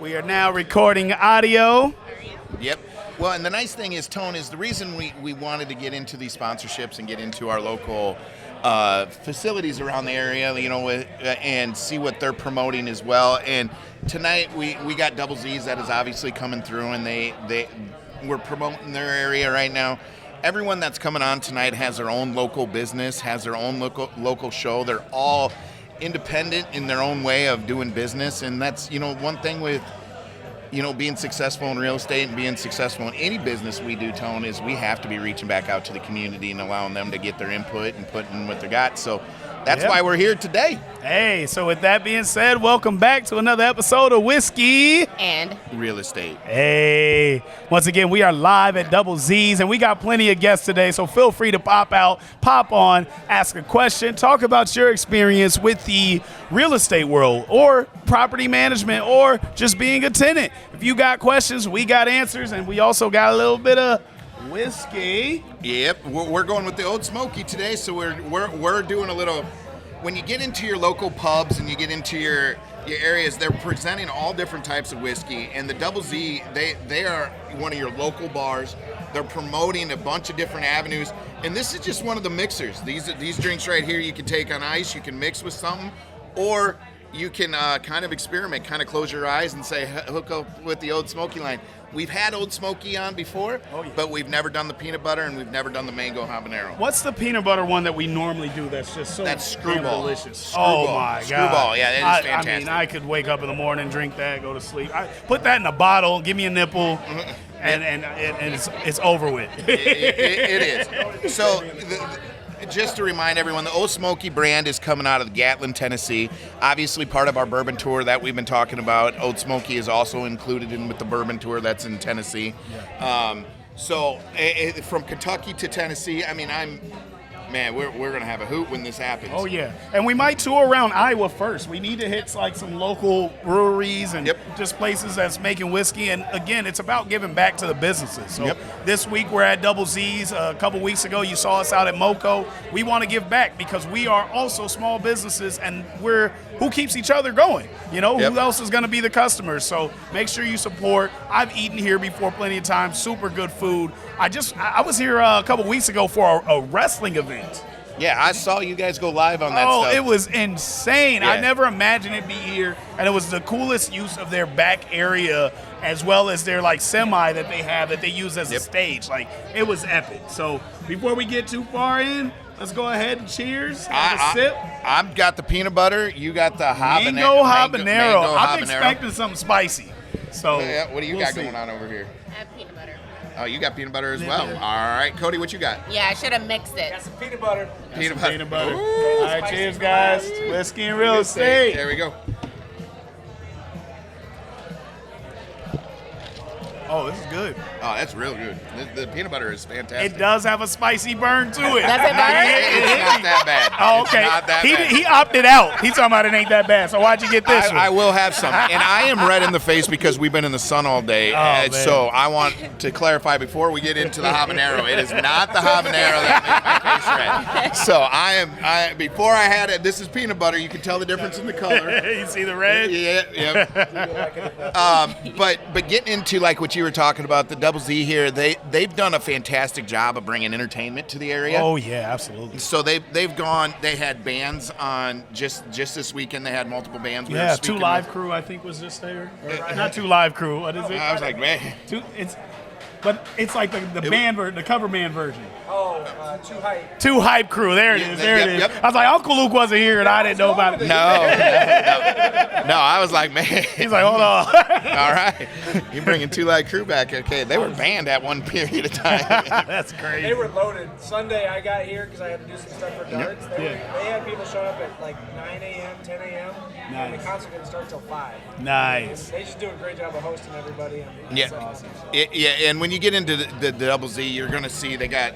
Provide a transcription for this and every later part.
We are now recording audio. Yep. Well, and the nice thing is, Tone, is the reason we wanted to get into these sponsorships and get into our local facilities around the area, you know, and see what they're promoting as well. And tonight we got Double Z's that is obviously coming through, and we're promoting their area right now. Everyone that's coming on tonight has their own local business, has their own local show. They're all independent in their own way of doing business, and that's, you know, one thing with, you know, being successful in real estate and being successful in any business we do, Tone, is we have to be reaching back out to the community and allowing them to get their input and put in what they got. So that's why we're here today. Hey, so with that being said, welcome back to another episode of Whiskey and Real Estate. Hey, once again, we are live at Double Z's, and we got plenty of guests today, so feel free to pop out, pop on, ask a question, talk about your experience with the real estate world or property management or just being a tenant. If you got questions, we got answers, and we also got a little bit of whiskey. Yep, we're going with the Old Smoky today, so we're doing a little. When you get into your local pubs and you get into your areas, they're presenting all different types of whiskey, and the Double Z, they are one of your local bars. They're promoting a bunch of different avenues, and this is just one of the mixers. These drinks right here, you can take on ice, you can mix with something, or you can kind of experiment, kind of close your eyes and say, hook up with the Old Smoky line. We've had Old Smoky on before, but we've never done the peanut butter, and we've never done the mango habanero. What's the peanut butter one that we normally do that's just so That's Screwball. delicious? Screwball. Oh, my God. Screwball, yeah, that is fantastic. I mean, I could wake up in the morning, drink that, go to sleep. Put that in a bottle, give me a nipple, and it's over with. It is. So just to remind everyone, the Old Smoky brand is coming out of Gatlin, Tennessee. Obviously part of our bourbon tour that we've been talking about. Old Smoky is also included in with the bourbon tour that's in Tennessee. So from Kentucky to Tennessee, I mean, we're going to have a hoot when this happens. Oh, yeah. And we might tour around Iowa first. We need to hit like some local breweries and just places that's making whiskey. And, again, it's about giving back to the businesses. So this week we're at Double Z's. A couple weeks ago you saw us out at Moco. We want to give back because we are also small businesses, and who keeps each other going? You know, who else is going to be the customers? So make sure you support. I've eaten here before plenty of times. Super good food. I was here a couple weeks ago for a wrestling event. Yeah, I saw you guys go live on that stuff. Oh, it was insane. Yeah. I never imagined it'd be here. And it was the coolest use of their back area as well as their like semi that they use as a stage. Like, it was epic. So before we get too far in, let's go ahead and cheers. Have a sip. I've got the peanut butter. You got the habanero. Mango habanero. Mango I'm habanero. expecting something spicy. So what do you got going on over here? I have peanut butter. Oh, you got peanut butter as well. All right, Cody, what you got? Yeah, I should have mixed it. Got some peanut butter. Peanut butter. Ooh. All right, cheers, guys. Whiskey and real estate. There we go. Oh, this is good. Oh, that's real good. The peanut butter is fantastic. It does have a spicy burn to it. Does it burn? It's not that bad. Oh, It's okay. not that bad. He opted out. He's talking about it ain't that bad. So why'd you get this one? I will have some. And I am red in the face because we've been in the sun all day. Man. So I want to clarify before we get into the habanero. It is not the habanero that makes my face red. So before I had it, this is peanut butter. You can tell the difference in the color. You see the red? Yeah. But getting into like what you were talking about, the Double Z here, they've done a fantastic job of bringing entertainment to the area. Oh yeah, absolutely. So they had bands on just this weekend. They had multiple bands. Yeah, Two Live Crew I think was just there. Not Two Live Crew. What is it? I was like, man. But it's like the cover band version. Too hype. Two Hype Crew. There it is. There it is. Yep. I was like, Uncle Luke wasn't here, and I didn't know about it. No. I was like, man. He's like, hold on. All right. You're bringing Two Live Crew back. Okay. They were banned at one period of time. That's crazy. They were loaded. Sunday I got here because I had to do some stuff for darts. They had people show up at like 9 a.m., 10 a.m. And the concert didn't start till 5. Nice. They just do a great job of hosting everybody. And it's awesome. And when you get into the Double Z, you're going to see they got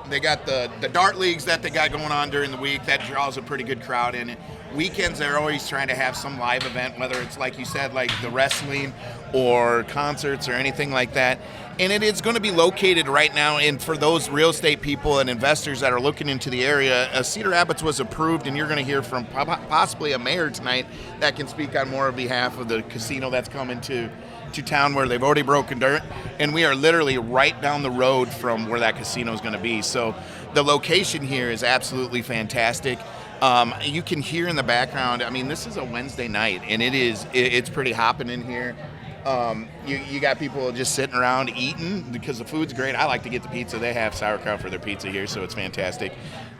the dart leagues that they got going on during the week. That draws a pretty good crowd in it. Weekends, they're always trying to have some live event, whether it's like you said, like the wrestling or concerts or anything like that. And it is going to be located right now, and for those real estate people and investors that are looking into the area, Cedar Rapids was approved, and you're going to hear from possibly a mayor tonight that can speak on more of behalf of the casino that's coming to town, where they've already broken dirt, and we are literally right down the road from where that casino is going to be. So the location here is absolutely fantastic. You can hear in the background, I mean, this is a Wednesday night, and it's pretty hopping in here. You got people just sitting around eating because the food's great. I like to get the pizza. They have sauerkraut for their pizza here, so it's fantastic.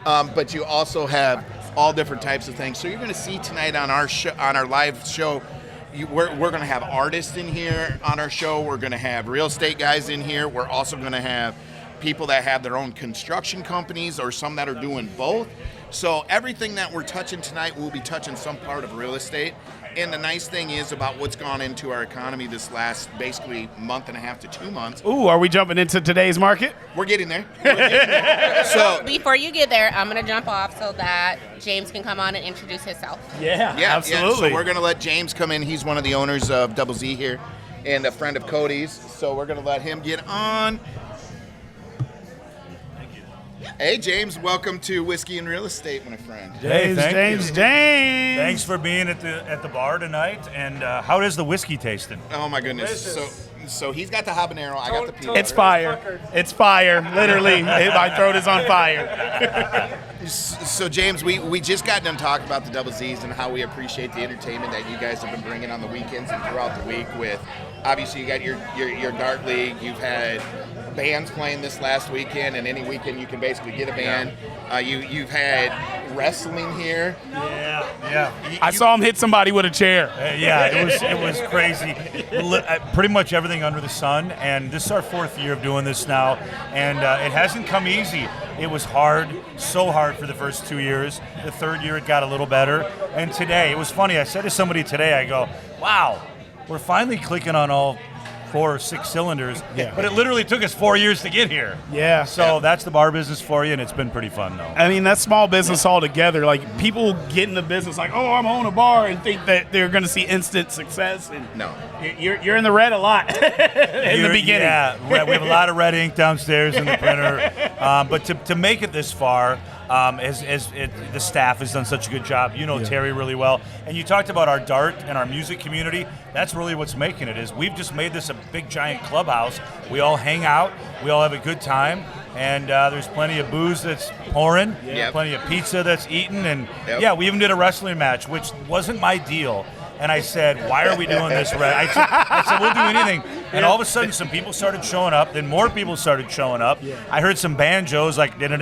But you also have all different types of things. So you're going to see tonight on our live show, we're going to have artists in here on our show. We're going to have real estate guys in here. We're also going to have people that have their own construction companies or some that are doing both. So everything that we're touching tonight, we'll be touching some part of real estate. And the nice thing is about what's gone into our economy this last basically month and a half to 2 months. Ooh, are we jumping into today's market? We're getting there. So before you get there, I'm going to jump off so that Jaymz can come on and introduce himself. Yeah, absolutely. Yeah. So we're going to let Jaymz come in. He's one of the owners of Blvd here and a friend of Cody's. So we're going to let him get on. Hey, Jaymz, welcome to Whiskey and Real Estate, my friend. Hey, Jaymz. Thanks for being at the bar tonight. And how is the whiskey tasting? Oh, my goodness. So he's got the habanero, I got the peanut. It's fire. It's fire. Literally, my throat is on fire. So, Jaymz, we just got done talking about the Blvds and how we appreciate the entertainment that you guys have been bringing on the weekends and throughout the week with, obviously, you got your dart league. You've had bands playing this last weekend, and any weekend you can basically get a band. You've had wrestling here. Yeah. I saw him hit somebody with a chair. It was crazy. Pretty much everything under the sun, and this is our 4th year of doing this now, and it hasn't come easy. It was hard, so hard for the first 2 years. The 3rd year it got a little better, and today, it was funny, I said to somebody today, I go, wow, we're finally clicking on all 4 or 6 cylinders, but it literally took us 4 years to get here. Yeah. So that's the bar business for you, and it's been pretty fun, though. I mean, that's small business altogether. Like, people get in the business like, oh, I'm owning a bar, and think that they're going to see instant success. And No. You're in the red a lot in the beginning. Yeah, we have a lot of red ink downstairs in the printer. But to make it this far, the staff has done such a good job. You know Terry really well. And you talked about our dart and our music community. That's really what's making it, is we've just made this a big, giant clubhouse. We all hang out. We all have a good time. And there's plenty of booze that's pouring, plenty of pizza that's eaten. And, we even did a wrestling match, which wasn't my deal. And I said, why are we doing this? I said, we'll do anything. And all of a sudden, some people started showing up. Then more people started showing up. I heard some banjos like, and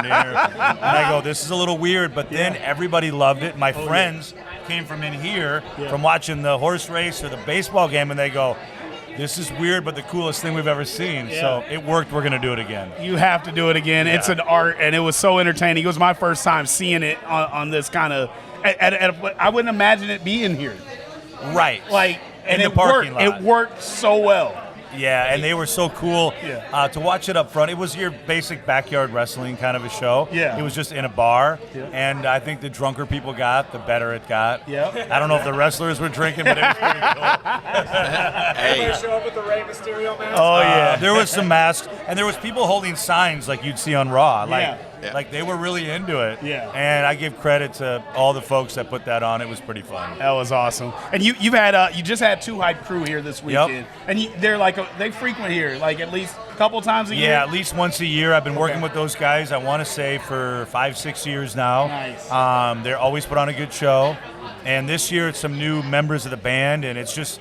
I go, this is a little weird. But then everybody loved it. My friends came from in here, from watching the horse race or the baseball game, and they go, this is weird, but the coolest thing we've ever seen. So it worked. We're going to do it again. You have to do it again. It's an art, and it was so entertaining. It was my first time seeing it on this kind of I wouldn't imagine it being here. Right. Like, and in the parking lot. It worked so well. Yeah, and they were so cool to watch it up front. It was your basic backyard wrestling kind of a show. Yeah. It was just in a bar, and I think the drunker people got, the better it got. Yep. I don't know if the wrestlers were drinking, but it was pretty cool. Hey. Show up with the Rey Mysterio mask. Oh, yeah. There was some masks, and there was people holding signs like you'd see on Raw. Like they were really into it. Yeah. And I give credit to all the folks that put that on. It was pretty fun. That was awesome. And you just had 2 hype crew here this weekend. And they're like they frequent here like at least a couple times a year. Yeah, at least once a year. I've been working with those guys, I want to say, for 5-6 years now. Nice. They're always put on a good show. And this year it's some new members of the band, and it's just,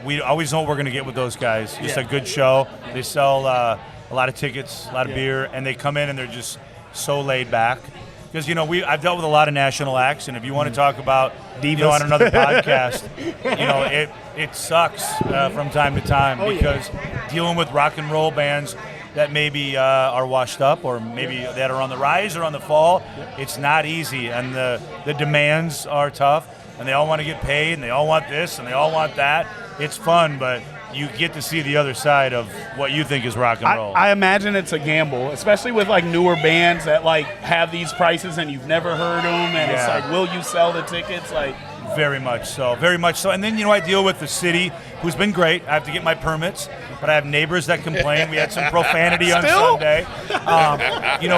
we always know what we're going to get with those guys. Just a good show. They sell a lot of tickets, a lot of beer, and they come in and they're just so laid back. Because, I've dealt with a lot of national acts, and if you want to talk about divas on another podcast, it sucks from time to time because dealing with rock and roll bands that maybe are washed up or maybe that are on the rise or on the fall, it's not easy, and the demands are tough, and they all want to get paid, and they all want this, and they all want that. It's fun, but you get to see the other side of what you think is rock and roll. I imagine it's a gamble, especially with like newer bands that like have these prices and you've never heard them, and it's like, will you sell the tickets? Like, Very much so. Very much so. And then, I deal with the city, who's been great. I have to get my permits, but I have neighbors that complain. We had some profanity on Sunday.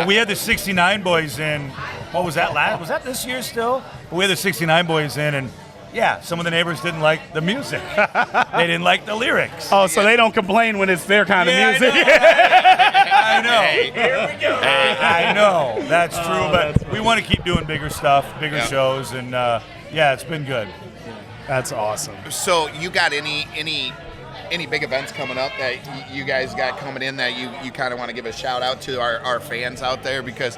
We had the 69 boys in. What was that last? Was that this year still? We had the 69 boys in, and yeah, some of the neighbors didn't like the music. They didn't like the lyrics. Oh, so they don't complain when it's their kind of music. I know. Hey, here we go. I know. That's true, but we want to keep doing bigger stuff, bigger shows, and it's been good. That's awesome. So you got any big events coming up that you guys got coming in that you kind of want to give a shout out to our fans out there? Because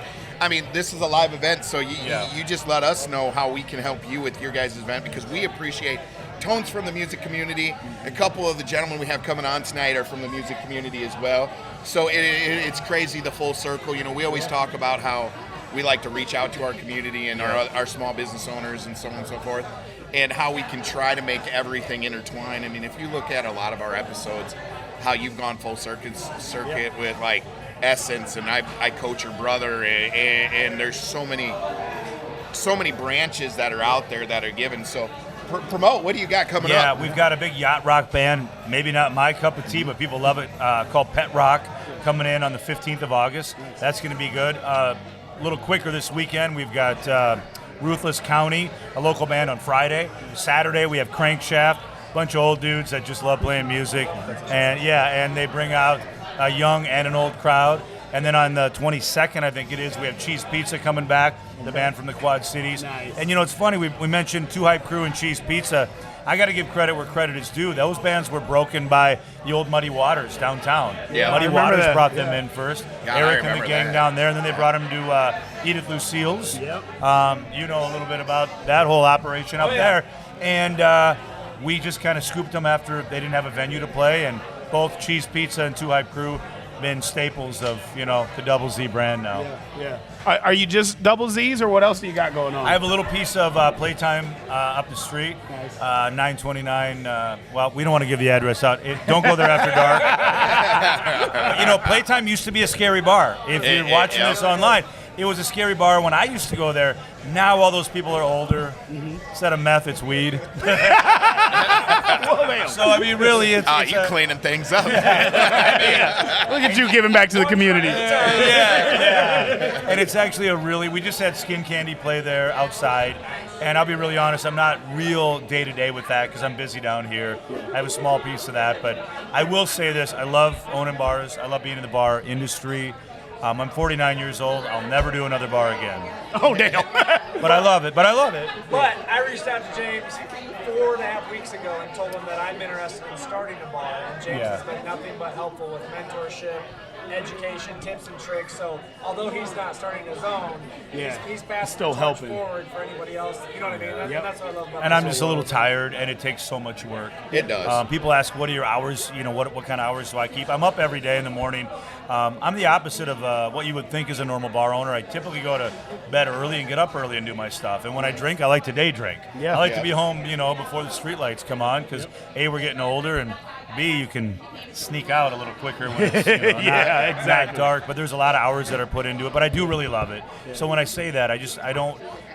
this is a live event, so you just let us know how we can help you with your guys' event, because we appreciate Tone's from the music community. A couple of the gentlemen we have coming on tonight are from the music community as well. So it's crazy, the full circle. We always talk about how we like to reach out to our community and our small business owners and so on and so forth, and how we can try to make everything intertwine. If you look at a lot of our episodes, how you've gone full circuit with like Essence, and I coach your brother, and there's so many branches that are out there that are given. So promote, what do you got coming up? Yeah, we've got a big yacht rock band, maybe not my cup of tea, but people love it, called Pet Rock, coming in on the 15th of August. That's going to be good. A little quicker this weekend, we've got Ruthless County, a local band, on Friday. Saturday we have Crankshaft, a bunch of old dudes that just love playing music, and they bring out a young and an old crowd. And then on the 22nd, I think it is, we have Cheese Pizza coming back, the band from the Quad Cities. Nice. And it's funny, we mentioned Two Hype Crew and Cheese Pizza. I got to give credit where credit is due. Those bands were broken by the old Muddy Waters downtown. Yeah, Muddy Waters brought them in first. God, Eric and the gang that. down there, and then they brought them to Edith Lucille's. Yep. You know a little bit about that whole operation up there. And we just kind of scooped them after they didn't have a venue to play, and both Cheese Pizza and Two Hype Crew been staples of the Double Z brand now. Yeah. Are you just Double Z's, or what else do you got going on? I have a little piece of Playtime up the street, 929. Well, we don't want to give the address out. Don't go there after dark. Playtime used to be a scary bar. If you're watching this online, it was a scary bar when I used to go there. Now all those people are older. Instead of meth, it's weed. So really, it's you cleaning things up. Look at you giving back to the community. Yeah. And it's actually we just had Skin Candy play there outside, and I'll be really honest, I'm not real day-to-day with that because I'm busy down here. I have a small piece of that, but I will say this, I love owning bars, I love being in the bar industry. I'm 49 years old, I'll never do another bar again. Oh, damn. But I love it. But I reached out to James 4.5 weeks ago and told him that I'm interested in starting a bar, and James has been nothing but helpful with mentorship, education, tips and tricks. So although he's not starting his own, he's passing still the torch helping forward for anybody else. You know what I mean? That's what I love about And I'm just a little tired, and it takes so much work. It does. People ask, what are your hours? What kind of hours do I keep? I'm up every day in the morning. I'm the opposite of what you would think is a normal bar owner. I typically go to bed early and get up early and do my stuff. And when I drink, I like to day drink. Yeah. I like to be home, before the street lights come on, because A, we're getting older, and B, you can sneak out a little quicker when it's not dark. But there's a lot of hours that are put into it. But I do really love it. Yeah. So when I say that,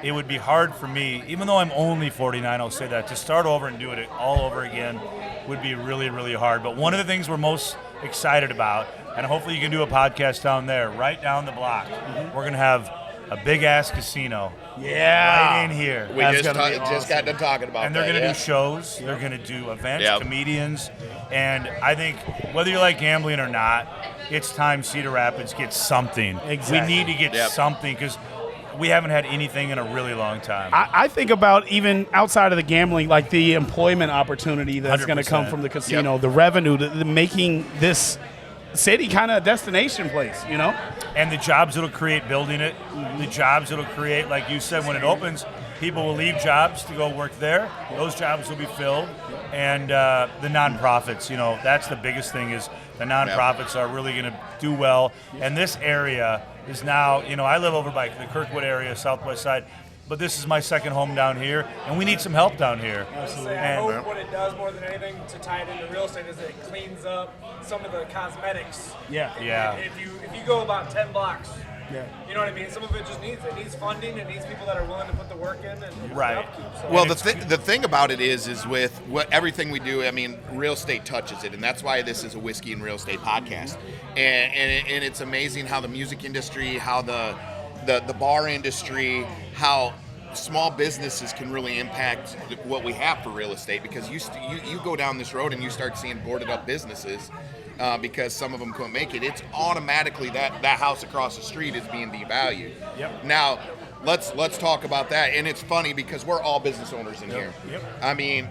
it would be hard for me, even though I'm only 49, I'll say that, to start over and do it all over again would be really, really hard. But one of the things we're most excited about, and hopefully you can do a podcast down there, right down the block, we're going to have a big-ass casino right in here. We just got done talking about that. And they're going to do shows. They're going to do events, comedians. And I think whether you like gambling or not, it's time Cedar Rapids gets something. Exactly. We need to get something because we haven't had anything in a really long time. I think about even outside of the gambling, like the employment opportunity that's going to come from the casino, the revenue, the making this city kind of a destination place, And the jobs it'll create building it, the jobs it'll create, like you said, when it opens, people will leave jobs to go work there. Those jobs will be filled. And the nonprofits, that's the biggest thing is the nonprofits are really going to do well. And this area is now, I live over by the Kirkwood area, southwest side. But this is my second home down here, and we need some help down here. I hope what it does more than anything to tie it into real estate is it cleans up some of the cosmetics. Yeah. If you go about 10 blocks You know what I mean? Some of it just needs funding. It needs people that are willing to put the work in and Right. upkeep. So. Well, the thing about it is with what everything we do, I mean, real estate touches it, and that's why this is a whiskey and real estate podcast. And it's amazing how the music industry, how the bar industry, how small businesses can really impact what we have for real estate, because you go down this road and you start seeing boarded up businesses because some of them couldn't make it. It's automatically that house across the street is being devalued. Yep. Now, let's talk about that. And it's funny because we're all business owners in here. Yep. I mean,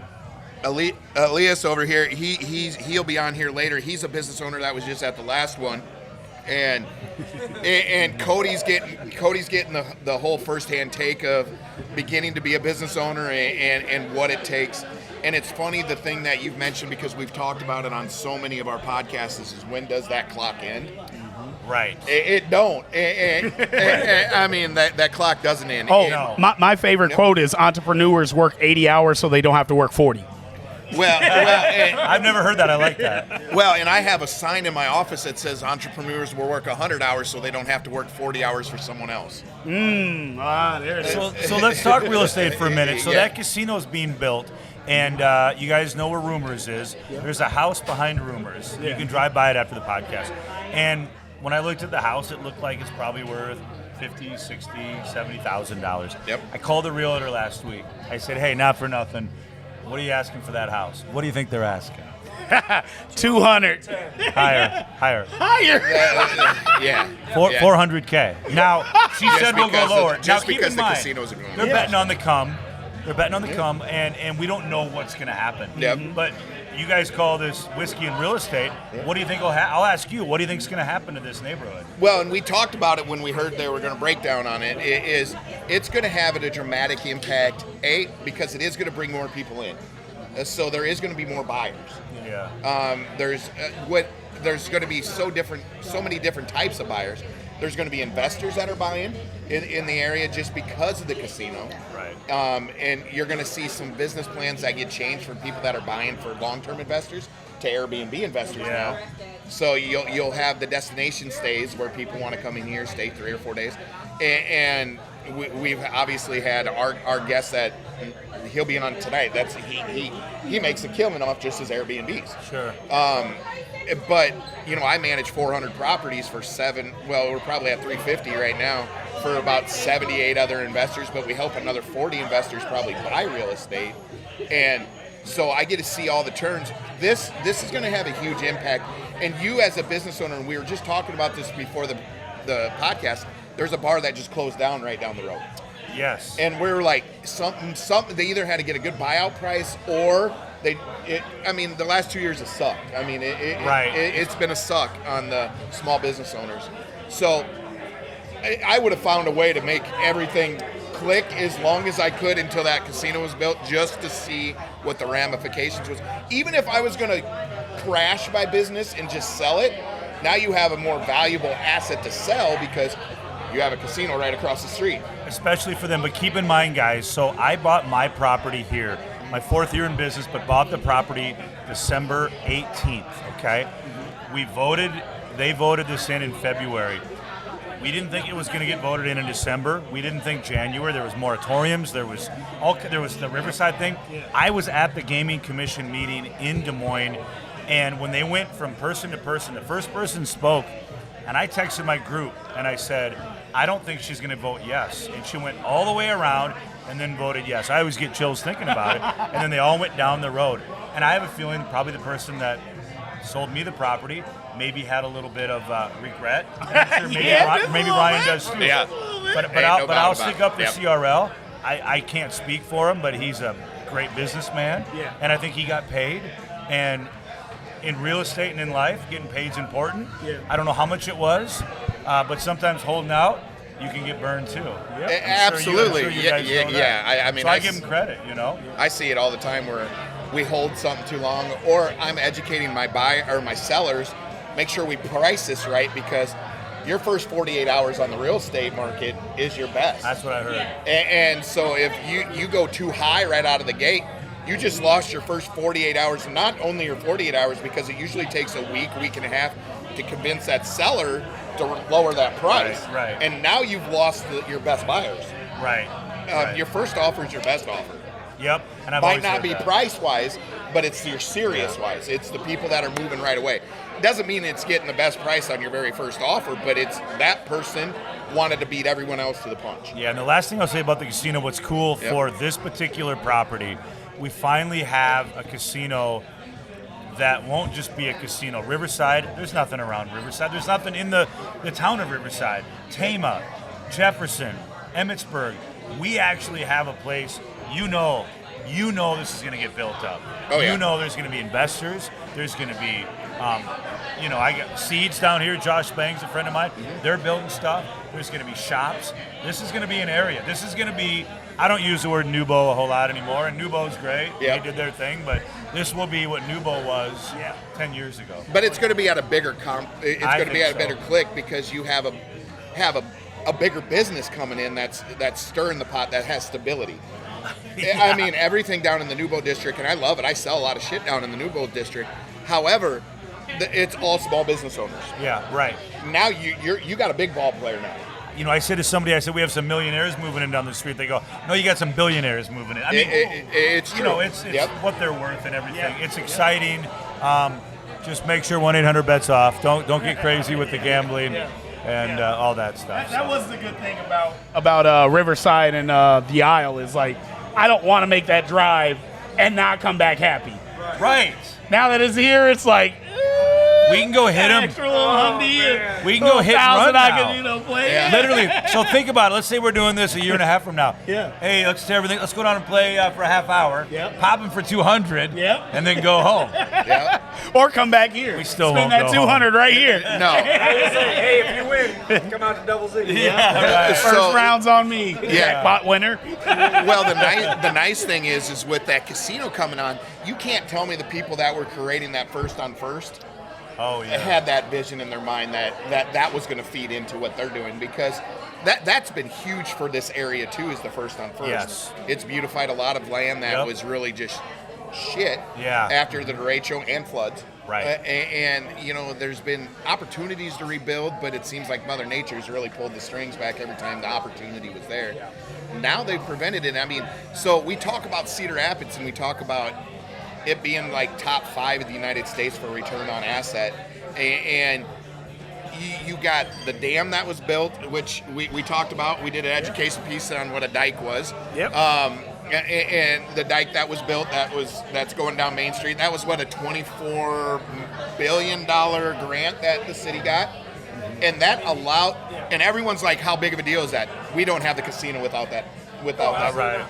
Elias over here, he'll be on here later. He's a business owner that was just at the last one. And Cody's getting the whole firsthand take of beginning to be a business owner and what it takes. And it's funny, the thing that you've mentioned, because we've talked about it on so many of our podcasts, is when does that clock end? Right. It don't. I mean, that clock doesn't end. Oh, No. my favorite quote is entrepreneurs work 80 hours so they don't have to work 40. Well, I've never heard that. I like that. and I have a sign in my office that says entrepreneurs will work 100 hours so they don't have to work 40 hours for someone else. There it is. So let's talk real estate for a minute. So Yeah. that casino's being built, and you guys know where Rumors is. There's a house behind Rumors. You can drive by it after the podcast. And when I looked at the house, it looked like it's probably worth $50,000, $60,000, $70,000. Yep. I called the realtor last week. I said, hey, not for nothing, what are you asking for that house? What do you think they're asking? 200. Higher. Yeah. 400K. Now, she said we'll go because lower. just Now, keep because in the mind, casinos are going they're up. betting on the come. They're betting on the come, and we don't know what's going to happen. Yep. But you guys call this whiskey and real estate. What do you think will happen? I'll ask you, what do you think is going to happen to this neighborhood? Well, and we talked about it when we heard they were going to break down on it. It's going to have a dramatic impact, because it is going to bring more people in. So there is going to be more buyers. Yeah. There's going to be so many different types of buyers. There's going to be investors that are buying in the area just because of the casino. Right. And you're going to see some business plans that get changed for people that are buying for long-term investors to Airbnb investors now. So you'll have the destination stays where people want to come in here, stay 3 or 4 days. And we've obviously had our guest that he'll be on tonight. He makes a killing off just his Airbnbs. Sure. But, I manage 400 properties for we're probably at 350 right now for about 78 other investors, but we help another 40 investors probably buy real estate. And so I get to see all the turns. This is going to have a huge impact. And you as a business owner, and we were just talking about this before the podcast, there's a bar that just closed down right down the road. Yes. And we were like, something. They either had to get a good buyout price, or the last 2 years have sucked. I mean, it's been a suck on the small business owners. So I would have found a way to make everything click as long as I could until that casino was built, just to see what the ramifications was. Even if I was going to crash my business and just sell it, now you have a more valuable asset to sell because you have a casino right across the street. Especially for them. But keep in mind, guys, so I bought my property here, my 4th year in business, but bought the property December 18th, okay? They voted this in February. We didn't think it was going to get voted in December. We didn't think January. There was moratoriums. There was the Riverside thing. I was at the Gaming Commission meeting in Des Moines, and when they went from person to person, the first person spoke, and I texted my group, and I said, I don't think she's going to vote yes. And she went all the way around and then voted yes. I always get chills thinking about it. And then they all went down the road. And I have a feeling probably the person that sold me the property maybe had a little bit of regret. I'm sure maybe Ryan does too. Yeah. But I'll stick up to CRL. I can't speak for him, but he's a great businessman. Yeah. And I think he got paid. And in real estate and in life, getting paid is important. Yeah. I don't know how much it was, but sometimes holding out, you can get burned too. Yep. Absolutely. I'm sure you guys know that. Yeah. So I give him credit, I see it all the time where we hold something too long, or I'm educating my buyer or my sellers, make sure we price this right, because your first 48 hours on the real estate market is your best. That's what I heard. And so if you go too high right out of the gate, you just lost your first 48 hours, and not only your 48 hours, because it usually takes a week and a half to convince that seller to lower that price. Right. And now you've lost your best buyers. Right. Your first offer is your best offer. Yep. And I've Might always not heard be that. price-wise, but it's your serious-wise. It's the people that are moving right away. Doesn't mean it's getting the best price on your very first offer, but it's that person wanted to beat everyone else to the punch. Yeah, and the last thing I'll say about the casino, what's cool for this particular property, we finally have a casino that won't just be a casino. Riverside, there's nothing around Riverside. There's nothing in the town of Riverside. Tama, Jefferson, Emmitsburg. We actually have a place, you know this is going to get built up. Oh, yeah. You know there's going to be investors. There's going to be, I got Seeds down here. Josh Spang's a friend of mine. They're building stuff. There's going to be shops. This is going to be an area. This is going to be, I don't use the word Nubo a whole lot anymore, and Nubo's great. Yep. They did their thing, but this will be what Nubo was 10 years ago. But it's going to be at a bigger it's I going to be think at a better click because you have a bigger business coming in that's stirring the pot, that has stability. I mean, everything down in the Nubo district, and I love it. I sell a lot of shit down in the Nubo district. However, it's all small business owners. Yeah, right. Now you got a big ball player now. I said to somebody, we have some millionaires moving in down the street. They go, no, you got some billionaires moving in. I mean, it's true. It's what they're worth and everything. It's exciting. Just make sure 1-800-BETS off. Don't get crazy with the gambling and all that stuff. That was the good thing about Riverside and the Isle is like, I don't want to make that drive and not come back happy. Right. Now that it's here, it's like, we can go hit them. Extra little Hyundai. We can go hit and run I now. can, play. Yeah. Literally. So think about it. Let's say we're doing this a year and a half from now. Yeah. Hey, let's tear everything. Let's go down and play for a half hour. Yep. Pop them for 200. Yep. And then go home. Yeah. Or come back here. We still spend won't that go 200 right here. No. Hey, if you win, come out to Double Z. Yeah. Right. First round's on me. Jackpot winner. Well, the nice thing is with that casino coming on, you can't tell me the people that were creating that first on first had that vision in their mind that was going to feed into what they're doing, because that's been huge for this area too, is the first on first. Yes. It's beautified a lot of land that was really just shit after the derecho and floods. Right. And there's been opportunities to rebuild, but it seems like Mother Nature's really pulled the strings back every time the opportunity was there. Now they've prevented it. I mean, so we talk about Cedar Rapids and we talk about it being like top 5 in the United States for return on asset. And you got the dam that was built, which we talked about. We did an education piece on what a dike was. Yep. And the dike that was built, that's going down Main Street. That was what, a $24 billion grant that the city got. And that allowed, and everyone's like, how big of a deal is that? We don't have the casino without that. Right.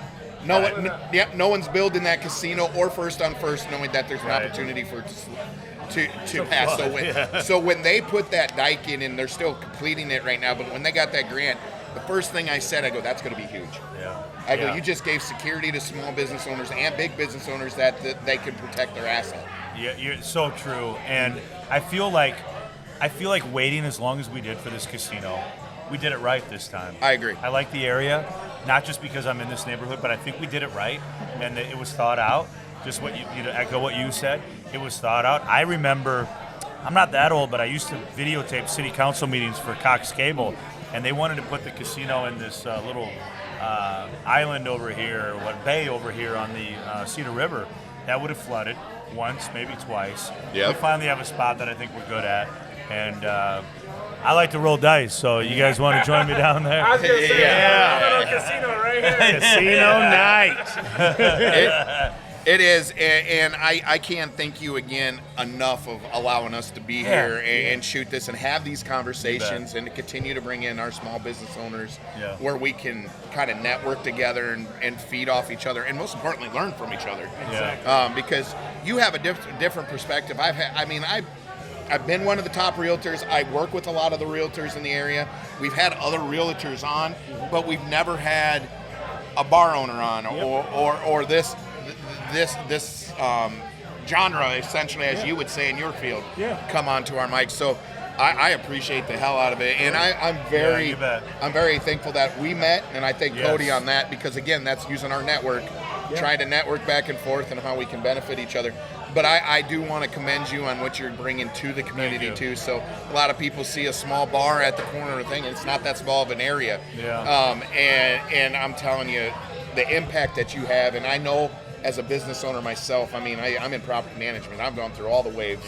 No one's building that casino or first on first knowing that there's an opportunity for it to pass. So when they put that dike in, and they're still completing it right now, but when they got that grant, the first thing I said, I go, that's going to be huge. Yeah. I go, you just gave security to small business owners and big business owners that they can protect their asset. Yeah, you're so true. And I feel like waiting as long as we did for this casino, we did it right this time. I agree. I like the area, not just because I'm in this neighborhood, but I think we did it right, and it was thought out. Just what you echo what you said. It was thought out. I remember, I'm not that old, but I used to videotape city council meetings for Cox Cable, and they wanted to put the casino in this little island over here, or bay over here on the Cedar River. That would have flooded once, maybe twice. Yep. We finally have a spot that I think we're good at, and I like to roll dice, so you guys want to join me down there? I was going to say, casino right here. Casino night. It is, and I can't thank you again enough of allowing us to be here and shoot this and have these conversations and to continue to bring in our small business owners where we can kind of network together and feed off each other, and most importantly, learn from each other. Exactly. Because you have a different perspective. I've been one of the top realtors. I work with a lot of the realtors in the area. We've had other realtors on, but we've never had a bar owner on or this genre, essentially, as you would say in your field, come onto our mic. So I appreciate the hell out of it, and I'm very thankful that we met, and I thank Cody on that, because again, that's using our network trying to network back and forth and how we can benefit each other. But I do want to commend you on what you're bringing to the community too. So a lot of people see a small bar at the corner of the thing, and it's not that small of an area. And I'm telling you, the impact that you have, and I know as a business owner myself, I mean, I'm in property management. I've gone through all the waves.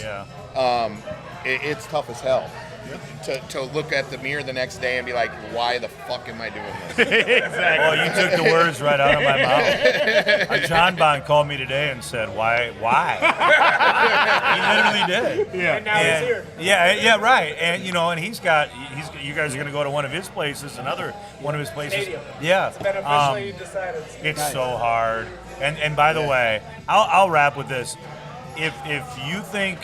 It's tough as hell. To look at the mirror the next day and be like, why the fuck am I doing this? Exactly. Well, you took the words right out of my mouth. John Bond called me today and said, why? He literally did. And now he's here. Yeah, right. And, you know, and you guys are going to go to one of his places, another one of his places. Stadium. Yeah. It's been officially decided. It's so hard. And by the way, I'll wrap with this. If you think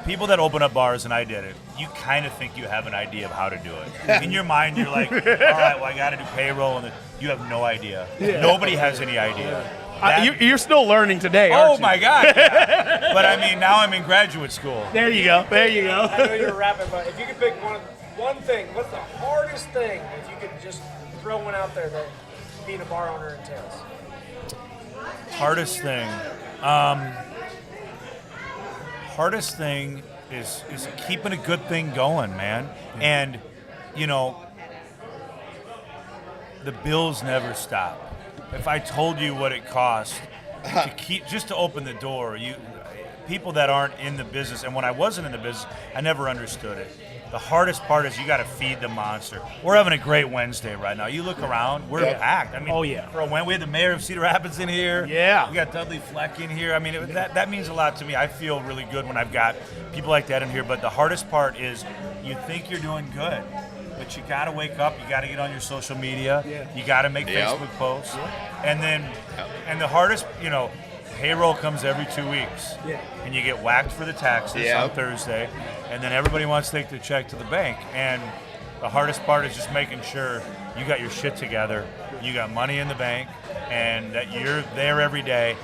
people that open up bars, and I did it, you kind of think you have an idea of how to do it. In your mind, you're like, all right, well, I got to do payroll, and you have no idea. Nobody has any idea. You're still learning today, Oh aren't you? my God! Yeah. But I mean, now I'm in graduate school. There you go. There you go. I know you're rapping, but if you could pick one thing, what's the hardest thing, if you could just throw one out there that being a bar owner entails? Hardest thing. Hardest thing is keeping a good thing going, man. And, you know, the bills never stop. If I told you what it costs to open the door, people that aren't in the business, and when I wasn't in the business, I never understood it. The hardest part is you got to feed the monster. We're having a great Wednesday right now. You look around, we're packed. I mean, for a Wednesday, we had the mayor of Cedar Rapids in here. Yeah. We got Dudley Fleck in here. I mean, that means a lot to me. I feel really good when I've got people like that in here. But the hardest part is you think you're doing good, but you got to wake up. You got to get on your social media. You got to make Facebook posts. And then, and the hardest, you know, payroll comes every 2 weeks, and you get whacked for the taxes on Thursday, and then everybody wants to take their check to the bank. And the hardest part is just making sure you got your shit together, you got money in the bank, and that you're there every day.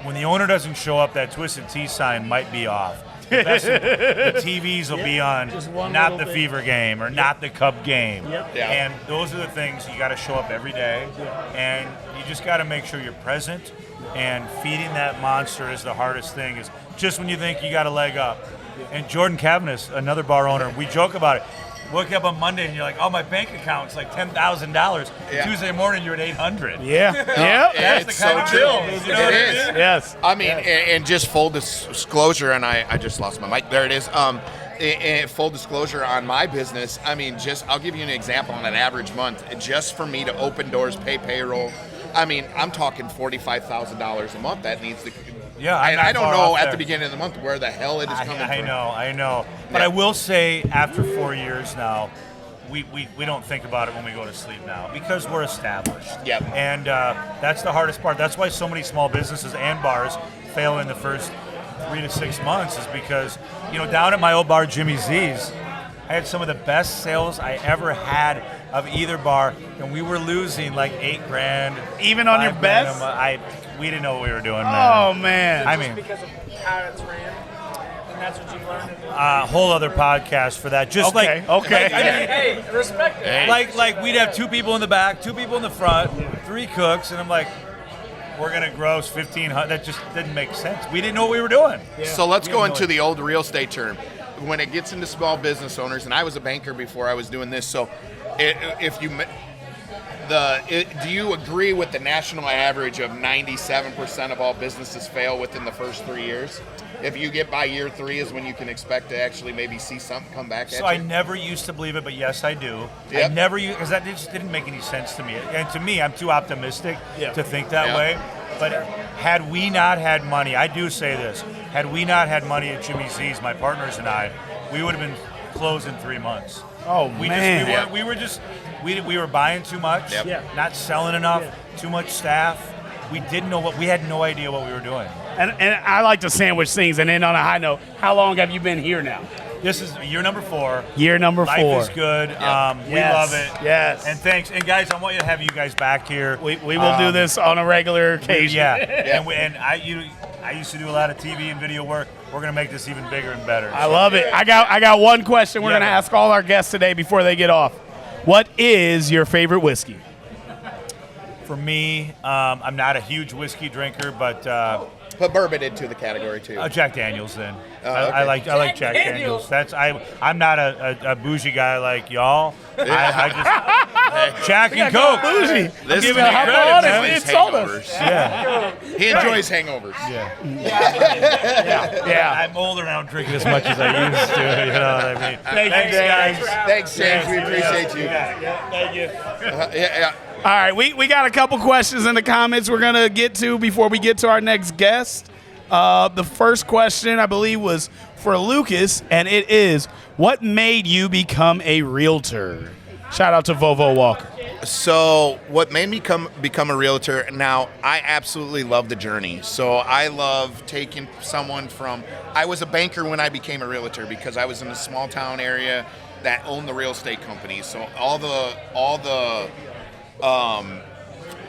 When the owner doesn't show up, that Twisted Tea sign might be off. The TVs will be on, not the Fever game or not the Cub game. And those are the things you got to show up every day, and you just got to make sure you're present. And feeding that monster is the hardest thing. Is just when you think you got a leg up. And Jordan Cavanis, another bar owner, we joke about it. Wake up on Monday and you're like, oh, my bank account's like $10,000. Tuesday morning you're at $800. That's the kind of bills. You know what I mean? Yes. I mean, and just full disclosure, and I just lost my mic. There it is. And full disclosure on my business, I mean, I'll give you an example on an average month. Just for me to open doors, pay payroll, I mean, I'm talking $45,000 a month that needs to. Yeah, and I don't know at the beginning of the month where the hell it is coming from. I know. But I will say, after 4 years now, we don't think about it when we go to sleep now because we're established. And that's the hardest part. That's why so many small businesses and bars fail in the first 3 to 6 months, is because, you know, down at my old bar, Jimmy Z's, I had some of the best sales I ever had of either bar, and we were losing like $8,000. Even on your best? We didn't know what we were doing, man. Oh, man. I mean, because of how it's ran, and that's what you learned. Whole other podcast for that. Just Okay. Hey, respect it. Like we'd have 2 people in the back, 2 people in the front, 3 cooks, and I'm like, we're gonna gross 1,500. That just didn't make sense. We didn't know what we were doing. So let's go into the old real estate term. When it gets into small business owners, and I was a banker before I was doing this, so do you agree with the national average of 97% of all businesses fail within the first 3 years? If you get by year 3 is when you can expect to actually maybe see something come back at you? So I never used to believe it, but yes, I do. Yep. I never used, because that just didn't make any sense to me. And to me, I'm too optimistic to think that way. But had we not had money, I do say this, had we not had money at Jimmy Z's, my partners and I, we would have been closed in 3 months. Oh, man. We were buying too much, not selling enough, too much staff. We had no idea what we were doing. And I like to sandwich things and end on a high note. How long have you been here now? This is year number 4. Year number 4. Life is good. We love it. Yes. And thanks. And guys, I want you to have you guys back here. We will do this on a regular occasion. And I used to do a lot of TV and video work. We're gonna make this even bigger and better. I love it. I got one question we're gonna ask all our guests today before they get off. What is your favorite whiskey? For me, I'm not a huge whiskey drinker, but Put bourbon into the category too. Jack Daniels. Then okay. I like Jack Daniels. I'm not a bougie guy like y'all. I just Jack and Coke. Bougie. This giving man it credit, man. enjoys It's soda. hangovers. Yeah, He enjoys hangovers. yeah. I'm older now, drinking as much as I used to. You know what I mean? Thanks, guys. Thanks, James. We appreciate you. Thank you. Yeah. All right, we got a couple questions in the comments we're going to get to before we get to our next guest. The first question, I believe, was for Lucas, and it is, what made you become a realtor? Shout out to Vovo Walker. So what made me become a realtor, now I absolutely love the journey. So I love taking someone from, I was a banker when I became a realtor because I was in a small town area that owned the real estate companies. So all the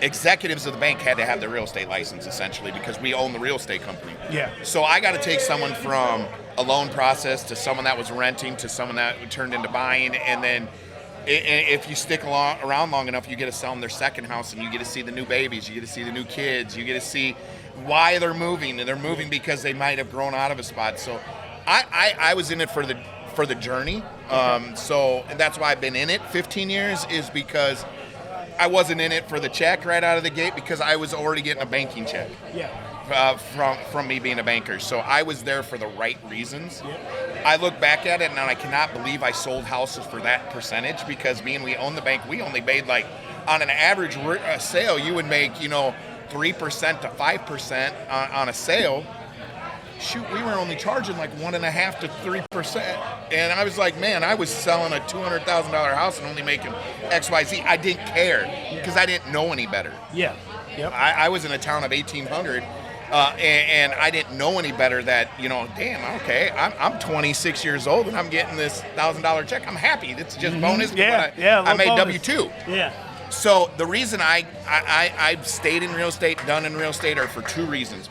executives of the bank had to have their real estate license essentially because we own the real estate company. Yeah. So I got to take someone from a loan process to someone that was renting to someone that turned into buying, and then if you stick around long enough, you get to sell them their second house, and you get to see the new babies, you get to see the new kids, you get to see why they're moving, and they're moving because they might have grown out of a spot. So I was in it for the journey. So that's why I've been in it 15 years, is because I wasn't in it for the check right out of the gate because I was already getting a banking check. Yeah. From me being a banker. So I was there for the right reasons. I look back at it and I cannot believe I sold houses for that percentage, because being we own the bank, we only made like, on an average sale, you would make, 3% to 5% on a sale. Shoot, we were only charging like 1.5% to 3%. And I was like, man, I was selling a $200,000 house and only making XYZ. I didn't care because I didn't know any better. Yeah. Yep. I was in a town of 1,800. And I didn't know any better that, damn, okay, I'm 26 years old and I'm getting this $1,000 check. I'm happy. It's just bonus. I made bonus. W-2. Yeah. So the reason I've stayed in real estate, done in real estate, are for two reasons.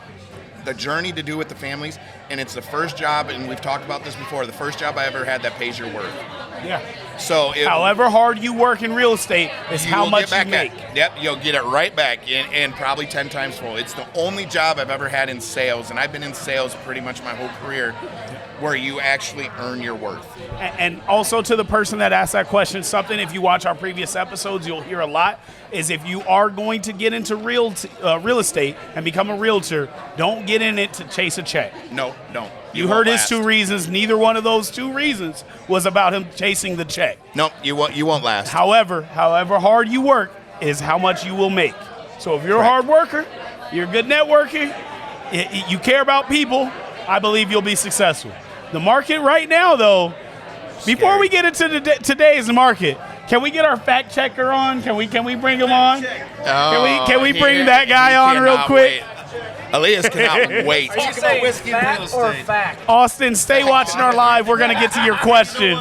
The journey to do with the families, and it's the first job, and we've talked about this before, the first job I ever had that pays your worth. Yeah. So however hard you work in real estate is how much you make. Yep, you'll get it right back, and probably 10 times full. It's the only job I've ever had in sales, and I've been in sales pretty much my whole career, where you actually earn your worth. And also, to the person that asked that question, something, if you watch our previous episodes, you'll hear a lot, is if you are going to get into real estate and become a realtor, don't get in it to chase a check. No, don't. You heard his two reasons. Neither one of those two reasons was about him chasing the check. No, you won't last. However hard you work is how much you will make. So if you're a hard worker, you're a good networker, you care about people, I believe you'll be successful. The market right now, though, before we get into today's market, can we get our fact checker on? Can we bring him on? Can we bring that guy on real quick? Wait. Elias cannot wait. Are you saying whiskey fact or fact? Austin, stay watching our live. We're going to get to your question.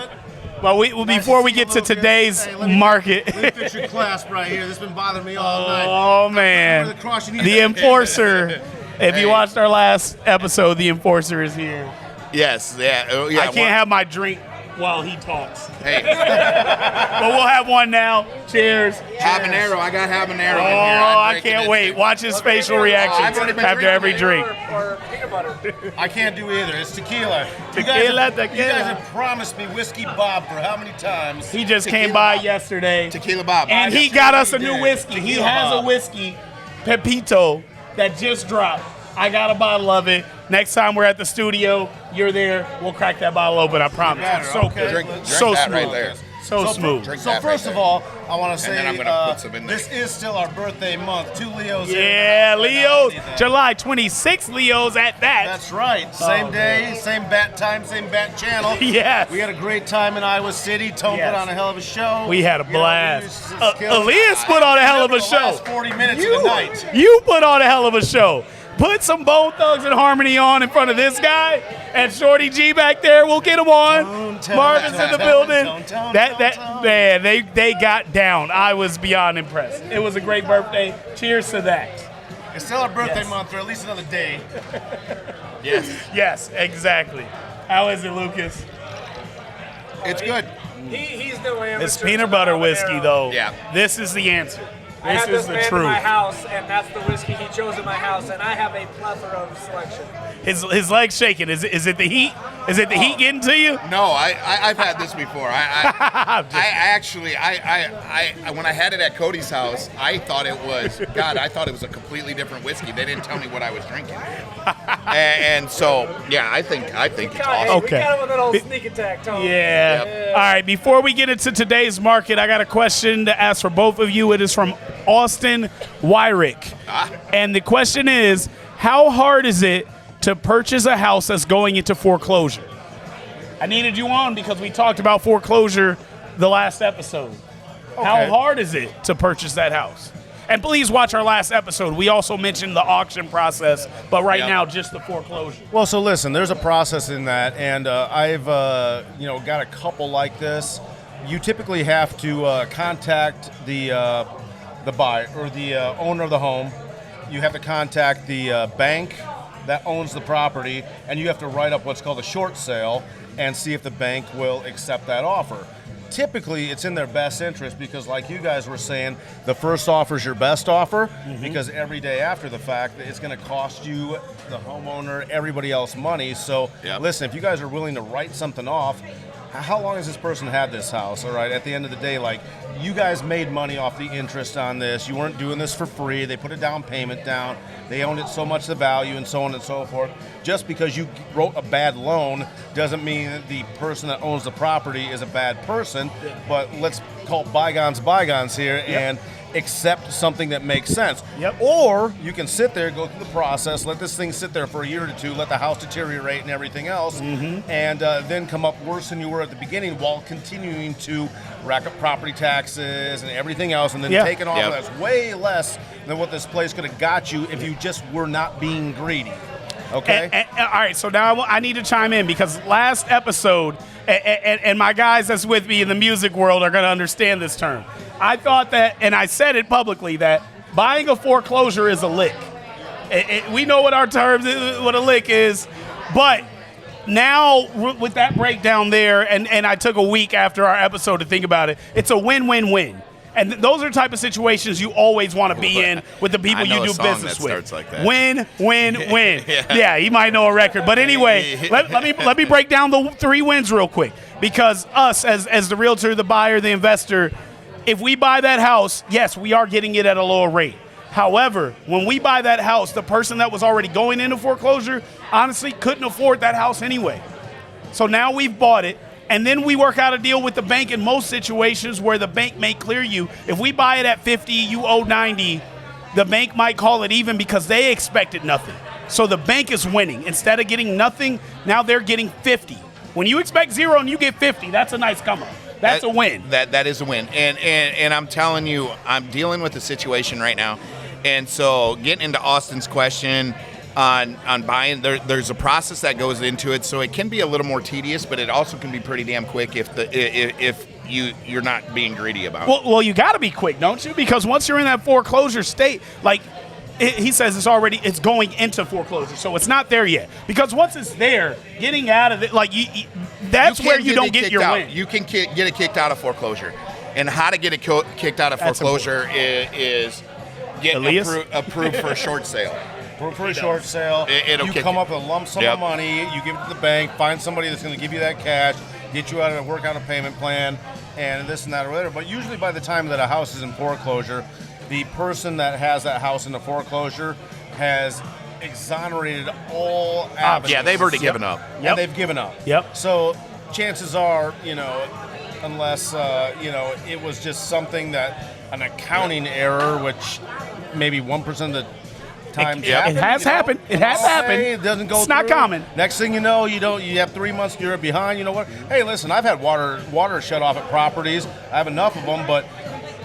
But before we get to today's market. Let me fix your clasp right here. This has been bothering me all night. Oh, man. The enforcer. If you watched our last episode, the enforcer is here. Yes, yeah. I can't have my drink while he talks. Hey. But we'll have one now. Cheers. Habanero. I got habanero in here. I can't wait. Watch his facial reactions after every drink. Or peanut butter. I can't do either. It's tequila. Tequila. You guys have promised me Whiskey Bob for how many times? He just came by yesterday. Tequila Bob. And he got us a new whiskey. Tequila He has Bob. a whiskey, Pepito, that just dropped. I got a bottle of it. Next time we're at the studio, you're there. We'll crack that bottle open. I promise. It's so good. Drink so that smooth. right there. So smooth. Drink So that first right of there. all, I want to say then I'm gonna put some in there. this is still our birthday month. 2 Leos. Yeah, Leo's. July 26th, Leo's at that. That's right. Same day, same bat time, same bat channel. Yes. We had a great time in Iowa City. Tone Yes. put on a hell of a show. We had a You know, blast. we used some skills. Elias put on a hell of a The show. last 40 minutes of the night. You put on a hell of a show. Put some Bone Thugs and Harmony on in front of this guy, and Shorty G back there. We'll get him on. Marvin's in the building. Man, they got down. I was beyond impressed. It was a great birthday. Cheers to that. It's still our birthday Yes. month for at least another day. Yes. Yes, exactly. How is it, Lucas? It's good. He's no amateur. It's peanut butter whiskey, though. Yeah. This is the answer. I have is this the man in truth. my house, and that's the whiskey he chose in my house, and I have a plethora of selection. His leg's shaking. Is it the heat? Is it the heat getting to you? No, I've had this before. I when I had it at Cody's house, I thought it was a completely different whiskey. They didn't tell me what I was drinking, and so yeah, I think it's awesome. We got him with an old sneak attack, Tony. Yeah. All right, before we get into today's market, I got a question to ask for both of you. It is from Austin Wyrick. And the question is, how hard is it to purchase a house that's going into foreclosure? I needed you on because we talked about foreclosure the last episode. Okay. How hard is it to purchase that house? And please watch our last episode. We also mentioned the auction process, but right now just the foreclosure. Well, so listen, there's a process in that, and I've got a couple like this. You typically have to contact the buyer or the owner of the home. You have to contact the bank that owns the property, and you have to write up what's called a short sale and see if the bank will accept that offer. Typically, it's in their best interest because, like you guys were saying, the first offer is your best offer because every day after the fact, it's going to cost you, the homeowner, everybody else money. So, listen, if you guys are willing to write something off, how long has this person had this house? All right, at the end of the day, like, you guys made money off the interest on this. You weren't doing this for free. They put a down payment down. They owned it so much the value and so on and so forth. Just because you wrote a bad loan doesn't mean that the person that owns the property is a bad person. But let's call bygones here and accept something that makes sense. Or you can sit there, go through the process, let this thing sit there for a year or two, let the house deteriorate and everything else, and then come up worse than you were at the beginning while continuing to rack up property taxes and everything else, and then take an offer that's way less than what this place could have got you if you just were not being greedy. Okay? All right, so now I need to chime in because last episode, and my guys that's with me in the music world are going to understand this term. I thought that, and I said it publicly, that buying a foreclosure is a lick. We know what our terms, what a lick is, but now with that breakdown there, and I took a week after our episode to think about it, it's a win-win-win. And those are the type of situations you always want to be in with the people you do business with. Starts like that. Win, win, win. Yeah, he might know a record. But anyway, let me break down the 3 wins real quick. Because us, as the realtor, the buyer, the investor, if we buy that house, yes, we are getting it at a lower rate. However, when we buy that house, the person that was already going into foreclosure honestly couldn't afford that house anyway. So now we've bought it. And then we work out a deal with the bank in most situations where the bank may clear you. If we buy it at 50, you owe 90, the bank might call it even because they expected nothing. So the bank is winning. Instead of getting nothing, now they're getting 50. When you expect 0 and you get 50, that's a nice come up. That's a win. That is a win. And I'm telling you, I'm dealing with a situation right now. And so getting into Austin's question, on buying, there's a process that goes into it, so it can be a little more tedious, but it also can be pretty damn quick if you're not being greedy about it. Well, you got to be quick, don't you? Because once you're in that foreclosure state, like he says, it's going into foreclosure, so it's not there yet. Because once it's there, getting out of it, like that's where you don't get your win. You can get it kicked out of foreclosure, and how to get it kicked out of foreclosure is get approved for a short sale. For a short sale, you come up with a lump sum of money, you give it to the bank, find somebody that's going to give you that cash, get you out of work out a payment plan, and this and that or whatever. But usually by the time that a house is in foreclosure, the person that has that house in the foreclosure has exonerated all avenues. Yeah, they've already given up. And they've given up. So chances are, unless, it was just something that, an accounting error, which maybe 1% of the time. It has happened. It has happened. It doesn't go It's through. not common. Next thing you know, you have 3 months, you're behind. You know what? Hey, listen, I've had water shut off at properties. I have enough of them, but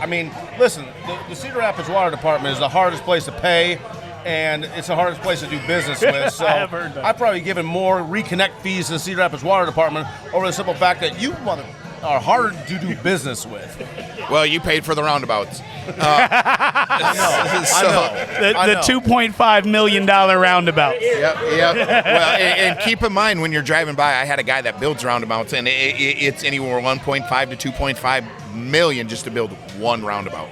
I mean, listen, the Cedar Rapids Water Department is the hardest place to pay, and it's the hardest place to do business with. So I've probably given more reconnect fees to the Cedar Rapids Water Department over the simple fact that you are hard to do business with. Well, you paid for the roundabouts. The $2.5 million roundabout. Yep. Well, and keep in mind when you're driving by, I had a guy that builds roundabouts, and it's anywhere 1.5 to 2.5 million just to build one roundabout.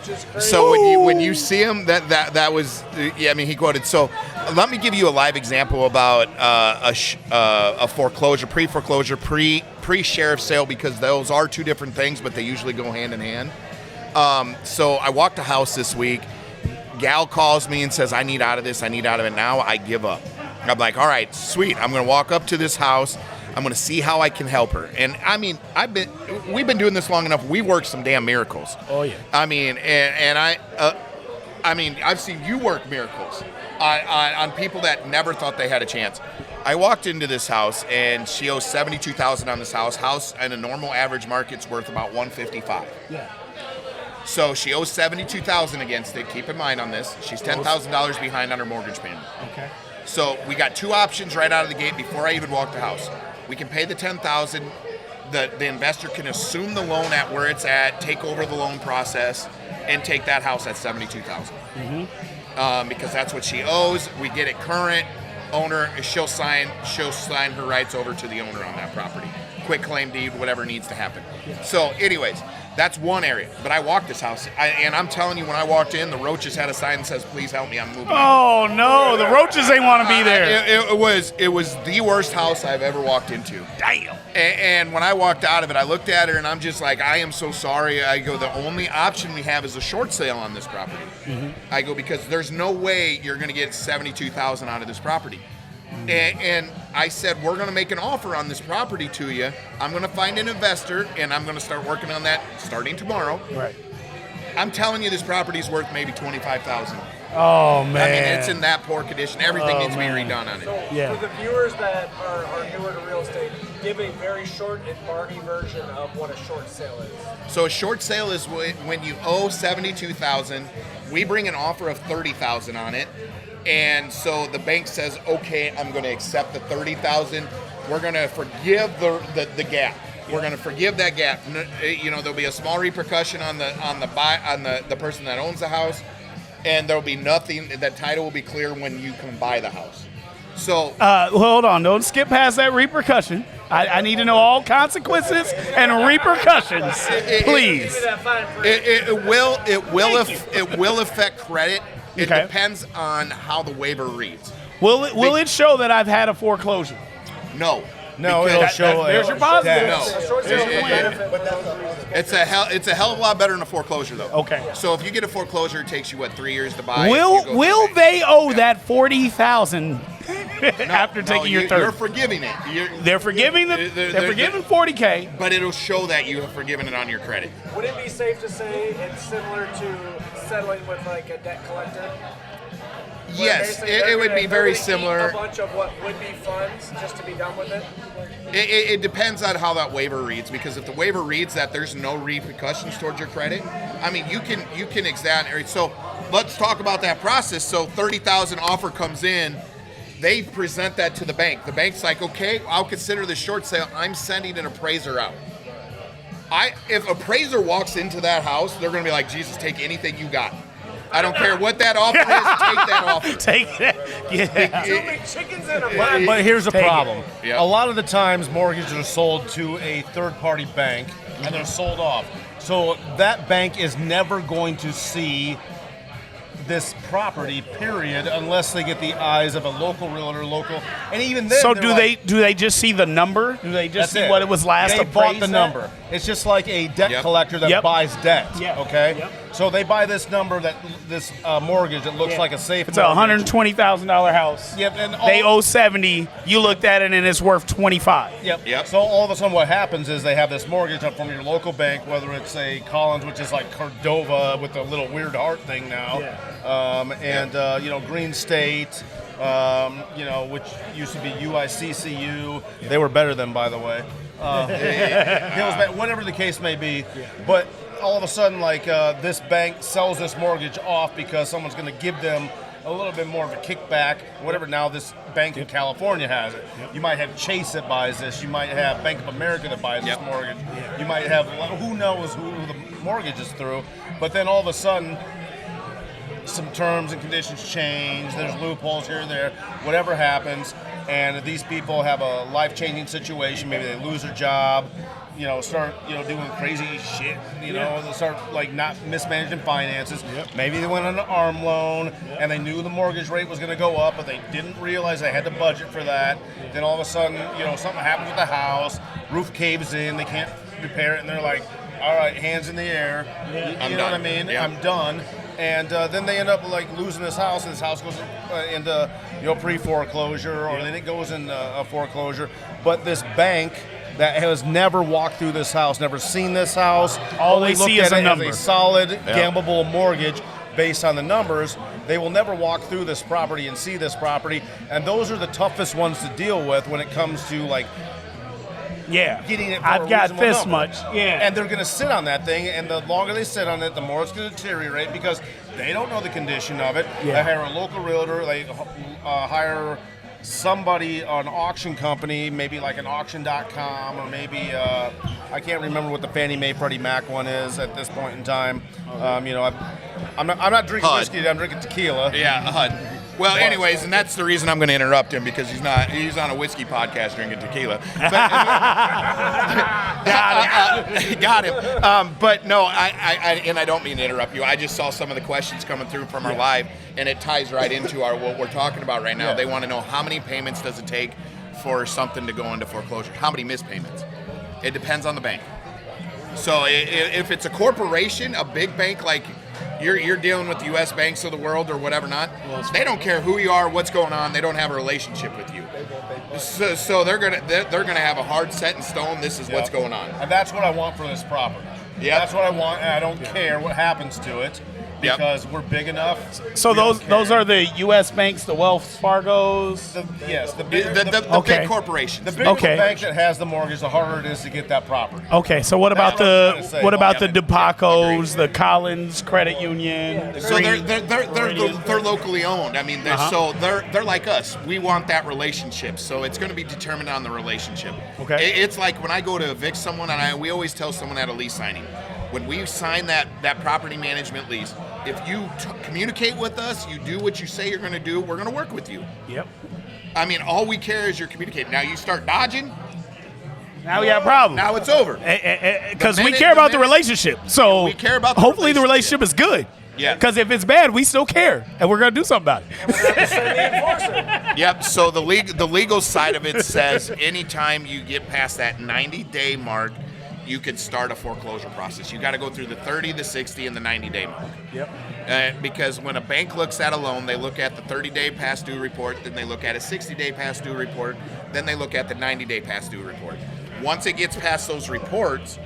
which is crazy. So when you see him, that was yeah. I mean, he quoted. So let me give you a live example about a foreclosure, pre-foreclosure, pre-sheriff sale, because those are two different things, but they usually go hand in hand. So I walked a house this week. Gal calls me and says, I need out of this. I need out of it now. I give up. I'm like, all right, sweet. I'm going to walk up to this house. I'm going to see how I can help her. And I mean, we've been doing this long enough. We work some damn miracles. Oh yeah. I mean, I mean, I've seen you work miracles on people that never thought they had a chance. I walked into this house and she owes $72,000 on this house. House in a normal average market's worth about $155,000. Yeah. So she owes $72,000 against it. Keep in mind on this, she's $10,000 behind on her mortgage payment. Okay. So we got two options right out of the gate before I even walked the house. We can pay the $10,000. The investor can assume the loan at where it's at, take over the loan process, and take that house at $72,000. Because that's what she owes. We get it current. Owner, she'll sign her rights over to the owner on that property. Quick claim deed, whatever needs to happen. So, anyways, that's one area. But I walked this house, and I'm telling you, when I walked in, the roaches had a sign that says, "Please help me, I'm moving." Oh no, the roaches ain't want to be there. It was the worst house I've ever walked into. Damn. And when I walked out of it, I looked at her and I'm just like, I am so sorry. I go, the only option we have is a short sale on this property. I go, because there's no way you're going to get $72,000 out of this property. And I said, we're going to make an offer on this property to you. I'm going to find an investor and I'm going to start working on that starting tomorrow. Right. I'm telling you, this property's worth maybe $25,000. Oh man. I mean, it's in that poor condition. Everything needs to be redone on it. So for the viewers that are newer to real estate, give a very short and Barney version of what a short sale is. So a short sale is when you owe $72,000, we bring an offer of $30,000 on it, and so the bank says, okay, I'm going to accept the $30,000. We're going to forgive the gap. We're going to forgive that gap. You know, there'll be a small repercussion on the person that owns the house, and there'll be nothing. That title will be clear when you come buy the house. So hold on, don't skip past that repercussion. I need to know all consequences and repercussions, please. It will affect credit. It Okay. depends on how the waiver reads. Will it show that I've had a foreclosure? No. No, Because- it'll show. there's your positive. No. A short sale will benefit when It's a hell of a lot better than a foreclosure, though. Okay. So if you get a foreclosure, it takes you 3 years to buy. Will they owe that $40,000 after taking your You're third? forgiving it. They're forgiving they're forgiving $40K. But it'll show that you have forgiven it on your credit. Would it be safe to say it's similar to settling with like a debt collector? Where Yes, basically it they're would gonna be very eat similar. A bunch of what would be funds just to be done with it. It depends on how that waiver reads, because if the waiver reads that there's no repercussions towards your credit, I mean, you can exonerate. So let's talk about that process. So $30,000 offer comes in. They present that to the bank. The bank's like, okay, I'll consider this short sale. I'm sending an appraiser out. If appraiser walks into that house, they're going to be like, Jesus, take anything you got. I don't care what that offer is, take that offer. Take that. Yeah. Two big chickens in a butt. But here's the Take it. problem. Yeah. A lot of the times, mortgages are sold to a third-party bank, and they're sold off. So that bank is never going to see this property, period, unless they get the eyes of a local realtor, and even then. So they're do like, they just see the number? Do they just That's see what it was last They bought appraised the at? number. It's just like a debt Yep. collector that Yep. buys debt. Yeah. Okay. Yep. So they buy this number this mortgage that looks like a safe. It's a $120,000 house. Yep. And They owe 70. You looked at it and it's worth 25. Yep. So all of a sudden, what happens is they have this mortgage up from your local bank, whether it's a Collins, which is like Cordova with the little weird heart thing now, and Green State, which used to be UICCU. They were better than, by the way. Whatever the case may be, but all of a sudden, this bank sells this mortgage off because someone's going to give them a little bit more of a kickback, whatever. Now this bank in California has it. You might have Chase that buys this. You might have Bank of America that buys this mortgage. You might have, who knows who the mortgage is through. But then all of a sudden, some terms and conditions change. There's loopholes here and there. Whatever happens, and these people have a life-changing situation. Maybe they lose their job. start doing crazy shit. They'll start like not mismanaging finances. Maybe they went on an ARM loan and they knew the mortgage rate was going to go up, but they didn't realize they had to budget for that. Then all of a sudden, something happens with the house, roof caves in, they can't repair it, and they're like, all right, hands in the air. You know what I mean? Yeah. I'm done. And then they end up like losing this house, and this house goes into pre-foreclosure, or then it goes into a foreclosure. But this bank that has never walked through this house, never seen this house, all they see is a number. As a solid, gamblable mortgage based on the numbers. They will never walk through this property and see this property, and those are the toughest ones to deal with when it comes to like. Getting it for I've got this number. much. And they're going to sit on that thing, and the longer they sit on it, the more it's going to deteriorate because they don't know the condition of it. They hire a local realtor, they hire somebody, an auction company, maybe like an auction.com, or maybe I can't remember what the Fannie Mae Freddie Mac one is at this point in time. I'm not drinking HUD. whiskey, I'm drinking tequila. Yeah, HUD. Well, anyways, and that's the reason I'm going to interrupt him, because he's on a whiskey podcast drinking tequila. But, got him. But no, I don't mean to interrupt you. I just saw some of the questions coming through from our live, and it ties right into what we're talking about right now. They want to know, how many payments does it take for something to go into foreclosure? How many missed payments? It depends on the bank. So if it's a corporation, a big bank like you're dealing with the U.S. banks of the world or whatever not, they don't care who you are, what's going on. They don't have a relationship with you. So they're gonna have a hard set in stone. This is what's going on. And that's what I want for this property. Yeah, that's what I want, and I don't care what happens to it because we're big enough. So those are the U.S. banks, the Wells Fargos. The big corporations. The bigger the bank that has the mortgage, the harder it is to get that property. Okay, so what about the DePacos, the Collins Credit Union? So they're locally owned. I mean, they're like us. We want that relationship. So it's going to be determined on the relationship. Okay. It's like when I go to evict someone, and we always tell someone at a lease signing, when we sign that property management lease, if you communicate with us, you do what you say you're going to do, we're going to work with you. Yep. I mean, all we care is you're communicating. Now you start dodging. Now we got a problem. Now it's over. Because we care about the relationship. So we care about hopefully the relationship is good. Yeah. Because if it's bad, we still care, and we're going to do something about it. Yep. So the legal side of it says anytime you get past that 90-day mark, you could start a foreclosure process. You got to go through the 30, the 60, and the 90-day mark. Yep. Because when a bank looks at a loan, they look at the 30-day past due report, then they look at a 60-day past due report, then they look at the 90-day past due report. Once it gets past those reports,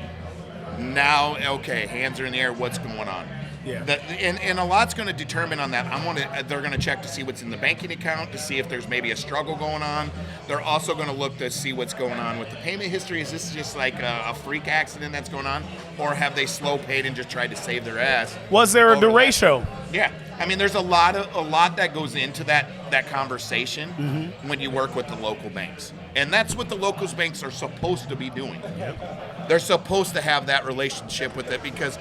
now, okay, hands are in the air, what's going on? Yeah. And a lot's going to determine on that. They're going to check to see what's in the banking account, to see if there's maybe a struggle going on. They're also going to look to see what's going on with the payment history. Is this just like a freak accident that's going on? Or have they slow paid and just tried to save their ass? Was there a derecho? Yeah. I mean, there's a lot that goes into that conversation when you work with the local banks. And that's what the local banks are supposed to be doing. Yep. They're supposed to have that relationship with it, because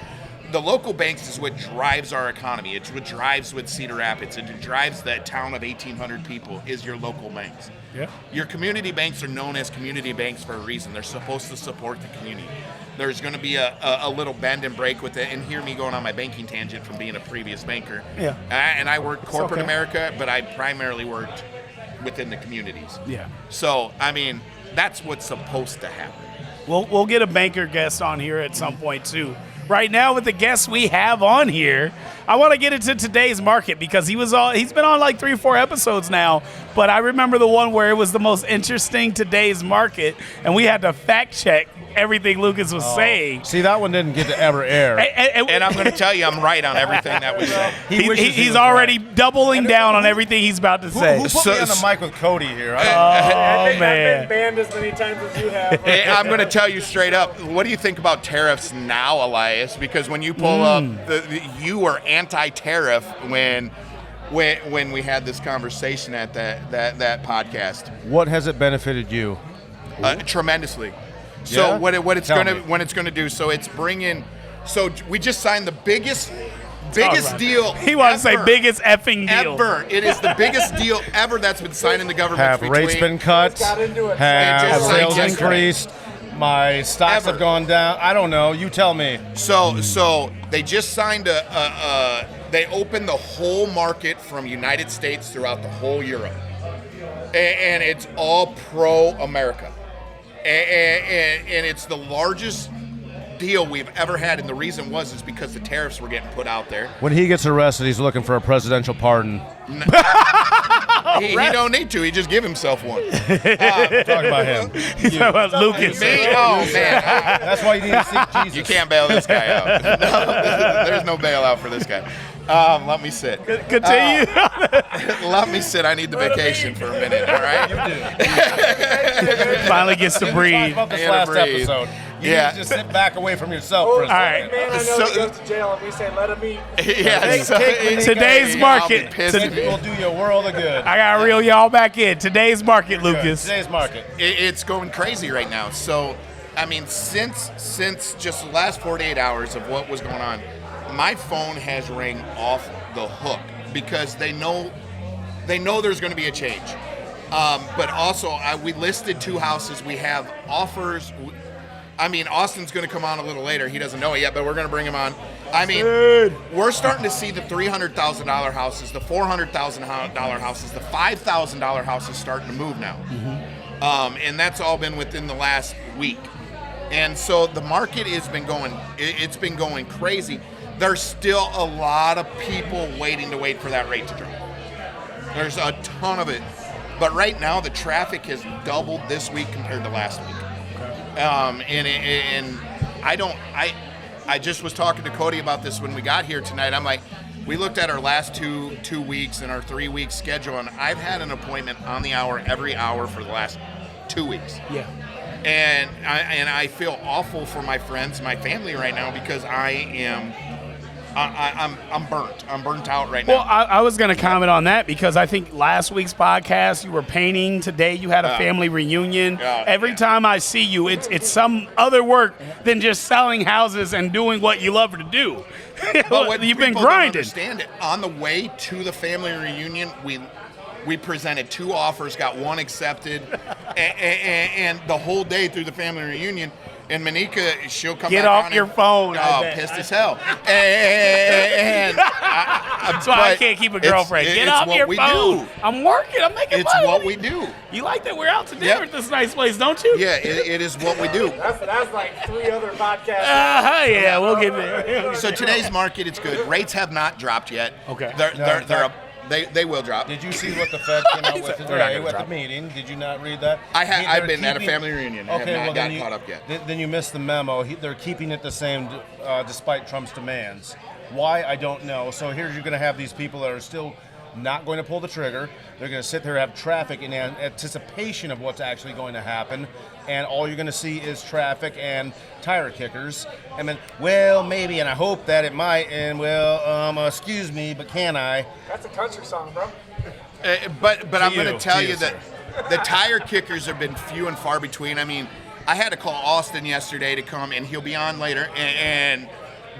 the local banks is what drives our economy. It's what drives with Cedar Rapids. It drives that town of 1,800 people is your local banks. Yeah. Your community banks are known as community banks for a reason. They're supposed to support the community. There's going to be a little bend and break with it. And hear me going on my banking tangent from being a previous banker. Yeah. And I worked corporate America, but I primarily worked within the communities. Yeah. So, I mean, that's what's supposed to happen. We'll get a banker guest on here at some point, too. Right now, with the guests we have on here, I want to get into today's market, because he's been on like 3 or 4 episodes now, but I remember the one where it was the most interesting today's market, and we had to fact check everything Lucas was saying. See, that one didn't get to ever air. And I'm going to tell you, I'm right on everything that we said. He's already doubling down on everything he's about to say. Who put me on the mic with Cody here? Man. I've been banned as many times as you have. I'm going to tell you straight up, what do you think about tariffs now, Elias? Because when you pull up, you were anti-tariff when we had this conversation at that podcast. What has it benefited you? Tremendously. So Yeah? what it's going to do, so it's bringing, so we just signed the biggest deal. He wants to say biggest effing deal. Ever. It is the biggest deal ever that's been signed in the government. Have rates been cut? Got into it. Have Just sales like increased? My stocks have gone down. I don't know. You tell me. So they just signed they opened the whole market from United States throughout the whole Europe. And it's all pro-America. And it's the largest deal we've ever had, and the reason is because the tariffs were getting put out there. When he gets arrested, he's looking for a presidential pardon. He don't need to. He just give himself one. Talk about him. He's talking about Lucas. Me? Oh, man. That's why you need to seek Jesus. You can't bail this guy out. No, there's no bailout for this guy. Let me sit. Continue. Let me sit. I need the vacation for a minute, all right? Finally gets to breathe. About this last episode. You need to just sit back away from yourself for a second. All right. Man, I know he goes to jail, and we say let him eat. Today's market. Will do you a world of good. I gotta reel y'all back in. Today's market, Lucas. Today's market. It's going crazy right now. So, I mean, since just the last 48 hours of what was going on, my phone has rang off the hook because they know there's going to be a change. But also, we listed 2 houses. We have offers. I mean, Austin's going to come on a little later. He doesn't know it yet, but we're going to bring him on. I mean, we're starting to see the $300,000 houses, the $400,000 houses, the $5,000 houses starting to move now. And that's all been within the last week. And so the market has been it's been going crazy. There's still a lot of people waiting for that rate to drop. There's a ton of it. But right now, the traffic has doubled this week compared to last week. And I just was talking to Cody about this when we got here tonight. I'm like, we looked at our last two weeks and our 3-week schedule, and I've had an appointment on the hour every hour for the last 2 weeks. Yeah. And I feel awful for my friends, my family right now because I'm burnt. I'm burnt out right now. Well, I was going to comment on that because I think last week's podcast you were painting. Today you had a family reunion. Every time I see you, it's some other work than just selling houses and doing what you love to do. But you've been don't grinding. Understand it. On the way to the family reunion, we presented 2 offers, got 1 accepted, and the whole day through the family reunion. And Monica, she'll come Get back off your phone. Pissed as hell. And that's why I can't keep a girlfriend. Get off your phone. I'm working. I'm making money. It's what we do. You like that we're out to dinner at this nice place, don't you? Yeah, it is what we do. That's like 3 other podcasts. Yeah, we'll get there. So today's market, it's good. Rates have not dropped yet. Okay. They're up. They will drop. Did you see what the Fed came out with today with the meeting? Did you not read that? I've been at a family reunion. Okay, I have not gotten caught up yet. Then you missed the memo. They're keeping it the same despite Trump's demands. Why, I don't know. So here you're going to have these people that are still not going to pull the trigger. They're going to sit there and have traffic in anticipation of what's actually going to happen. And all you're going to see is traffic and tire kickers. And then, well, maybe, and I hope that it might. And, well, excuse me, but can I? That's a country song, bro. But I'm going to tell you that the tire kickers have been few and far between. I mean, I had to call Austin yesterday to come, and he'll be on later, and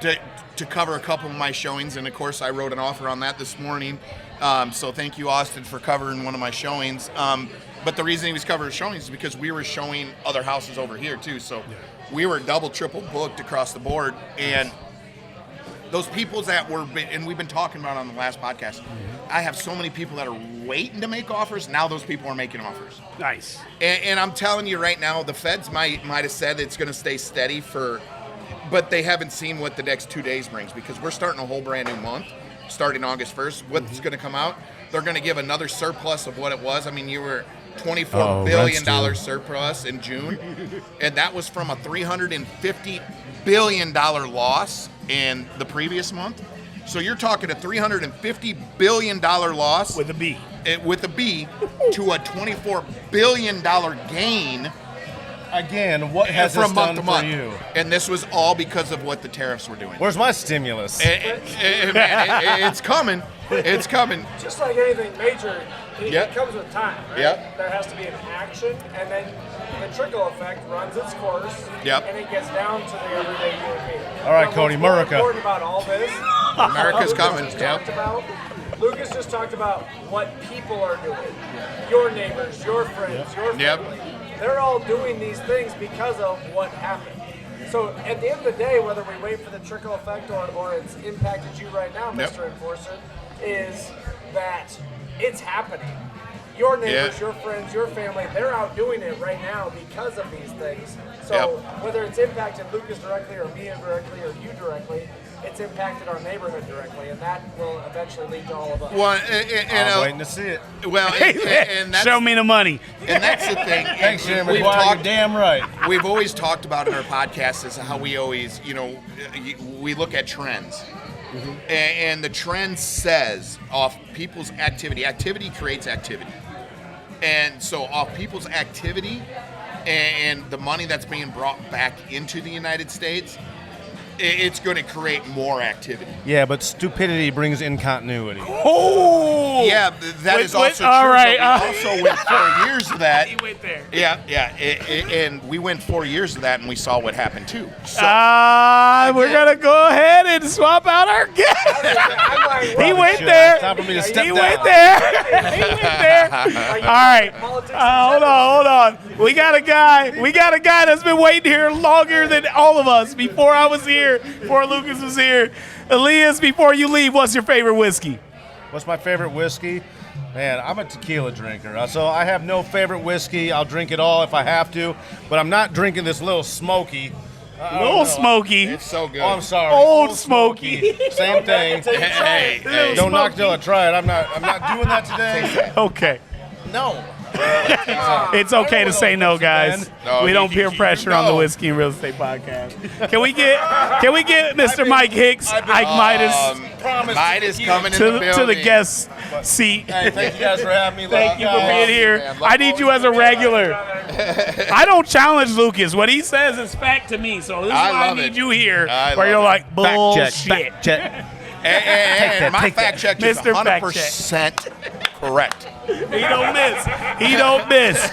to cover a couple of my showings. And, of course, I wrote an offer on that this morning. So thank you, Austin, for covering one of my showings. But the reason he was covering showings is because we were showing other houses over here, too. So we were double, triple booked across the board. And those people that were, and we've been talking about on the last podcast, I have so many people that are waiting to make offers. Now those people are making offers. Nice. And I'm telling you right now, the feds might have said it's going to stay steady but they haven't seen what the next 2 days brings because we're starting a whole brand new month, starting August 1st. What's going to come out? They're going to give another surplus of what it was. I mean, you were $24 billion surplus in June, and that was from a $350 billion loss in the previous month. So you're talking a $350 billion loss with a B to a $24 billion gain. Again, what has from this month done to month. for you? And this was all because of what the tariffs were doing. Where's my stimulus? Man, it's coming. It's coming. Just like anything major, it comes with time, right? Yep. There has to be an action, and then the trickle effect runs its course, and it gets down to the everyday human being. All right, Cody, What's America. more important about all this, America's coming. Lucas just talked about what people are doing. Your neighbors, your friends, your family. they're all doing these things because of what happened. So at the end of the day, whether we wait for the trickle effect or it's impacted you right now, Mr. Enforcer, is that it's happening. Your neighbors, your friends, your family, they're out doing it right now because of these things. So whether it's impacted Lucas directly or me directly or you directly, it's impacted our neighborhood directly, and that will eventually lead to all of us. Well, I'm waiting to see it. Well, and that's, show me the money. And that's the thing. Thanks, Jim. We've You're talked. damn right. We've always talked about in our podcast is how we always, we look at trends. And the trend says off people's activity. Activity creates activity. And so off people's activity and the money that's being brought back into the United States, it's going to create more activity. Yeah, but stupidity brings incontinuity. Oh! Yeah, that is also true. All right. But we also went 4 years of that. He went there. Yeah. And we went 4 years of that, and we saw what happened, too. So, We're going to go ahead and swap out our guest. He went there. Time for me to step He down. went there. He went there. All right. Hold on. We got a guy that's been waiting here longer than all of us before I was here, before Lucas was here. Elias, before you leave, what's your favorite whiskey? What's my favorite whiskey? Man, I'm a tequila drinker. So I have no favorite whiskey. I'll drink it all if I have to, but I'm not drinking this little smoky. Little Smoky. it's so good. Oh, I'm sorry. Old Smoky. Same thing. Hey, Don't knock till I try it. I'm not doing that today. Okay. No. It's okay to say no, guys. No, we don't you- peer you pressure on the know. Whiskey and Real Estate Podcast. Can we get Mr. Mike Hicks, Ike Midas, Midas coming in the building. to the guest seat? Hey, thank you guys for having me. Thank you for being here. man. I need you as a regular. I don't challenge Lucas. What he says is fact to me. So this is I why I love need it. you here, I where love you're it. like bullshit. Fact check. And my fact check is Mr. Fact 100% correct. He don't miss. He don't miss.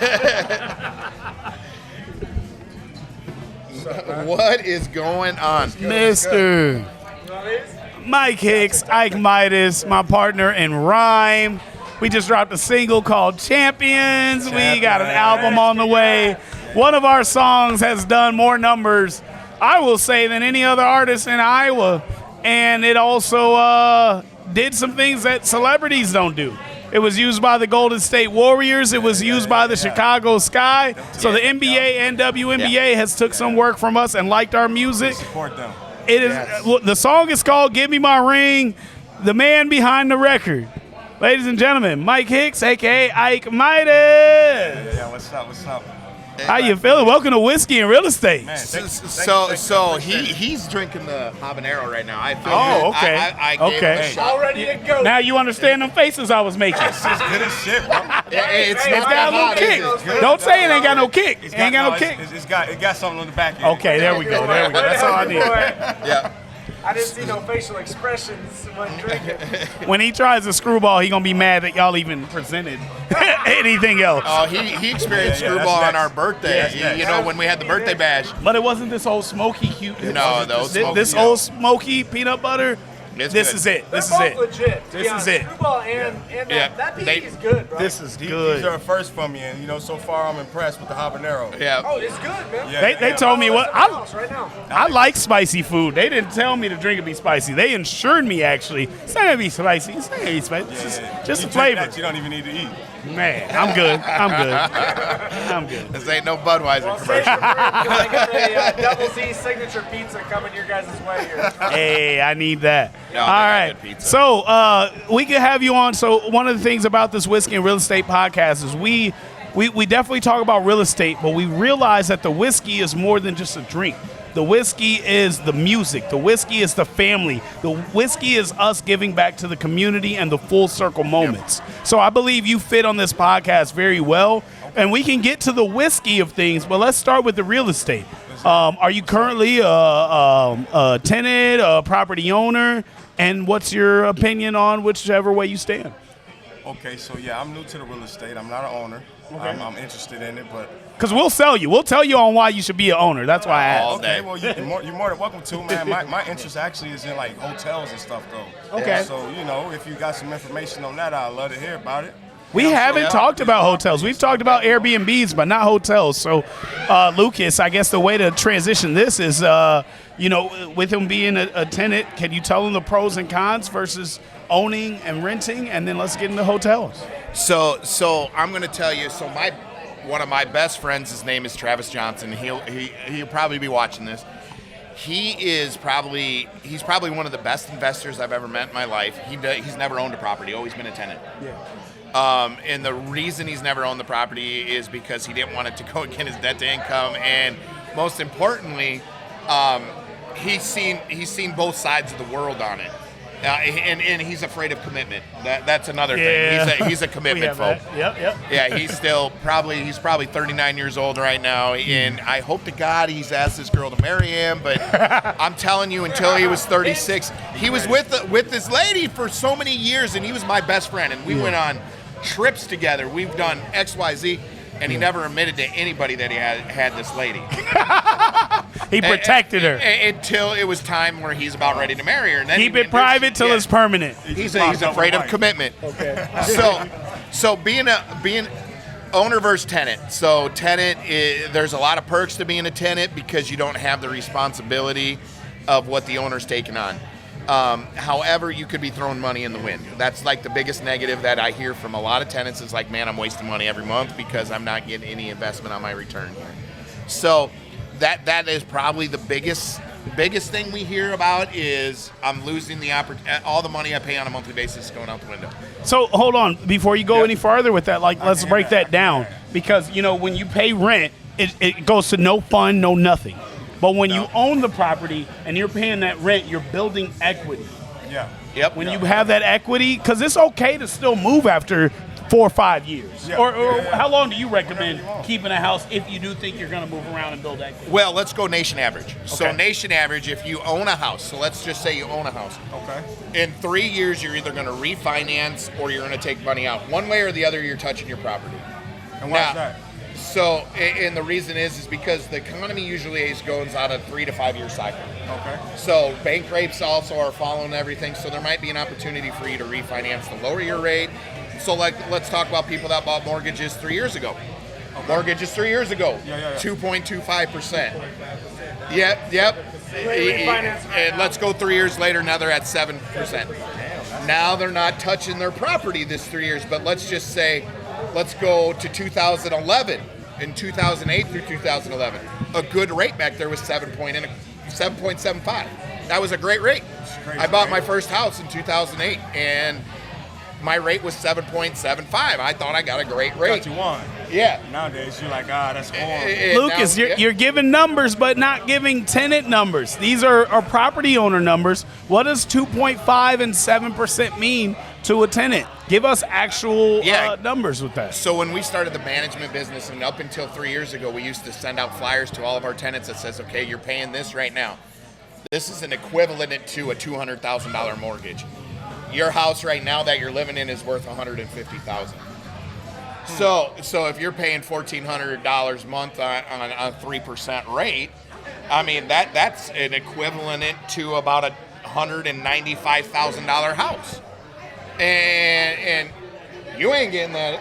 What is going on? Mr. Mike Hicks, Ike Midas, my partner in rhyme. We just dropped a single called Champions. We got an album on the way. One of our songs has done more numbers, I will say, than any other artist in Iowa. And it also did some things that celebrities don't do. It was used by the Golden State Warriors. It was used by the Chicago Sky. So the NBA and WNBA has took some work from us and liked our music. Support them. It is the song is called "Give Me My Ring." The man behind the record, ladies and gentlemen, Mike Hicks, aka Ike Midas. Yeah, what's up? How you feeling? Welcome to Whiskey and Real Estate. Man, So he's drinking the habanero right now. I feel Oh, good. okay. I gave him a Okay. shot. All ready to go. Now you understand them faces I was making. It's good as shit, bro. It's It's not got a hot, little is kick. it? Don't say it ain't got no kick. It ain't got no kick. It got something on the back end. Okay, there we go. There we go. That's all I need. Yeah. I didn't see no facial expressions when drinking. When he tries a screwball, he gonna be mad that y'all even presented anything else. Oh, he experienced Yeah, screwball that's on our next. birthday. That's next. You know, when we had the birthday bash. But it wasn't this old smoky cute. No, the old smoky, this yeah. old smoky peanut butter. It's This good. is it. They're This is both it. legit. This is it. Screwball and Yeah. that They- PE is good, bro. This is These good. are a first from me, and so far I'm impressed with the habanero. Yeah. Oh, it's good, man. Yeah. They told me what Right now. I like spicy food. They didn't tell me to drink it be spicy. They insured me actually. It's not gonna be spicy. It's not gonna be spicy. It's just You a drink flavor. that, you don't even need to eat. Man, I'm good. I'm good. This ain't no Budweiser Well, commercial. save I got a Double Z signature pizza coming your guys' way here. Hey, I need that. No, All they got right. good pizza. So we can have you on. So one of the things about this Whiskey and Real Estate podcast is we definitely talk about real estate, but we realize that the whiskey is more than just a drink. The whiskey is the music. The whiskey is the family. The whiskey is us giving back to the community and the full circle moments. So I believe you fit on this podcast very well. And we can get to the whiskey of things, but let's start with the real estate. Are you currently a tenant, a property owner? And what's your opinion on whichever way you stand? Okay, so yeah, I'm new to the real estate. I'm not an owner. I'm interested in it, but Because we'll sell you. We'll tell you on why you should be an owner. That's why I asked. All day. okay. Well, you're more than welcome to, man. My interest actually is in like hotels and stuff, though. Okay. So if you got some information on that, I'd love to hear about it. We haven't talked about hotels. We've talked about Airbnbs, but not hotels. So, Lucas, I guess the way to transition this is, with him being a tenant, can you tell him the pros and cons versus owning and renting? And then let's get into hotels. So I'm going to tell you. So one of my best friends, his name is Travis Johnson. He'll probably be watching this. He's probably one of the best investors I've ever met in my life. He's never owned a property, always been a tenant. Yeah. And the reason he's never owned the property is because he didn't want it to go against his debt to income, and most importantly, he's seen both sides of the world on it. And he's afraid of commitment. That's another thing. He's a commitment phobe. Yep. Yeah, he's probably 39 years old right now, and I hope to God he's asked this girl to marry him. But I'm telling you, until he was 36, he was with this lady for so many years, and he was my best friend, and we went on trips together. We've done X, Y, Z. And he never admitted to anybody that he had this lady. He protected her until it was time where he's about ready to marry her. And then keep it private till it's permanent. He's afraid of commitment. Okay. So being owner versus tenant. So tenant, there's a lot of perks to being a tenant because you don't have the responsibility of what the owner's taking on. However, you could be throwing money in the wind. That's like the biggest negative that I hear from a lot of tenants is like, man, I'm wasting money every month because I'm not getting any investment on my return here. So that is probably the biggest thing we hear about is I'm losing all the money I pay on a monthly basis is going out the window. So hold on, before you go any farther with that, let's break that down because when you pay rent, it goes to no fund, no nothing. But when you own the property and you're paying that rent, you're building equity. Yeah. Yep. When you have that equity, because it's okay to still move after 4 or 5 years. Yeah. Or how long do you recommend keeping a house if you do think you're going to move around and build equity? Well, let's go nation average. Okay. So nation average, if you own a house, so let's just say you own a house. Okay. In 3 years, you're either going to refinance or you're going to take money out. One way or the other, you're touching your property. And why is that? So, and the reason is because the economy usually goes on a 3 to 5 year cycle. Okay. So bank rates also are following everything. So there might be an opportunity for you to refinance to lower your rate. So let's talk about people that bought mortgages 3 years ago. Okay. Mortgages 3 years ago, 2.25%. Yep. And let's go 3 years later, now they're at 7%. Now they're not touching their property this 3 years, but let's just say, let's go to 2011. In 2008 through 2011, a good rate back there was 7.75. That was a great rate. I bought my first house in 2008, and my rate was 7.75. I thought I got a great rate. Got you won. Yeah. Nowadays, you're like, that's horrible. Lucas, you're giving numbers, but not giving tenant numbers. These are property owner numbers. What does 2.5 and 7% mean to a tenant? Give us actual numbers with that. So when we started the management business, and up until 3 years ago, we used to send out flyers to all of our tenants that says, okay, you're paying this right now. This is an equivalent to a $200,000 mortgage. Your house right now that you're living in is worth $150,000. So if you're paying $1,400 a month on a 3% rate, I mean that's an equivalent to about a $195,000 house. And you ain't getting that.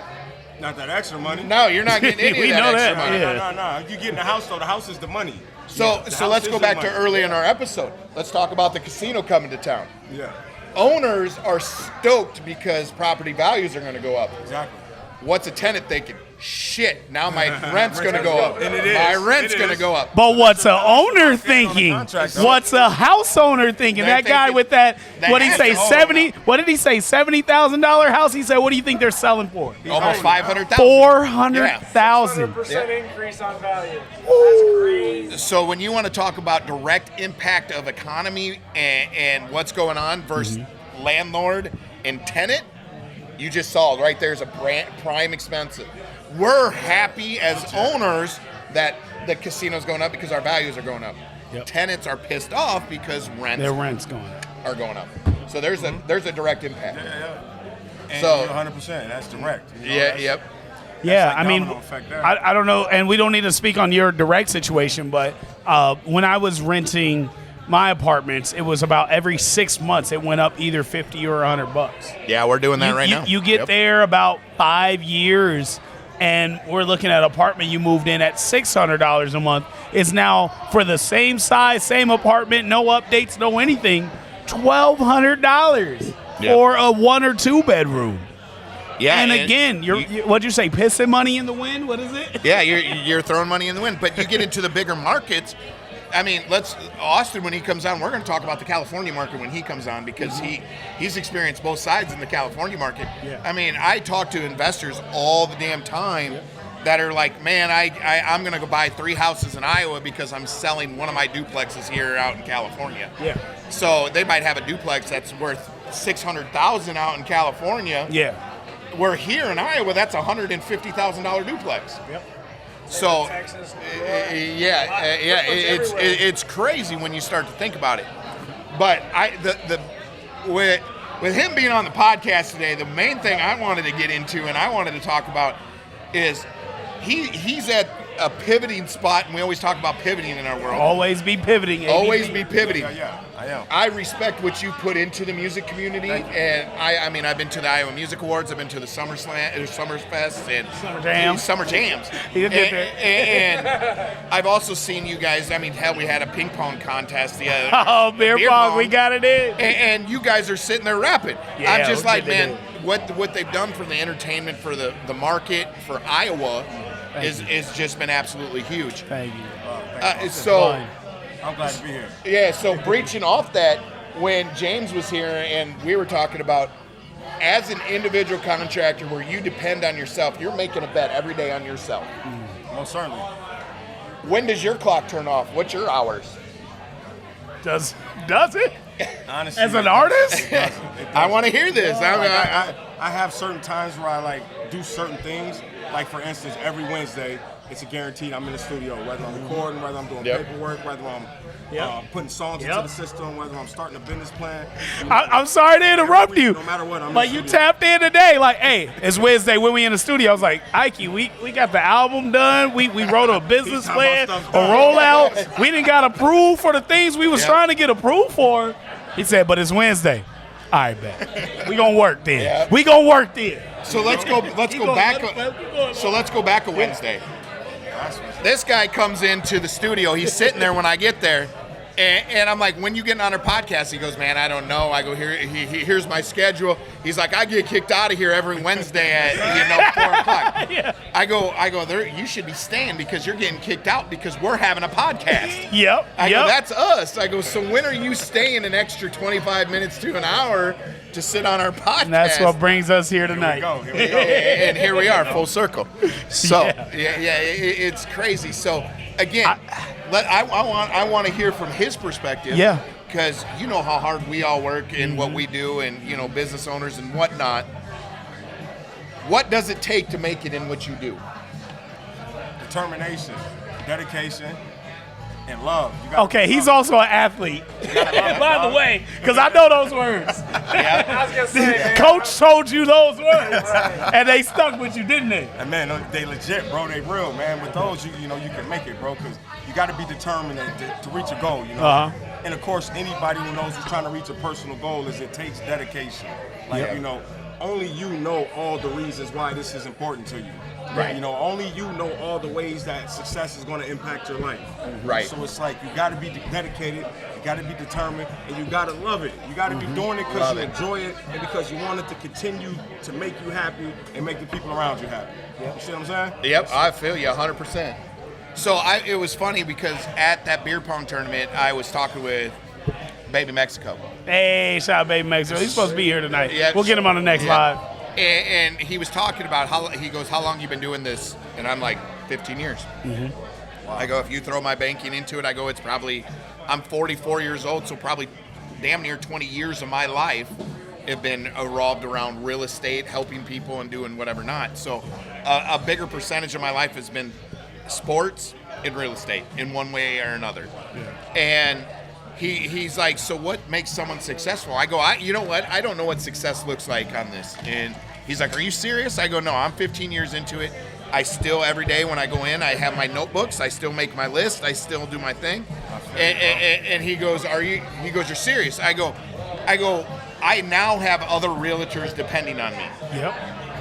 Not that extra money. No, you're not getting any of that extra money. No. You getting the house, though. The house is the money. So let's go back to early in our episode. Let's talk about the casino coming to town. Yeah. Owners are stoked because property values are going to go up. Exactly. What's a tenant thinking? Shit, now my rent's going to go up. And it is. My rent's going to go up. But what's an owner thinking? What's a house owner thinking? They're That guy thinking- with that, that what did he has say, to- 70? What did he say, $70,000 house? He said, what do you think they're selling for? Almost $500,000. 400,000. 100% increase on value. That's crazy. So when you want to talk about direct impact of economy and what's going on versus landlord and tenant, you just saw right there's a prime expensive. We're happy as owners that the casino's going up because our values are going up. Yep. Tenants are pissed off because Their rent's going up. are going up. So there's a direct impact. And So- you're 100%. That's direct. Yep. Yeah, like I mean, domino effect there. I don't know, and we don't need to speak on your direct situation, but when I was renting my apartments, it was about every 6 months it went up either $50 or $100. Yeah, we're doing that right now. You get there about 5 years, and we're looking at an apartment you moved in at $600 a month. Is now for the same size, same apartment, no updates, no anything, $1,200 for a 1 or 2 bedroom. Yeah, and again, what'd you say? Pissing money in the wind? What is it? Yeah, you're throwing money in the wind. But you get into the bigger markets. I mean, Austin, when he comes on, we're going to talk about the California market when he comes on, because he's experienced both sides in the California market. Yeah. I mean, I talk to investors all the damn time that are like, man, I'm going to go buy 3 houses in Iowa because I'm selling one of my duplexes here out in California. Yeah. So they might have a duplex that's worth $600,000 out in California. Yeah. Where here in Iowa, that's a $150,000 duplex. Yep. So Texas, it's crazy when you start to think about it. But with him being on the podcast today, the main thing I wanted to get into and I wanted to talk about is he's at a pivoting spot, and we always talk about pivoting in our world. Always be pivoting. ABB. Always be pivoting. Yeah, I am. I respect what you put into the music community, and I mean, I've been to the Iowa Music Awards, I've been to the Summerfest, and Summer Jams. And I've also seen you guys. I mean, hell, we had a ping pong contest the other. Beer pong, we got it in. And you guys are sitting there rapping. Yeah, I'm just like, man, what they've done for the entertainment, for the market, for Iowa, is just been absolutely huge. Thank you. I'm glad to be here. Yeah, so breaching off that, when Jaymz was here and we were talking about, as an individual contractor where you depend on yourself, you're making a bet every day on yourself. Most certainly. When does your clock turn off? What's your hours? Does it? Honestly, As an artist? I want to hear this. I have certain times where I do certain things. Like, for instance, every Wednesday, it's a guaranteed I'm in the studio, whether I'm recording, whether I'm doing paperwork, whether I'm putting songs into the system, whether I'm starting a business plan. I'm sorry to interrupt you. No matter what, I'm like, you tapped in today, like, hey, it's Wednesday when we in the studio. I was like, Ike, we got the album done. We wrote a business plan, a rollout. We didn't got approved for the things we was trying to get approved for. He said, but it's Wednesday. All right, bet. We gonna work then. Yeah. We gonna work then. So let's go back a Wednesday. This guy comes into the studio. He's sitting there when I get there, and I'm like, "When you getting on our podcast?" He goes, "Man, I don't know." I go, "Here, here's my schedule." He's like, "I get kicked out of here every Wednesday at 4 o'clock." Yeah. I go, "There, you should be staying because you're getting kicked out because we're having a podcast." Yep. I go, "That's us." I go, "So when are you staying an extra 25 minutes to an hour to sit on our podcast?" And that's what brings us here tonight. Here we go. And here we are, full circle. So it's crazy. So again, I want to hear from his perspective. Yeah. Because you know how hard we all work and what we do, and business owners and whatnot. What does it take to make it in what you do? Determination, dedication, and love. Okay, he's also an athlete. By the way, because I know those words. I was gonna say, man, Coach told you those words, and they stuck with you, didn't they? And man, they legit, bro. They real, man. With those, you can make it, bro. Because you got to be determined to reach a goal. And of course, anybody who knows who's trying to reach a personal goal it takes dedication. Like only you know all the reasons why this is important to you. Right. Only you know all the ways that success is going to impact your life. Right. So it's like you got to be dedicated, you got to be determined, and you got to love it. You got to be doing it because you enjoy it and because you want it to continue to make you happy and make the people around you happy. You see what I'm saying? Yep, I feel you 100%. So it was funny because at that beer pong tournament, I was talking with Baby Mexico. Hey, shout out Baby Mexico. He's supposed to be here tonight. Yeah, we'll get him on the next live. And he was talking about how long you been doing this? And I'm like, 15 years. Mm-hmm. I go, if you throw my banking into it, I go, I'm 44 years old, so probably damn near 20 years of my life have been revolved around real estate, helping people and doing whatever not. So a bigger percentage of my life has been sports and real estate in one way or another. Yeah. And he's like, so what makes someone successful? I go, you know what? I don't know what success looks like on this. And he's like, are you serious? I go, no, I'm 15 years into it. I still, every day when I go in, I have my notebooks. I still make my list. I still do my thing. And he goes, "Are you?" He goes, "You're serious?" I go, I now have other realtors depending on me. Yep.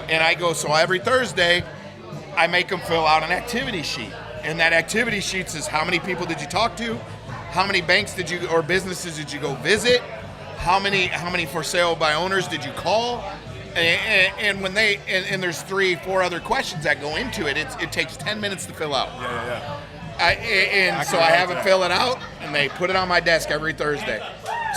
And I go, so every Thursday, I make them fill out an activity sheet. And that activity sheet says, how many people did you talk to? How many banks did you, or businesses did you go visit? How many for sale by owners did you call? And when they, and there's 3-4 other questions that go into it, it takes 10 minutes to fill out. Yeah. So I have them fill it out, and they put it on my desk every Thursday.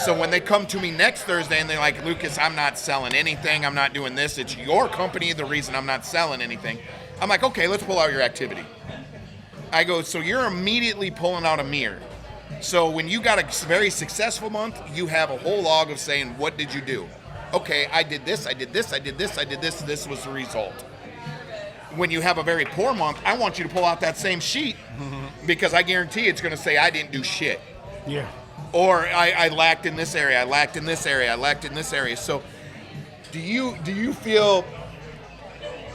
So when they come to me next Thursday and they're like, Lucas, I'm not selling anything, I'm not doing this, it's your company the reason I'm not selling anything. I'm like, okay, let's pull out your activity. I go, so you're immediately pulling out a mirror. So when you got a very successful month, you have a whole log of saying, what did you do? Okay, I did this, I did this, I did this, I did this, this was the result. When you have a very poor month, I want you to pull out that same sheet because I guarantee it's going to say I didn't do shit. Yeah. Or I lacked in this area, I lacked in this area, I lacked in this area. So do you feel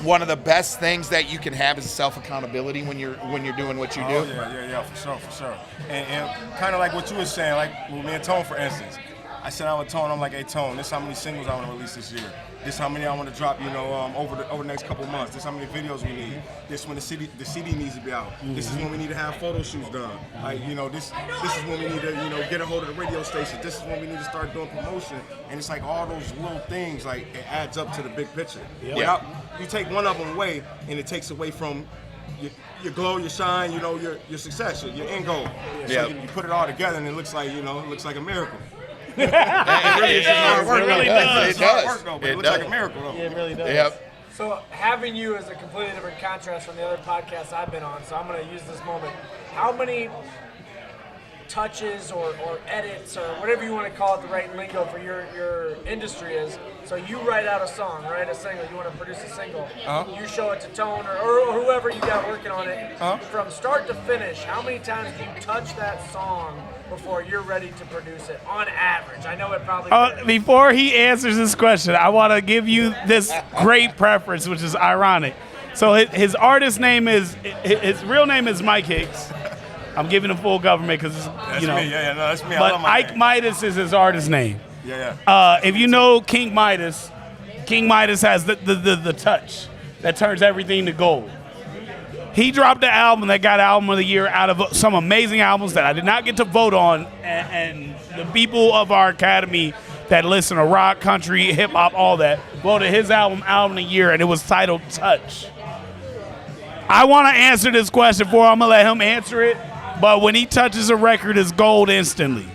one of the best things that you can have is self-accountability when you're doing what you do? Oh, yeah, for sure. And kind of like what you were saying, like with me and Tone, for instance. I sat down with Tone, I'm like, hey, Tone, this is how many singles I want to release this year. This is how many I want to drop, over the next couple months. This is how many videos we need. This is when the CD needs to be out. This is when we need to have photo shoots done. Like, this is when we need to, get a hold of the radio station. This is when we need to start doing promotion. And it's like all those little things, like, it adds up to the big picture. Yeah. You take one of them away, and it takes away from your glow, your shine, your success, your end goal. So you put it all together, and it looks like, it looks like a miracle. It really does. It's hard work, though, but it looks like a miracle, though. Yeah, it really does. Yep. So having you is a completely different contrast from the other podcasts I've been on, so I'm going to use this moment. How many touches or edits or whatever you want to call it, the right lingo for your industry is, so you write out a song, right, a single, you want to produce a single, you show it to Tone or whoever you got working on it, from start to finish, how many times do you touch that song before you're ready to produce it, on average? I know it probably before he answers this question, I want to give you this great preference, which is ironic. So his artist name is, his real name is Mike Hicks. I'm giving him full government because, That's me. Yeah, no, that's me. But I love my Ike name. Midas is his artist name. Yeah. If you know King Midas has the touch that turns everything to gold. He dropped the album that got Album of the Year out of some amazing albums that I did not get to vote on, and the people of our academy that listen to rock, country, hip-hop, all that, voted his album of the Year, and it was titled Touch. I want to answer this question for him. I'm going to let him answer it, but when he touches a record, it's gold instantly.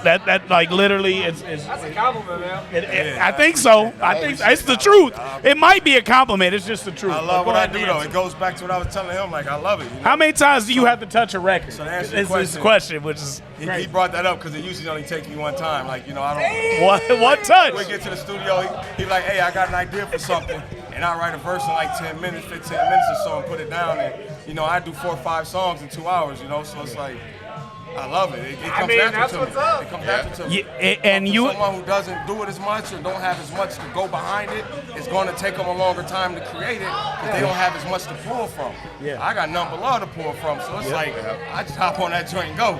That like literally it's that's a compliment, man. I think so. I think it's the truth. It might be a compliment. It's just the truth. I love what I do, though. It goes back to what I was telling him. Like, I love it. How many times do you have to touch a record? So to answer It's your this question, which is he brought that up because it usually only takes me one time. Like, I don't. one touch. We get to the studio, he like, hey, I got an idea for something. And I write a verse in like 10 minutes, 15 minutes or so and put it down. And, I do 4 or 5 songs in 2 hours, so it's like, I love it. It comes natural that's to what's me. up. It comes natural to me. And you, someone who doesn't do it as much or don't have as much to go behind it, it's going to take them a longer time to create it because they don't have as much to pull from. Yeah. I got nothing but love to pull from, so it's like, I just hop on that joint and go.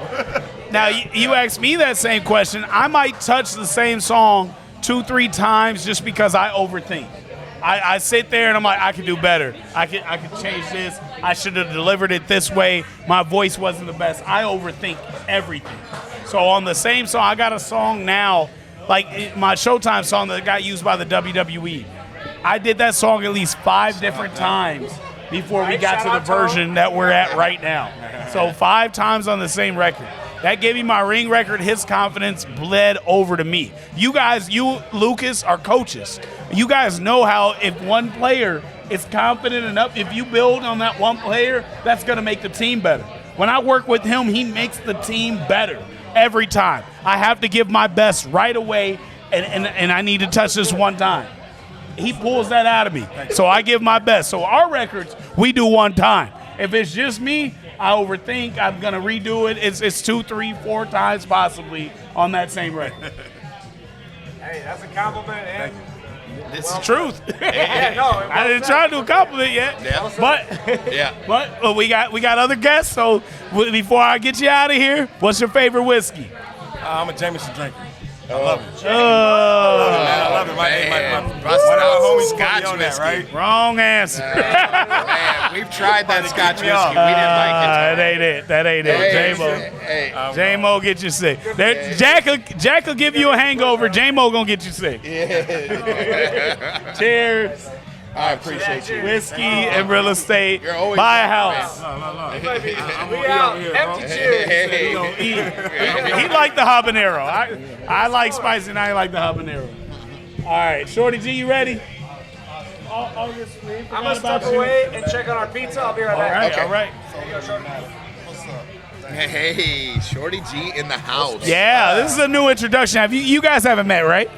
now you asked me that same question. I might touch the same song 2-3 times just because I overthink. I sit there and I'm like, I could do better. I could change this. I should have delivered it this way. My voice wasn't the best. I overthink everything. So on the same song, I got a song now, like my Showtime song that got used by the WWE. I did that song at least 5 different times before we got to the version that we're at right now. So 5 times on the same record. That gave me my ring record. His confidence bled over to me. You guys, Lucas, are coaches. You guys know how if one player is confident enough, if you build on that one player, that's going to make the team better. When I work with him, he makes the team better every time. I have to give my best right away, and I need to touch this one time. He pulls that out of me, so I give my best. So our records, we do one time. If it's just me, I overthink. I'm going to redo it. It's 2, 3, 4 times possibly on that same record. Hey, that's a compliment, and It's the truth. Yeah, no, I didn't try to do a compliment yet. Yeah. But we got other guests. So before I get you out of here, what's your favorite whiskey? I'm a Jameson drinker. I love it. Oh, I love it. Man, One of my homies put me Scotch on that, whiskey. right? wrong answer. Man, we've tried that Scotch whiskey. We didn't like it. That ain't it. That ain't it. J-Mo. Hey, J-Mo get you sick. Jack will give you a hangover. J-Mo gonna get you sick. Cheers. I appreciate you. Whiskey and real estate. You're always Buy a welcome, house. We out. Empty cheers. Hey. He liked the habanero. I like spicy and I like the habanero. All right, Shorty G, you ready? August, I'm going to step away and check on our pizza. I'll be right back. All right. There you go, Shorty. Hey, Shorty G in the house. Yeah, this is a new introduction. You guys haven't met, right?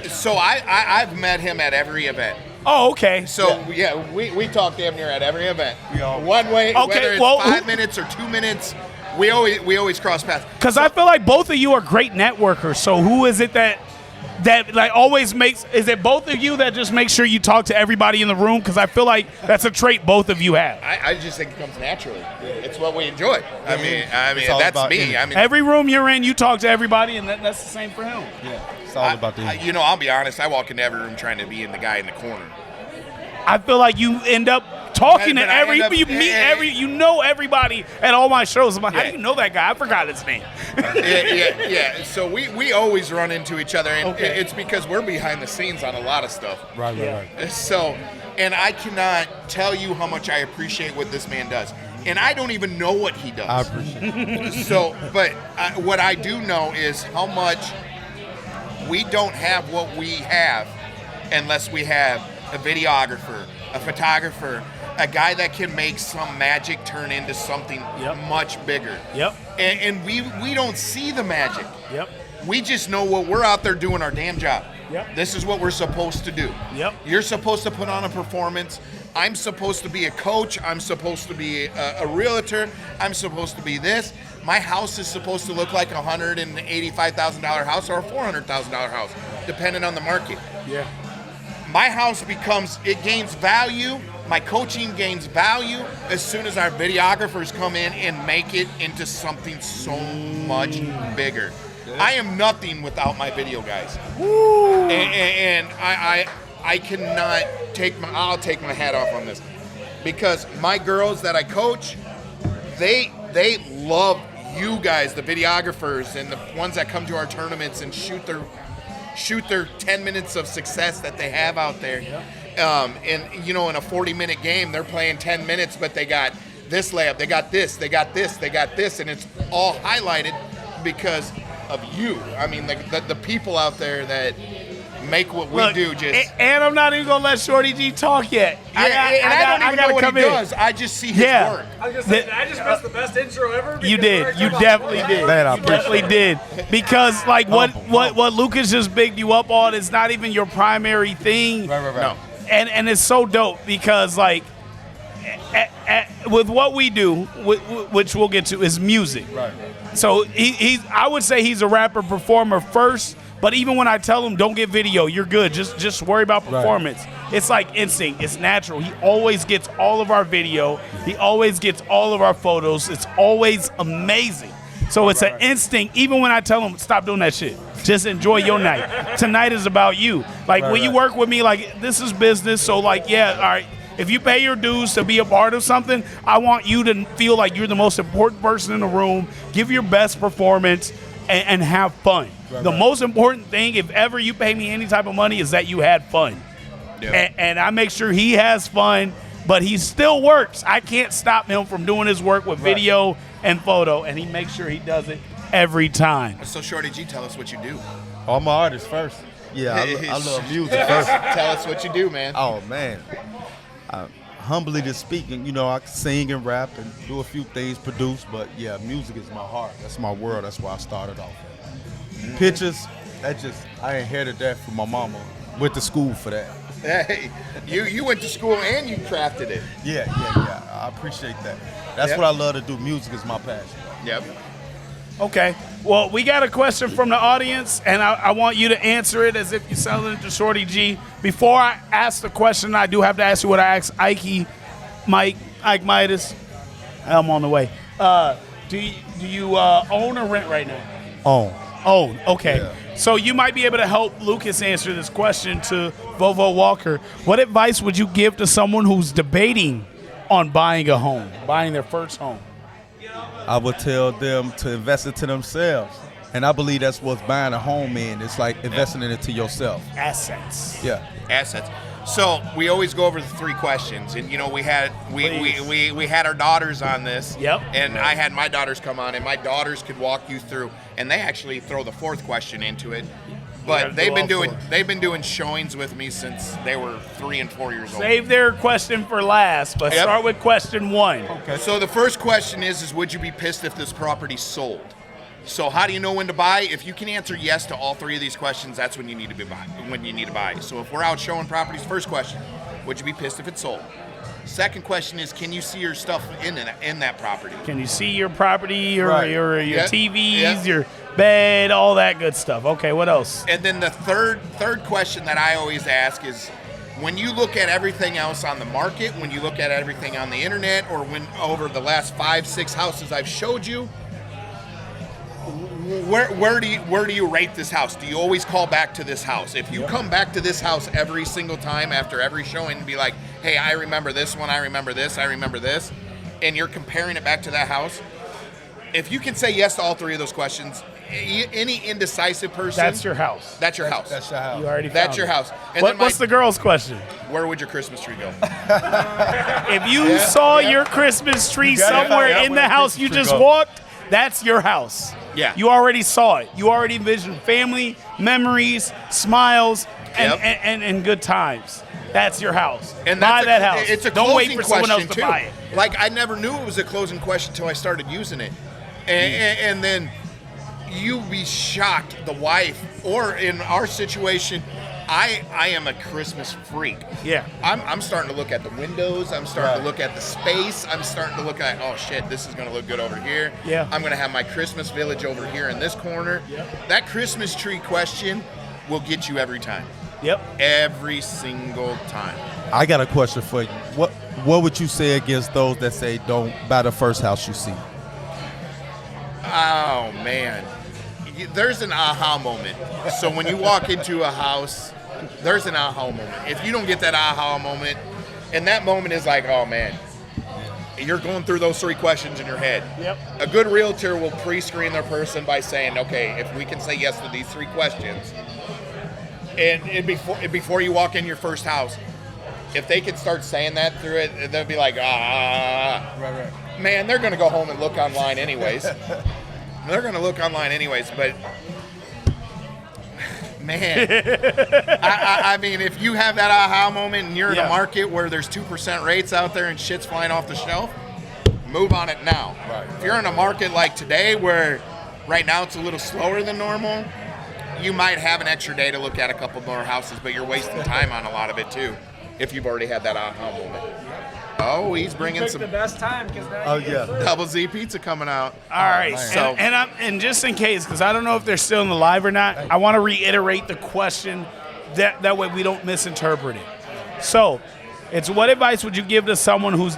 So I've met him at every event. Oh, okay. So we talk damn near at every event. One way, Okay, whether it's well, 5 minutes or 2 minutes, we always cross paths. Because I feel like both of you are great networkers. So who is it that like always makes? Is it both of you that just make sure you talk to everybody in the room? Because I feel like that's a trait both of you have. I just think it comes naturally. It's what we enjoy. I mean all that's about me. I mean, Every room you're in, you talk to everybody, and that's the same for him. It's all about the I'll be honest. I walk into every room trying to be in the guy in the corner. I feel like you end up talking But to I end up- you meet you know everybody at all my shows. I'm like, how do you know that guy? I forgot his name. Yeah. So we always run into each other, and Okay. it's because we're behind the scenes on a lot of stuff. Right. So, and I cannot tell you how much I appreciate what this man does. And I don't even know what he does. I appreciate it. So, but what I do know is how much we don't have what we have unless we have a videographer, a photographer, a guy that can make some magic turn into something much bigger. Yep. And we don't see the magic. Yep. We just know what we're out there doing our damn job. Yep. This is what we're supposed to do. Yep. You're supposed to put on a performance. I'm supposed to be a coach. I'm supposed to be a realtor. I'm supposed to be this. My house is supposed to look like a $185,000 house or a $400,000 house, depending on the market. Yeah. My house gains value. My coaching gains value as soon as our videographers come in and make it into something so much bigger. I am nothing without my video guys. And I cannot I'll take my hat off on this, because my girls that I coach, they love you guys, the videographers, and the ones that come to our tournaments and shoot their 10 minutes of success that they have out there. And in a 40-minute game, they're playing 10 minutes, but they got this layup, they got this, and it's all highlighted because of you. I mean, the people out there that make what we do just. And I'm not even gonna let Shorty G talk yet. I don't even know what he does. I just see his work. I was gonna say, did I just missed the best intro ever? You Because did. You come on. definitely did. Man, I You definitely did. Because like what Lucas just bigged you up on is not even your primary thing. Right. No. And it's so dope because like with what we do, which we'll get to, is music. Right. So I would say he's a rapper performer first. But even when I tell him don't get video, you're good. Just worry about performance. Right. It's like instinct. It's natural. He always gets all of our video. He always gets all of our photos. It's always amazing. So it's an instinct. Even when I tell him stop doing that shit, just enjoy your night. Tonight is about you. Like when you work with me, like this is business. So like all right. If you pay your dues to be a part of something, I want you to feel like you're the most important person in the room. Give your best performance and have fun. The most important thing, if ever you pay me any type of money, is that you had fun. Yeah. And I make sure he has fun, but he still works. I can't stop him from doing his work with video and photo, and he makes sure he does it every time. So, Shorty G, tell us what you do. All my artists first. Yeah, I love music first. Tell us what you do, man. Oh, man. Humbly to speaking, I can sing and rap and do a few things, produce, but yeah, music is my heart. That's my world. That's why I started off. Pictures, I inherited that from my mama. Went to school for that. Hey, you went to school and you crafted it. Yeah. I appreciate that. That's what I love to do. Music is my passion. Yep. Okay. Well, we got a question from the audience, and I want you to answer it as if you're selling it to Shorty G. Before I ask the question, I do have to ask you what I asked Ike Midas. I'm on the way. Do you own or rent right now? Own. Okay. Yeah. So you might be able to help Lucas answer this question to Vovo Walker. What advice would you give to someone who's debating on buying a home, buying their first home? I would tell them to invest into themselves. And I believe that's what buying a home in. It's like investing into yourself. Assets. Yeah. Assets. So we always go over the 3 questions, and we had our daughters on this. Yep. And I had my daughters come on, and my daughters could walk you through, and they actually throw the 4th question into it. But they've been doing showings with me since they were 3 and 4 years old. Save their question for last, but start with question 1. Okay. So the first question is would you be pissed if this property sold? So how do you know when to buy? If you can answer yes to all 3 of these questions, that's when you need to buy. So if we're out showing properties, first question, would you be pissed if it sold? Second question is, can you see your stuff in that property? Can you see your property or your TVs, your bed, all that good stuff? Okay, what else? And then the third question that I always ask is, when you look at everything else on the market, when you look at everything on the internet, or when over the last 5-6 houses I've showed you, where do you rate this house? Do you always call back to this house? If you come back to this house every single time after every showing and be like, hey, I remember this one, I remember this, and you're comparing it back to that house, if you can say yes to all 3 of those questions, any indecisive person, that's your house. That's your house. That's your house. You already That's found your it. house. And What's the girl's question? Where would your Christmas tree go? If you saw your Christmas tree somewhere in the house you just walked, that's your house. Yeah. You already saw it. You already envisioned family, memories, smiles, and good times. That's your house. And buy that house. It's a Don't wait closing for someone else question, to buy it. Like, I never knew it was a closing question until I started using it. And then you'd be shocked, the wife, or in our situation, I am a Christmas freak. Yeah. I'm starting to look at the windows. I'm starting to look at the space. I'm starting to look at, oh shit, this is going to look good over here. Yeah. I'm going to have my Christmas village over here in this corner. Yep. That Christmas tree question will get you every time. Yep. Every single time. I got a question for you. What would you say against those that say don't buy the first house you see? Oh, man. There's an aha moment. So when you walk into a house, there's an aha moment. If you don't get that aha moment, and that moment is like, oh, man, you're going through those 3 questions in your head. Yep. A good realtor will pre-screen their person by saying, okay, if we can say yes to these 3 questions, and before you walk in your first house, if they can start saying that through it, they'll be like, Right. Man, they're going to go home and look online anyways. They're going to look online anyways, but man, I mean, if you have that aha moment and you're in a market where there's 2% rates out there and shit's flying off the shelf, move on it now. Right. If you're in a market like today where right now it's a little slower than normal, you might have an extra day to look at a couple more houses, but you're wasting time on a lot of it too if you've already had that aha moment. Oh, he's bringing some the best time because now Double Z pizza coming out. All right, So and just in case, because I don't know if they're still in the live or not, I want to reiterate the question that way we don't misinterpret it. So, it's what advice would you give to someone who's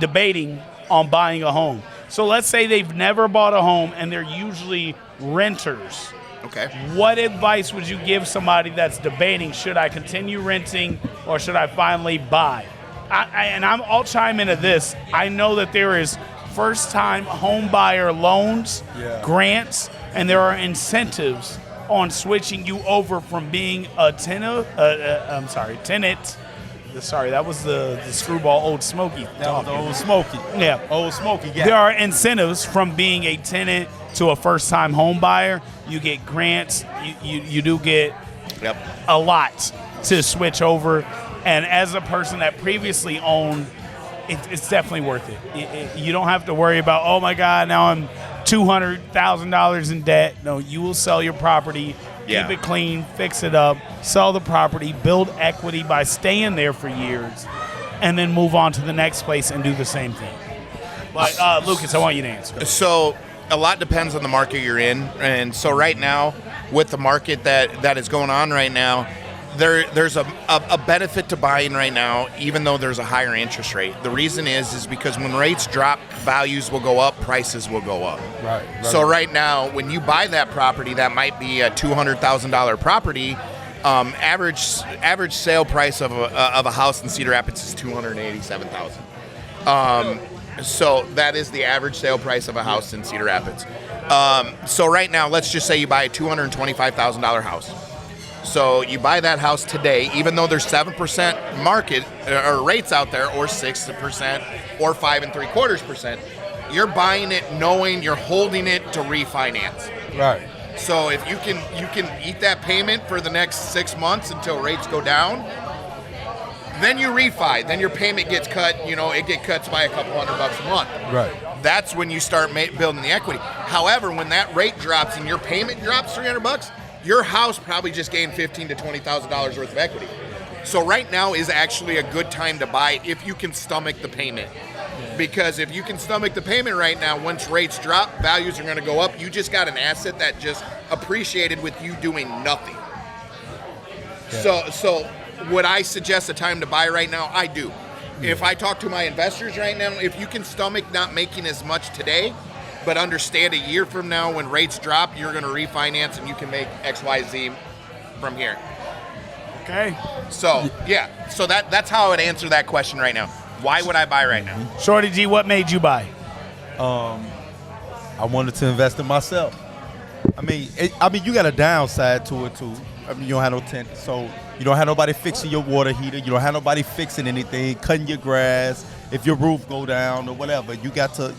debating on buying a home? So let's say they've never bought a home and they're usually renters. Okay. What advice would you give somebody that's debating, should I continue renting or should I finally buy? I'll chime into this. I know that there is first-time home buyer loans, grants, and there are incentives on switching you over from being a tenant. Sorry, that was the screwball Old Smoky. That was the Old Smoky. Yeah. Old Smoky, yeah. There are incentives from being a tenant to a first-time home buyer. You get grants. You do get a lot to switch over. And as a person that previously owned, it's definitely worth it. You don't have to worry about, oh, my God, now I'm $200,000 in debt. No, you will sell your property, keep it clean, fix it up, sell the property, build equity by staying there for years, and then move on to the next place and do the same thing. But, Lucas, I want you to answer. So a lot depends on the market you're in. And so right now, with the market that is going on right now, there's a benefit to buying right now, even though there's a higher interest rate. The reason is because when rates drop, values will go up, prices will go up. Right. So right now, when you buy that property, that might be a $200,000 property. Average sale price of a house in Cedar Rapids is $287,000. So that is the average sale price of a house in Cedar Rapids. So right now, let's just say you buy a $225,000 house. So you buy that house today, even though there's 7% market or rates out there, or 6% or 5.75%, you're buying it knowing you're holding it to refinance. Right. So if you can eat that payment for the next 6 months until rates go down, then you refi. Then your payment gets cut. It gets cut by a couple $100 a month. Right. That's when you start building the equity. However, when that rate drops and your payment drops $300, your house probably just gained $15,000 to $20,000 worth of equity. So right now is actually a good time to buy if you can stomach the payment. Because if you can stomach the payment right now, once rates drop, values are going to go up. You just got an asset that just appreciated with you doing nothing. Yeah. So would I suggest a time to buy right now? I do. If I talk to my investors right now, if you can stomach not making as much today, but understand a year from now when rates drop, you're going to refinance and you can make XYZ from here. Okay. So, yeah. So that's how I would answer that question right now. Why would I buy right now? Shorty G, what made you buy? I wanted to invest in myself. I mean, you got a downside to it too. I mean, you don't have no tent, so you don't have nobody fixing your water heater. You don't have nobody fixing anything, cutting your grass. If your roof go down or whatever, you got to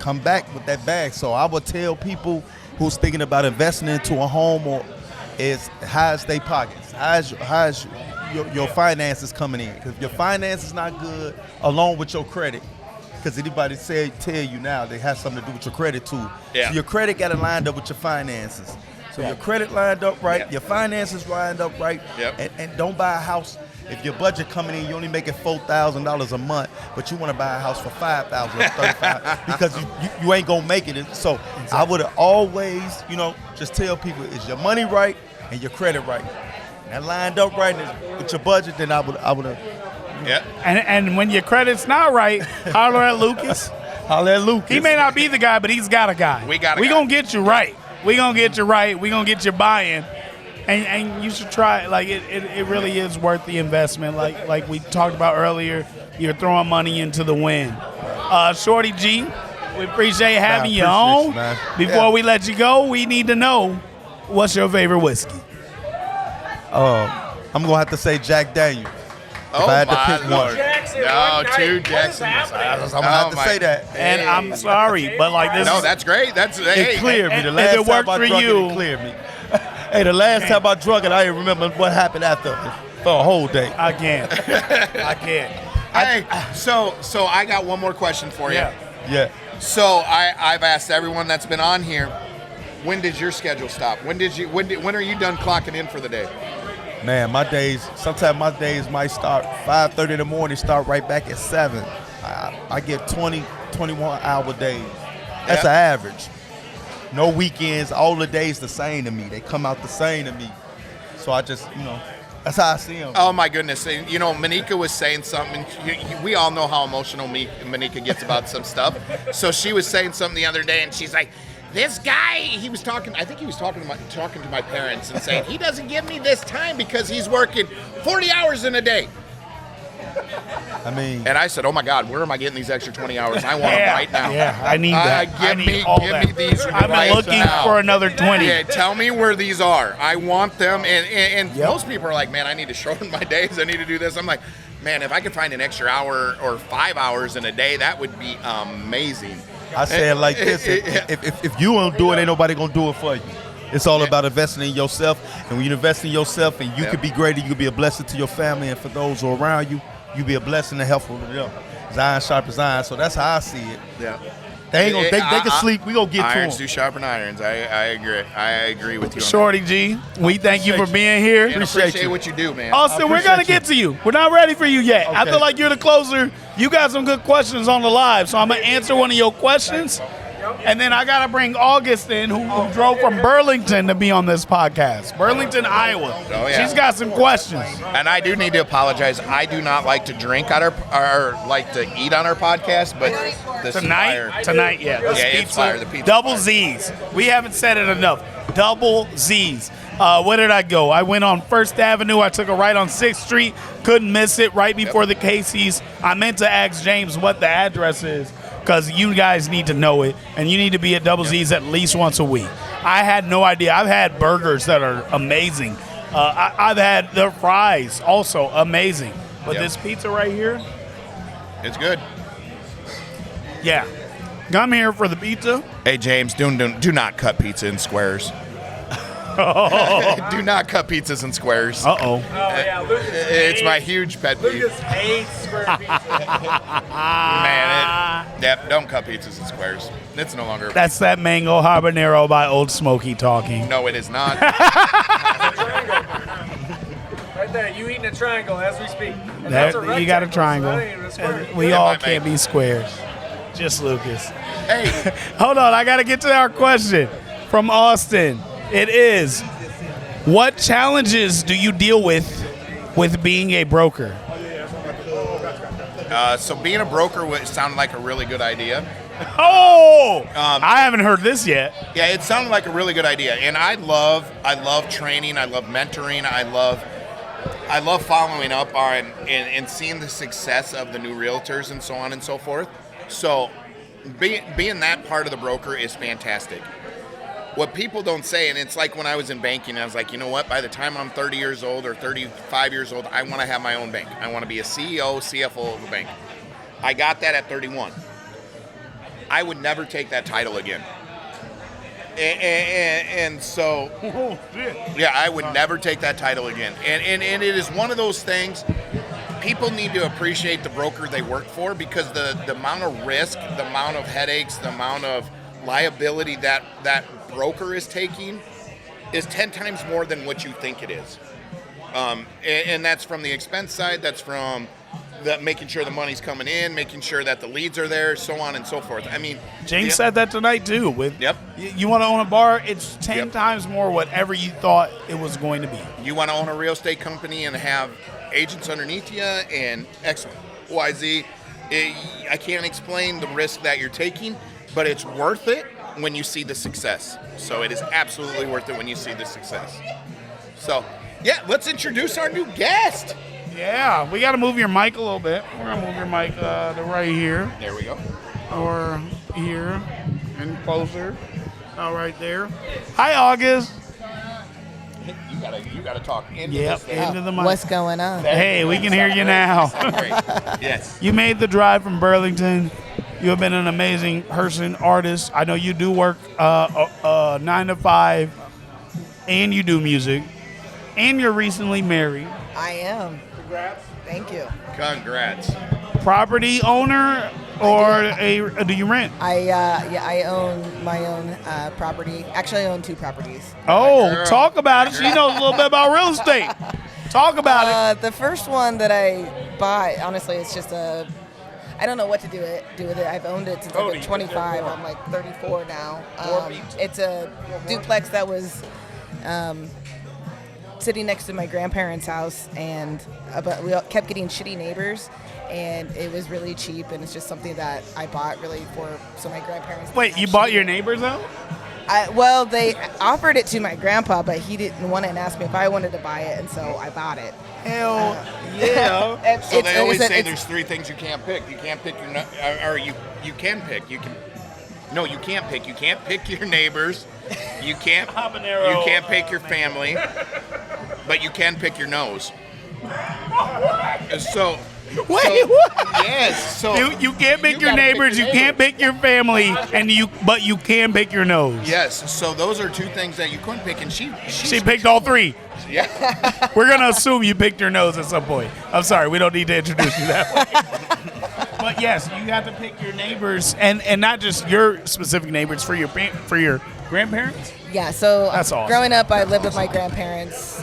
come back with that bag. So I would tell people who's thinking about investing into a home is how's their pockets, how's your finances coming in. Because if your finances not good, along with your credit, because anybody tell you now they have something to do with your credit too. Yeah. So your credit got to line up with your finances. So your credit lined up right, your finances lined up right, and don't buy a house. If your budget coming in, you only making $4,000 a month, but you want to buy a house for $5,000 or $35,000 because you ain't gonna make it. So I would always, just tell people, is your money right and your credit right? And lined up right with your budget, then I would. Yeah. And when your credit's not right, holler at Lucas. Holler at Lucas. He may not be the guy, but he's got a guy. We gonna get you right. We gonna get you right. We gonna get you buying. And you should try it. Like it really is worth the investment. Like we talked about earlier, you're throwing money into the wind. Shorty G, we appreciate having you on. Before we let you go, we need to know, what's your favorite whiskey? I'm gonna have to say Jack Daniels. If I had to pick one. Two Jacksons. I'm gonna have to say that. And I'm sorry, but like this. No, that's great. It cleared me. The if last it worked time I for drunk you, it cleared me. Hey, the last time I drunk it, I didn't remember what happened after for a whole day. I can't. Hey, so I got one more question for you. Yeah. So I've asked everyone that's been on here, when did your schedule stop? When are you done clocking in for the day? Man, sometimes my days might start 5:30 in the morning, start right back at 7. I get 20, 21-hour days. That's an average. No weekends, all the days the same to me. They come out the same to me. So I just, that's how I see them. Oh, my goodness. And, Monika was saying something. We all know how emotional Monika gets about some stuff. So she was saying something the other day, and she's like, this guy, he was talking to my parents and saying, he doesn't give me this time because he's working 40 hours in a day. And I said, oh my God, where am I getting these extra 20 hours? I want them right now. Yeah, I need that. Give me these I've right been looking now. for another 20. Yeah, tell me where these are. I want them. And most people are like, man, I need to shorten my days. I need to do this. I'm like, man, if I could find an extra hour or 5 hours in a day, that would be amazing. I say it like this, if you don't do it, ain't nobody going to do it for you. It's all about investing in yourself. And when you invest in yourself and you could be greater, you could be a blessing to your family and for those who are around you, you be a blessing and helpful to them. Iron sharpens iron. So that's how I see it. Yeah. They can sleep. We gonna get to them. Irons do sharpen irons. I agree. I agree with you. Shorty G, we thank you for being here. And appreciate what you do, man. Austin, we're gonna get to you. We're not ready for you yet. Okay. I feel like you're the closer. You got some good questions on the live, so I'm gonna answer one of your questions, And then I got to bring August in, who drove from Burlington to be on this podcast. Burlington, Iowa. Oh, yeah. She's got some questions. And I do need to apologize. I do not like to drink on or like to eat on our podcast, but this Tonight, yeah. This Yeah, it's pizza, fire. The pizza's double fire. Z's. We haven't said it enough. Double Z's. Where did I go? I went on 1st Avenue. I took a right on 6th Street. Couldn't miss it right before the Casey's. I meant to ask James what the address is because you guys need to know it, and you need to be at Double Z's at least once a week. I had no idea. I've had burgers that are amazing. I've had their fries also amazing. But this pizza right here, It's good. yeah. Come here for the pizza. Hey, James, do not cut pizza in squares. Do not cut pizzas in squares. Uh-oh. Oh, yeah, Lucas It's my hates- huge pet peeve. Lucas hates square pizza. Man, don't cut pizzas in squares. It's no longer. That's that mango habanero by Old Smoky talking. No, it is not. Right there, you eating a triangle as we speak. And There- that's a you got a rectangle, so triangle. that ain't even a square. And we Yeah, all my can't mate. be squares. Just Lucas. Hey, Hold on, I got to get to our question from Austin. It is, what challenges do you deal with being a broker? so being a broker sounded like a really good idea. Oh, I haven't heard this yet. Yeah, it sounded like a really good idea, and I love training. I love mentoring. I love following up on and seeing the success of the new realtors and so on and so forth. So being that part of the broker is fantastic. What people don't say, and it's like when I was in banking, I was like, you know what? By the time I'm 30 years old or 35 years old, I want to have my own bank. I want to be a CEO, CFO of a bank. I got that at 31. I would never take that title again. And so, yeah, I would never take that title again. And it is one of those things, people need to appreciate the broker they work for, because the amount of risk, the amount of headaches, the amount of liability that broker is taking is 10 times more than what you think it is. And that's from the expense side, that's from making sure the money's coming in, making sure that the leads are there, so on and so forth. I mean, James said that tonight too. Yep. You want to own a bar, it's 10 Yep. times more whatever you thought it was going to be. you want to own a real estate company and have agents underneath you and X, Y, Z. I can't explain the risk that you're taking, but it's worth it when you see the success. So it is absolutely worth it when you see the success. So, yeah, let's introduce our new guest. Yeah, we got to move your mic a little bit. We're going to move your mic to right here There we go. or here and closer. Right there. Hi, August. You gotta talk into Yep, this thing. into the mic. What's going on? Hey, we can hear you now. Great. Yes. You made the drive from Burlington. You have been an amazing person, artist. I know you do work 9 to 5, and you do music, and you're recently married. I am. Congrats. Thank you. Congrats. Property owner, or do you rent? I own my own property. Actually, I own 2 properties. Oh, girl. talk about it. She knows a little bit about real estate. Talk about it. The first one that I bought, honestly, it's just I don't know what to do with it. I've owned it since I've been 25. I'm like 34 now. It's a duplex that was sitting next to my grandparents' house, and but we kept getting shitty neighbors, and it was really cheap, and it's just something that I bought really so my grandparents. Wait, you bought your neighbors out? Well, they offered it to my grandpa, but he didn't want it and asked me if I wanted to buy it, and so I bought it. Hell yeah. So they always say there's 3 things you can't pick. You can't pick or you can pick. You can't pick. You can't pick your neighbors. You can't pick your family, but you can pick your nose. So Wait, what? Yes. So You can't pick your gotta pick neighbors, your you can't pick your family, but you can pick your nose. Yes. So those are 2 things that you couldn't pick, and she picked all 3. Yeah. We're gonna assume you picked your nose at some point. I'm sorry, we don't need to introduce you that way. But yes, you have to pick your neighbors, and not just your specific neighbors, for your grandparents. Yeah, so That's awesome. growing up, I lived with my grandparents,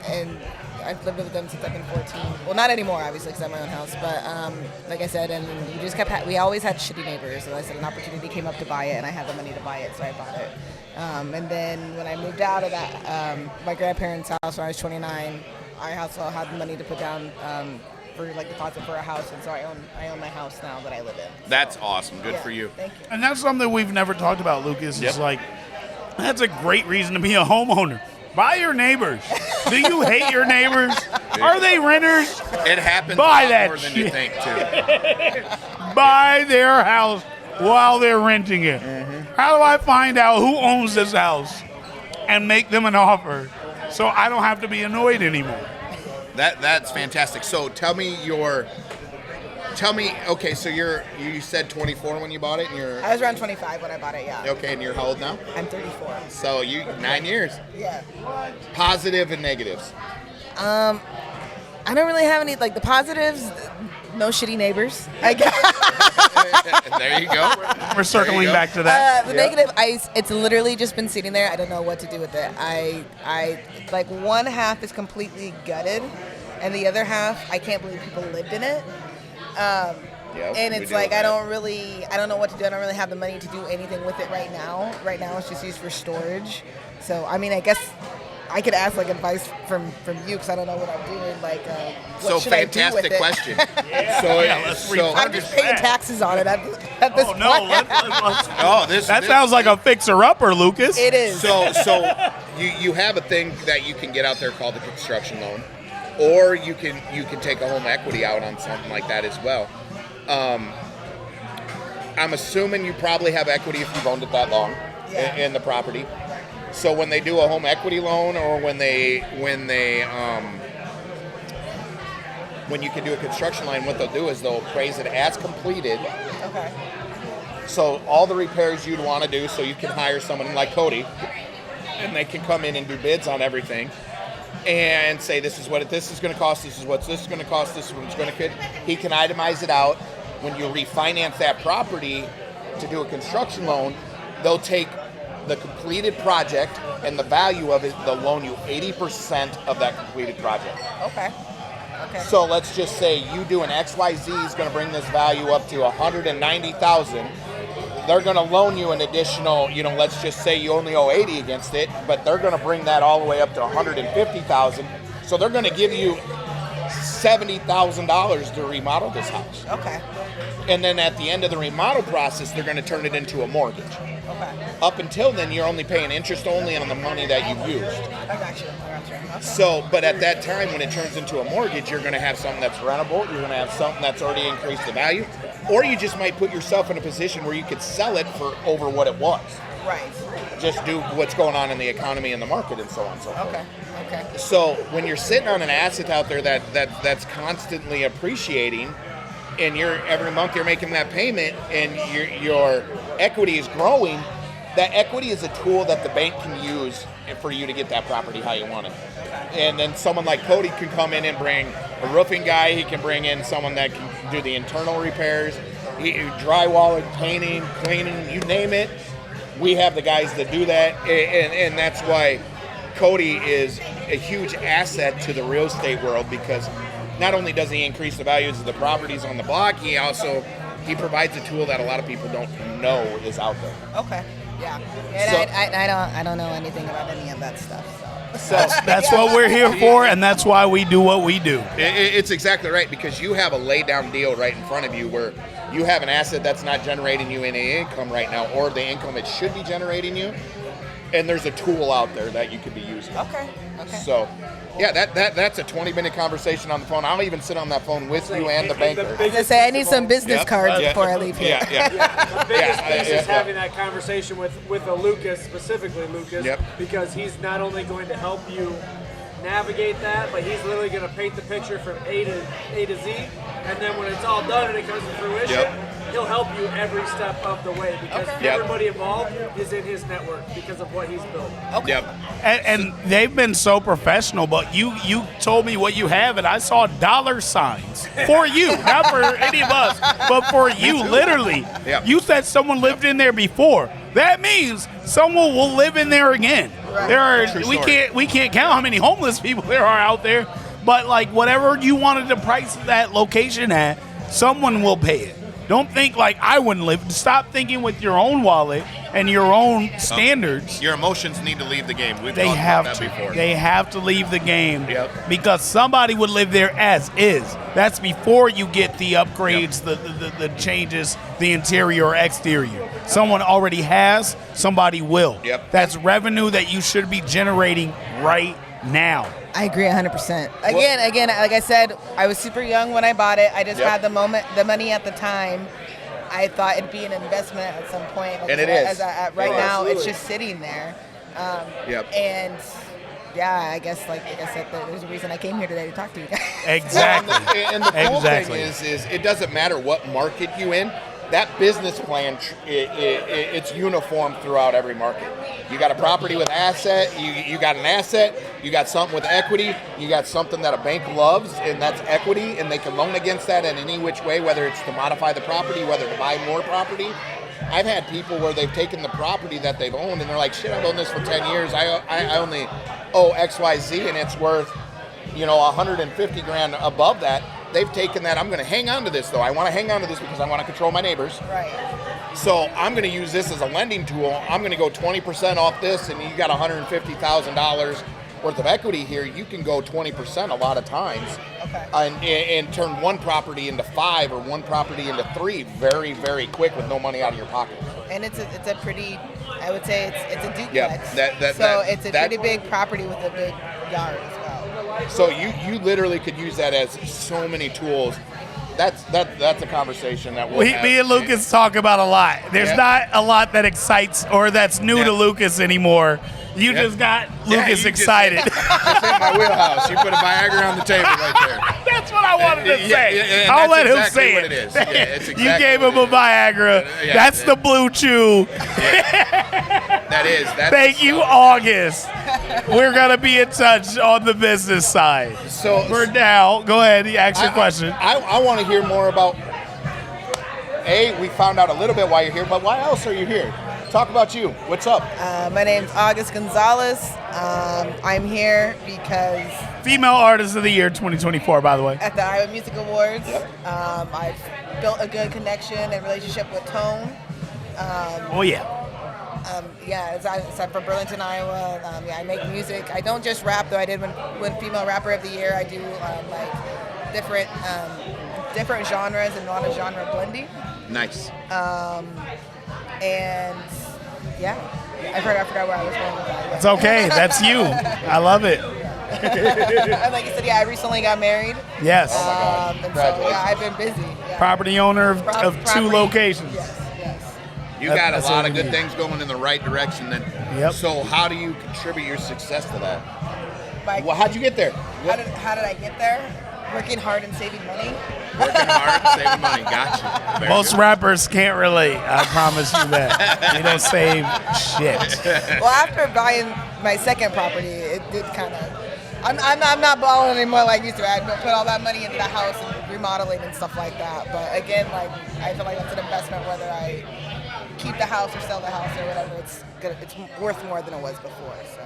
and I've lived with them since I've been 14. Well, not anymore, obviously, because I have my own house. But like I said, and we just kept. We always had shitty neighbors. So I said an opportunity came up to buy it, and I had the money to buy it, so I bought it. And then when I moved out of that, my grandparents' house when I was 29, I also had the money to put down for like deposit for a house, and so I own my house now that I live in. That's awesome. Good for you. Thank you. And that's something we've never talked about, Lucas. Is like, that's a great reason to be a homeowner. Buy your neighbors. Do you hate your neighbors? Are they renters? It happens Buy a lot that more than shit. you think, too. Buy their house while they're renting it. How do I find out who owns this house and make them an offer so I don't have to be annoyed anymore? That's fantastic. So tell me, okay, so you said 24 when you bought it, and I was around 25 when I bought it, yeah. Okay, and you're how old now? I'm 34. So 9 years. Yeah. Positive and negatives. I don't really have any, like the positives, no shitty neighbors, I guess. There you go. We're circling back to that. The negative, it's literally just been sitting there. I don't know what to do with it. I like one half is completely gutted, and the other half, I can't believe people lived in it. And it's like I don't know what to do. I don't really have the money to do anything with it right now. Right now, it's just used for storage. So I mean, I guess I could ask like advice from you because I don't know what I'm doing. Like, what should I do with fantastic it? question. I'm just paying taxes on it at this point. That sounds like a fixer-upper, Lucas. It is. So you have a thing that you can get out there called the construction loan, or you can take a home equity out on something like that as well. I'm assuming you probably have equity if you've owned it that long in the property. So when they do a home equity loan, or when you can do a construction line, what they'll do is they'll appraise it as completed. Okay. So all the repairs you'd want to do, so you can hire someone like Cody, and they can come in and do bids on everything, and say this is what this is going to cost, this is what this is going to cost, this is what it's going to cost. He can itemize it out. When you refinance that property to do a construction loan, they'll take the completed project and the value of it, they'll loan you 80% of that completed project. Okay. So let's just say you do an XYZ is going to bring this value up to $190,000. They're going to loan you an additional, let's just say you only owe 80 against it, but they're going to bring that all the way up to $150,000. So they're going to give you $70,000 to remodel this house. Okay. And then at the end of the remodel process, they're going to turn it into a mortgage. Okay. Up until then, you're only paying interest only on the money that you've used. I got you. Okay. So, but at that time, when it turns into a mortgage, you're going to have something that's rentable. You're going to have something that's already increased the value. Or you just might put yourself in a position where you could sell it for over what it was. Right. Just do what's going on in the economy and the market and so on and so forth. Okay. So when you're sitting on an asset out there that's constantly appreciating, and every month you're making that payment, and your equity is growing, that equity is a tool that the bank can use for you to get that property how you want it. And then someone like Cody can come in and bring a roofing guy. He can bring in someone that can do the internal repairs, drywall, painting, cleaning, you name it. We have the guys that do that, and that's why Cody is a huge asset to the real estate world, because not only does he increase the values of the properties on the block, he provides a tool that a lot of people don't know is out there. Okay. Yeah. And I don't know anything about any of that stuff. So that's what we're here for, and that's why we do what we do. It's exactly right, because you have a laid-down deal right in front of you where you have an asset that's not generating you any income right now, or the income it should be generating you, and there's a tool out there that you could be using. Okay. So, yeah, that's a 20-minute conversation on the phone. I'll even sit on that phone with you and the banker. I was going to say, I need some business cards before I leave here. The biggest piece is having that conversation with a Lucas, specifically Lucas, because he's not only going to help you navigate that, but he's literally going to paint the picture from A to Z, and then when it's all done and it comes to fruition, he'll help you every step of the way, because everybody involved is in his network because of what he's built. Okay. And they've been so professional, but you told me what you have, and I saw dollar signs for you, not for any of us, but for you, literally. You said someone lived in there before. That means someone will live in there again. Right. We can't count how many homeless people there are out there, But like whatever you wanted to price that location at, someone will pay it. Don't think like I wouldn't live. Stop thinking with your own wallet and your own standards. Your emotions need to leave the game. We've They talked have about to. that before. They have to leave the game Yep. because somebody would live there as is. That's before you get the upgrades, the changes, the interior or exterior. Someone already has. Somebody will. Yep. That's revenue that you should be generating right now. I agree 100%. Again, like I said, I was super young when I bought it. I just Yep. had the money at the time. I thought it'd be an investment at some point. And it is. Right It now, is. it's just sitting there. Yep. And yeah, I guess like I said, there's a reason I came here today to talk to you guys. Exactly. And the cool Exactly. thing is it doesn't matter what market you in. That business plan, it's uniform throughout every market. You got a property with asset, you got an asset, you got something with equity, you got something that a bank loves, and that's equity, and they can loan against that in any which way, whether it's to modify the property, whether to buy more property. I've had people where they've taken the property that they've owned, and they're like, shit, I've owned this for 10 years. I only owe XYZ, and it's worth, 150 grand above that. They've taken that. I'm going to hang on to this, though. I want to hang on to this because I want to control my neighbors. Right. So I'm going to use this as a lending tool. I'm going to go 20% off this, and you got $150,000 worth of equity here. You can go 20% a lot of times, and turn one property into 5 or one property into 3 very, very quick with no money out of your pocket. And it's a pretty, I would say it's a duplex. Yeah, so it's a pretty big property with a big yard as well. So you literally could use that as so many tools. That's a conversation that we'll have. Me and Lucas talk about a lot. There's not a lot that excites or that's new to Lucas anymore. You just got Lucas excited. Just hit my wheelhouse. You put a Viagra on the table right there. That's what I wanted to say. and I'll let that's him exactly say what it. it is. Yeah, it's exactly you gave him a what Viagra. That's the blue chew. That is. Thank you, August. We're going to be in touch on the business side. So for now, go ahead. Ask your question. I want to hear more about, we found out a little bit why you're here, but why else are you here? Talk about you. What's up? My name's Augustina Gonzales. I'm here because Female Artist of the Year 2024, by the way. at the Iowa Music Awards, I've built a good connection and relationship with Tone. Oh, yeah. I'm from Burlington, Iowa. I make music. I don't just rap, though. I did win Female Rapper of the Year. I do like different genres and not a genre blending. Nice. And yeah, I forgot where I was going with that. It's okay. That's you. I love it. And like you said, I recently got married. Yes. Oh my God. And so I've been busy. Yeah. Property owner of Property. 2 locations. Yes. You got a That's lot what of we good need. things going in the right direction then. Yep. So how do you contribute your success to that? Well, how'd you get there? How did I get there? Working hard and saving money. Working hard and saving money. Gotcha. Very Most good. rappers can't relate. I promise you that. They don't save shit. Well, after buying my second property, it did kind of. I'm not balling anymore like I used to. I put all that money into the house and remodeling and stuff like that. But again, like I feel like that's an investment. Whether I keep the house or sell the house or whatever, it's worth more than it was before. So.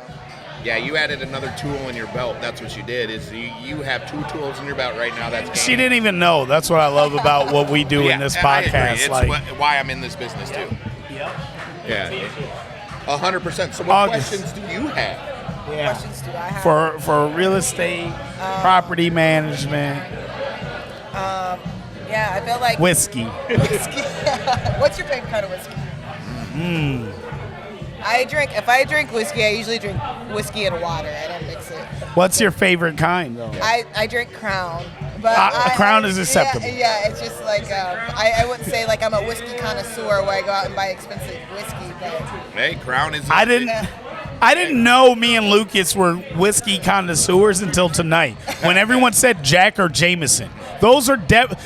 Yeah, you added another tool in your belt. That's what you did. Is you have 2 tools in your belt right now. That's She didn't even know. That's what I love about what we do in this I agree. podcast. It's Like, why I'm in this business too. Yep. Yeah. 100%. So what August. questions do you have? Yeah. Questions do I have? For real estate, property management, Yeah, I feel like whiskey. whiskey. What's your favorite kind of whiskey? If I drink whiskey, I usually drink whiskey and water. I don't mix it. What's your favorite kind, though? I drink Crown. But Crown is acceptable. Yeah, it's just like I wouldn't say like I'm a whiskey connoisseur where I go out and buy expensive whiskey, but Hey, Crown is. I didn't know me and Lucas were whiskey connoisseurs until tonight when everyone said Jack or Jameson. Those are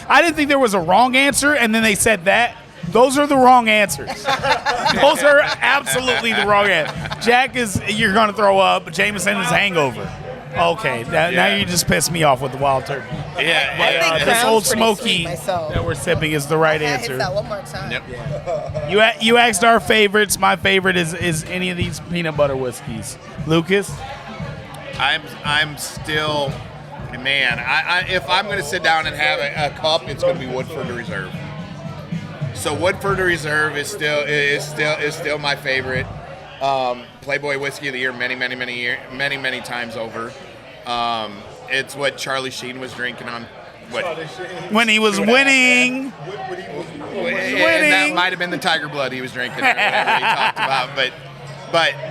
I didn't think there was a wrong answer, and then they said that. Those are the wrong answers. Those are absolutely the wrong answer. Jack is you're gonna throw up. Jameson is hangover. Okay, now you just pissed me off with the wild turkey. Yeah. I think This Crown's old pretty smoky sweet myself. that we're sipping is the right I hit answer. that one more time. Yep. You asked our favorites. My favorite is any of these peanut butter whiskeys. Lucas? I'm still Man, if I'm going to sit down and have a cup, it's going to be Woodford Reserve. So Woodford Reserve is still my favorite. Playboy Whiskey of the Year many times over. It's what Charlie Sheen was drinking on. When he was winning. And that might have been the Tiger Blood he was drinking, or whatever he talked about.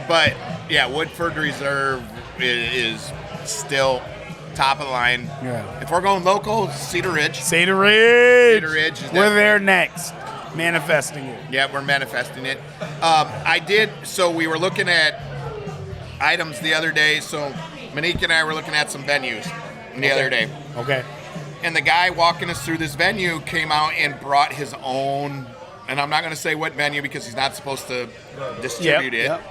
But yeah, Woodford Reserve is still top of the line. Yeah. If we're going local, Cedar Ridge. Cedar Ridge. Cedar Ridge. We're there next. Manifesting it. Yeah, we're manifesting it. So we were looking at items the other day. So Monique and I were looking at some venues the other day. Okay. And the guy walking us through this venue came out and brought his own, and I'm not going to say what venue because he's not supposed to distribute it. Yep.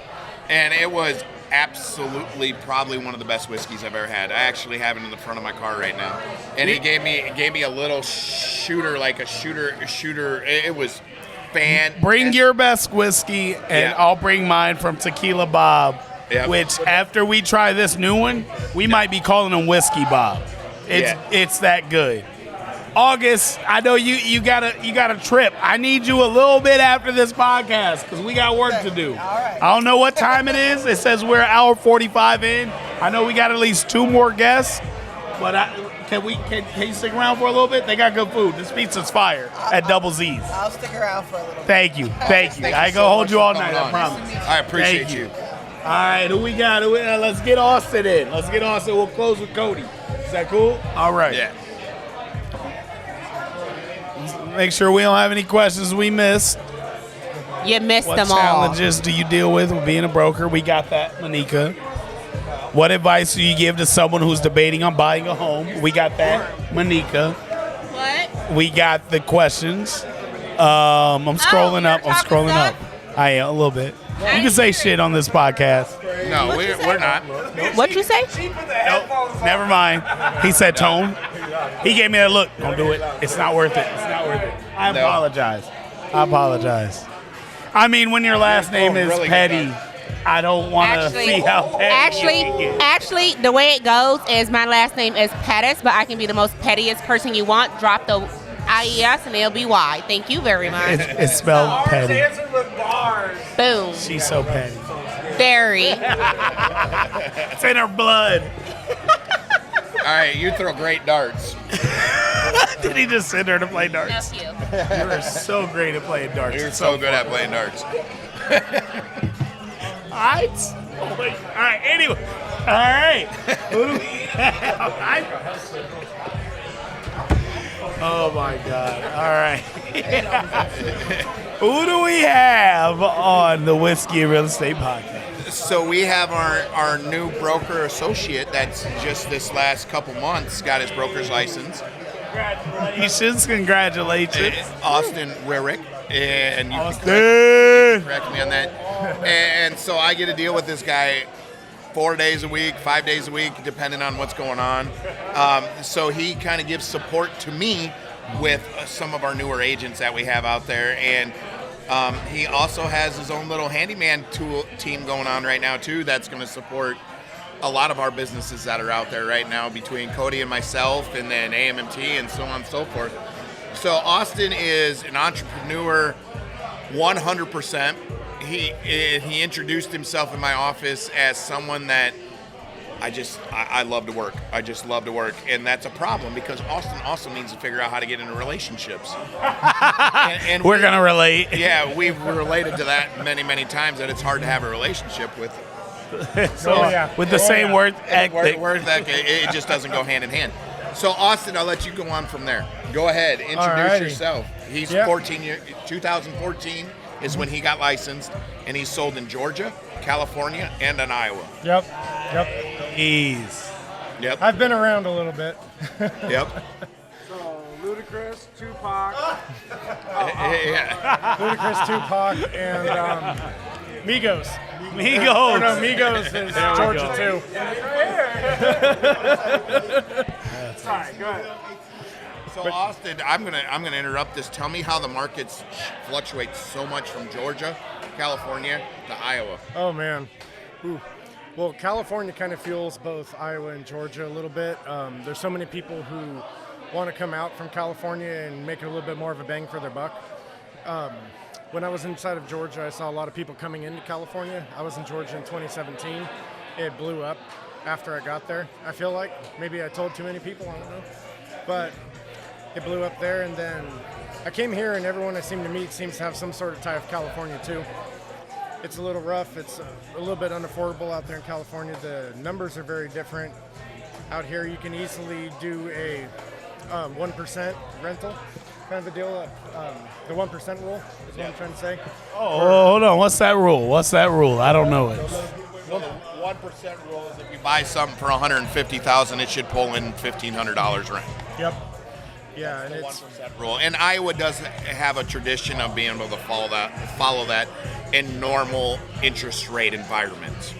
And it was absolutely probably one of the best whiskeys I've ever had. I actually have it in the front of my car right now. And he gave me a little shooter, like a shooter. It was fantastic. Bring your best whiskey, and I'll bring mine from Tequila Bob, which after we try this new one, we might be calling him Whiskey Bob. It's that good. August, I know you got a trip. I need you a little bit after this podcast because we got work to do. All right. I don't know what time it is. It says we're an hour 45 in. I know we got at least 2 more guests, but can you stick around for a little bit? They got good food. This pizza's fire at Double Z's. I'll stick around for a little bit. Thank you. I ain't gonna hold you all night. I promise. I appreciate you. All right, who we got? Let's get Austin in. We'll close with Cody. Is that cool? All right. Yeah. Make sure we don't have any questions we missed. You missed What them all. challenges do you deal with being a broker? We got that, Monica. What advice do you give to someone who's debating on buying a home? We got that, Monica. What? We got the questions. I'm scrolling up. I am a little bit. You can say shit on this podcast. No, we're not. What'd you say? Nope, never mind. He said tone. He gave me that look. Don't do it. It's not worth it. I apologize. I mean, when your last name is really Petty, I don't want to see how petty you can get. Actually, the way it goes is my last name is Pettis, but I can be the most pettiest person you want. Drop the IES and it'll be Y. Thank you very much. It's spelled petty. Boom. She's so petty. Very. It's in her blood. All right, you throw great darts. Did he just sit there to play darts? No, you. You are so great at playing darts. You're so good at playing darts. All right. Anyway. All right. Who do we have? Oh my God. All right. Who do we have on the Whiskey and Real Estate Podcast? So we have our new broker associate that's just this last couple months got his broker's license. Congratulations. Austin Rarick. And you Austin. can correct me on that. And so I get to deal with this guy 4 days a week, 5 days a week, depending on what's going on. So he kind of gives support to me with some of our newer agents that we have out there. And he also has his own little handyman team going on right now, too, that's going to support a lot of our businesses that are out there right now between Cody and myself and then AMMT and so on and so forth. So Austin is an entrepreneur 100%. He introduced himself in my office as someone that I love to work. I just love to work. And that's a problem because Austin also needs to figure out how to get into relationships. and we're going to relate. Yeah, we've related to that many, many times that it's hard to have a relationship with. With the same word ethic. It just doesn't go hand in hand. So Austin, I'll let you go on from there. Go ahead, introduce yourself. He's 2014 is when he got licensed, and he's sold in Georgia, California, and in Iowa. Yep. Ease. Yep. I've been around a little bit. Yep. So Ludacris, Tupac. Ludacris, Tupac, and Migos. Migos. No, Migos is Georgia too. All right, go ahead. So Austin, I'm gonna interrupt this. Tell me how the markets fluctuate so much from Georgia, California to Iowa. Oh man. Ooh. Well, California kind of fuels both Iowa and Georgia a little bit. There's so many people who want to come out from California and make it a little bit more of a bang for their buck. When I was inside of Georgia, I saw a lot of people coming into California. I was in Georgia in 2017. It blew up after I got there. I feel like maybe I told too many people, I don't know. But it blew up there, and then I came here, and everyone I seem to meet seems to have some sort of tie of California too. It's a little rough. It's a little bit unaffordable out there in California. The numbers are very different. Out here, you can easily do a 1% rental kind of a deal. The 1% rule is what I'm trying to say. Oh, hold on. What's that rule? What's that rule? I don't know it. Well, the 1% rule is if you buy something for $150,000, it should pull in $1,500 rent. Yep. Yeah, and It's the 1% rule. And Iowa does have a tradition of being able to follow that in normal interest rate environments.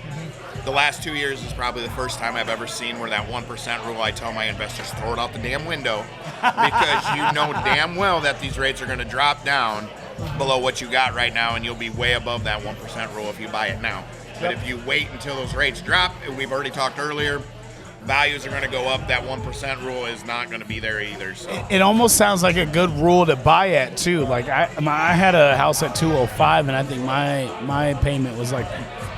The last 2 years is probably the first time I've ever seen where that 1% rule, I tell my investors, throw it out the damn window, because you know damn well that these rates are going to drop down below what you got right now, and you'll be way above that 1% rule if you buy it now. But if you wait until those rates drop, and we've already talked earlier, values are going to go up. That 1% rule is not going to be there either. So it almost sounds like a good rule to buy at too. Like I had a house at 205, and I think my payment was like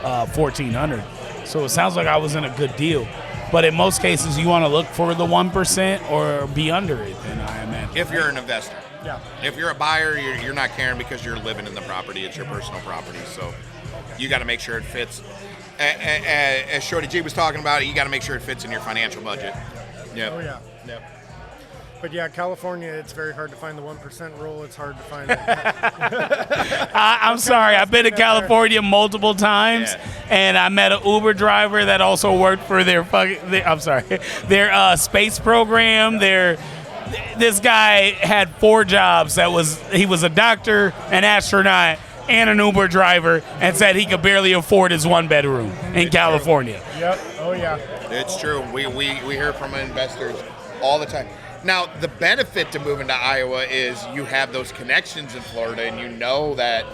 $1,400. So it sounds like I was in a good deal. But in most cases, you want to look for the 1% or be under it. Then I imagine. if you're an investor, Yeah. if you're a buyer, you're not caring because you're living in the property. It's your personal property. So you got to make sure it fits. As Shorty G was talking about, you got to make sure it fits in your financial budget. Yep. Oh, yeah. Yep. But yeah, California, it's very hard to find the 1% rule. It's hard to find I'm sorry. I've been to California multiple times, and I met an Uber driver that also worked for their space program. This guy had 4 jobs. He was a doctor, an astronaut, and an Uber driver, and said he could barely afford his 1-bedroom in California. Yep. Oh, yeah. It's true. We hear from investors all the time. Now, the benefit to moving to Iowa is you have those connections in Florida, and you know that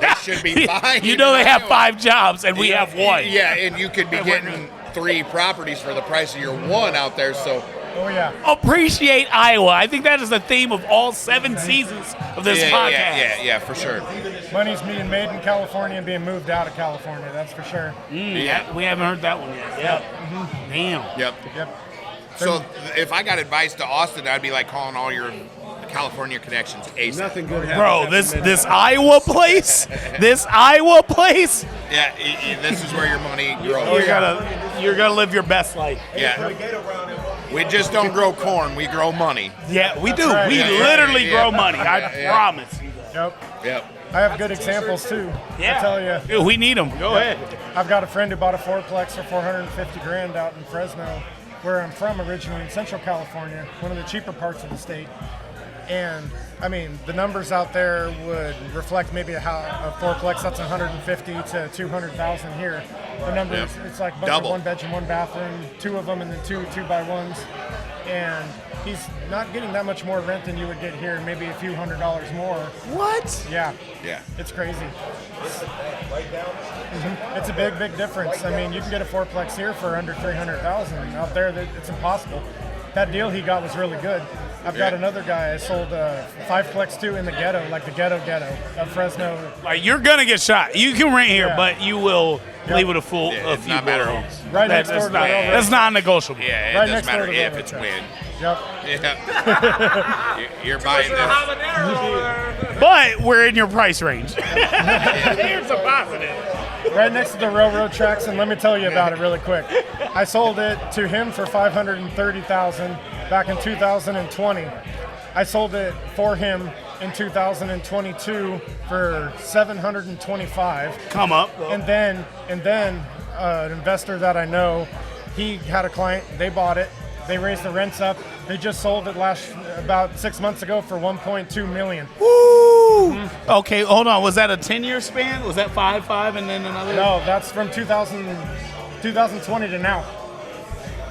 they should be fine. You know they have 5 jobs, and we have 1. Yeah, and you could be getting 3 properties for the price of your 1 out there. So, oh yeah. Appreciate Iowa. I think that is the theme of all 7 seasons of this podcast. Yeah, for sure. Money's being made in California and being moved out of California. That's for sure. Yeah, we haven't heard that one yet. Yep. Mm-hmm. Damn. Yep. So if I got advice to Austin, I'd be like calling all your California connections ASAP. Nothing good happens. Bro, this Iowa place, Yeah, this is where your money grows. you're gonna live your best life. Yeah. We just don't grow corn. We grow money. Yeah, we do. right. We literally grow money. I promise. Yep. I have good examples too. Yeah. I tell you. Dude, we need them. Go ahead. I've got a friend who bought a fourplex for $450,000 out in Fresno, where I'm from originally, in Central California, one of the cheaper parts of the state. And I mean, the numbers out there would reflect maybe a fourplex that's $150,000 to $200,000 here. The numbers, it's like Double. 1 bedroom, 1 bathroom, 2 of them, and then 2 2x1s. And he's not getting that much more rent than you would get here, maybe a few $100s more. What? Yeah. Yeah. It's crazy. It's a big difference. I mean, you can get a fourplex here for under $300,000. Out there, it's impossible. That deal he got was really good. I've got another guy. I sold a 5plex too in the ghetto, like the ghetto of Fresno. Like, you're gonna get shot. You can rent here, but you will leave with a few not bullet matter. holes. Right next door to the railroad. That's non-negotiable. Yeah, it Right doesn't next door matter to the if railroad it's tracks. wind. Yep. Yeah. You're buying this. But we're in your price range. Here's a positive. Right next to the railroad tracks, and let me tell you about it really quick. I sold it to him for $530,000 back in 2020. I sold it for him in 2022 for $725,000. Come up. And then an investor that I know, he had a client. They bought it. They raised the rents up. They just sold it about 6 months ago for $1.2 million. Woo! Okay, hold on. Was that a 10-year span? Was that 5, and then another? No, that's from 2020 to now.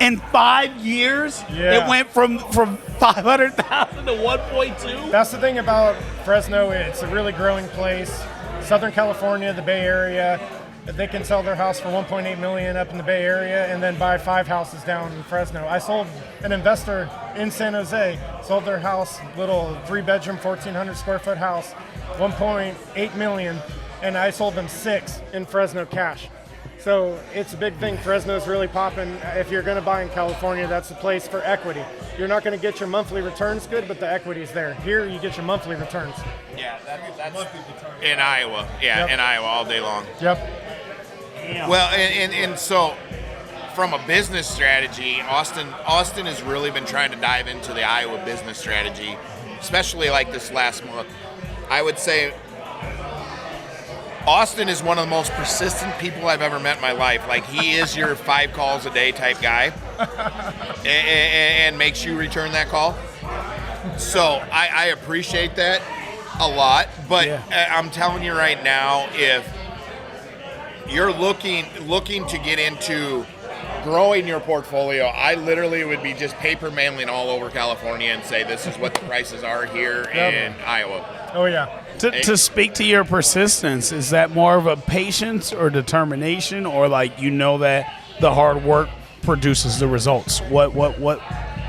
In 5 years, Yeah. it went from 500,000 to 1.2. That's the thing about Fresno. It's a really growing place. Southern California, the Bay Area, they can sell their house for $1.8 million up in the Bay Area and then buy 5 houses down in Fresno. I sold an investor in San Jose, sold their house, little 3-bedroom, 1,400 square foot house, $1.8 million, and I sold them 6 in Fresno cash. So it's a big thing. Fresno's really popping. If you're going to buy in California, that's the place for equity. You're not going to get your monthly returns good, but the equity's there. Here, you get your monthly returns. Yeah, that's monthly returns. In Iowa. Yeah, yep. In Iowa all day long. Yep. Damn. Well, and so from a business strategy, Austin has really been trying to dive into the Iowa business strategy, especially like this last month. I would say Austin is one of the most persistent people I've ever met in my life. Like, he is your 5 calls a day type guy and makes you return that call. So I appreciate that a lot. But yeah. I'm telling you right now, if you're looking to get into growing your portfolio, I literally would be just paper mailing all over California and say, this is what the prices are here in Iowa. Oh, yeah. To speak to your persistence, is that more of a patience or determination, or like you know that the hard work produces the results? What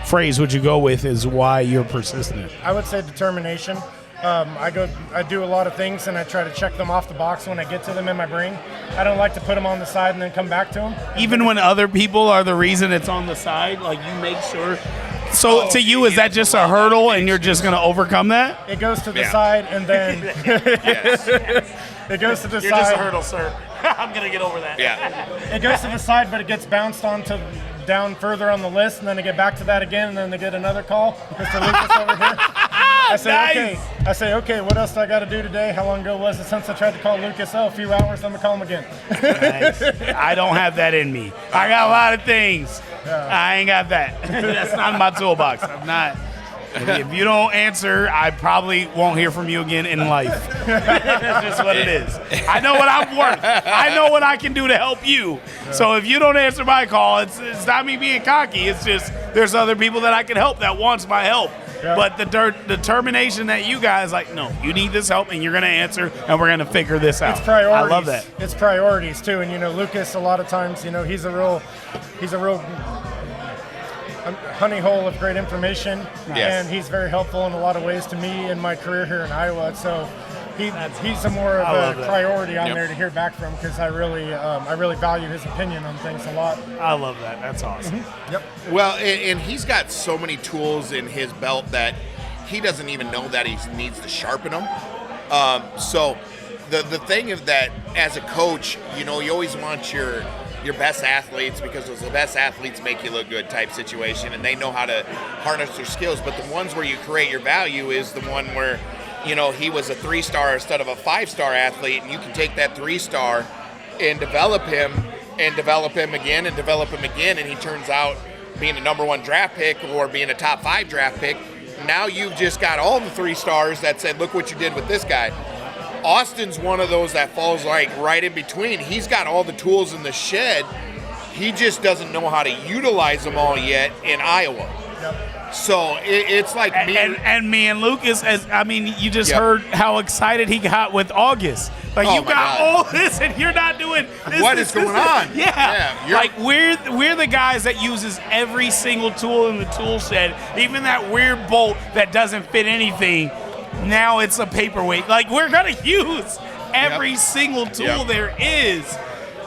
phrase would you go with is why you're persistent? I would say determination. I do a lot of things and I try to check them off the box when I get to them in my brain. I don't like to put them on the side and then come back to them. Even when other people are the reason it's on the side, like you make sure. So to you, is that just a hurdle and you're just going to overcome that? It goes to the side and then it goes to the side. You're just a hurdle, sir. I'm going to get over that. Yeah. It goes to the side, but it gets bounced onto down further on the list, and then they get back to that again, and then they get another call. Mr. Lucas over here. I say, okay, what else do I got to do today? How long ago was it since I tried to call Lucas? Oh, a few hours, I'm going to call him again. Nice. I don't have that in me. I got a lot of things. I ain't got that. That's not in my toolbox. I'm not. If you don't answer, I probably won't hear from you again in life. That's just what it is. I know what I'm worth. I know what I can do to help you. So if you don't answer my call, it's not me being cocky. It's just there's other people that I can help that wants my help. Yeah. But the determination that you guys like, no, you need this help, and you're going to answer, and we're going to figure this out. It's priorities. I love that. It's priorities too, and Lucas. A lot of times, he's a real honey hole of great information, and he's very helpful in a lot of ways to me in my career here in Iowa. So he's a more of a priority on there to hear back from, because I really value his opinion on things a lot. I love that. That's awesome. Mm-hmm. Yep. Well, and he's got so many tools in his belt that he doesn't even know that he needs to sharpen them. So the thing is that as a coach, you always want your best athletes, because those the best athletes make you look good type situation, and they know how to harness their skills. But the ones where you create your value is the one where he was a 3-star instead of a 5-star athlete, and you can take that 3-star and develop him again and develop him again, and he turns out being a number 1 draft pick or being a top 5 draft pick. Now you've just got all the 3 stars that said, look what you did with this guy. Austin's one of those that falls like right in between. He's got all the tools in the shed. He just doesn't know how to utilize them all yet in Iowa. Yep. So it's like me and me and Lucas. You just heard how excited he got with August. Like, you got all this, and you're not doing this. What is going on? Yeah. Like, we're the guys that uses every single tool in the tool shed, even that weird bolt that doesn't fit anything. Now it's a paperweight. Like, we're going to use every single tool there is.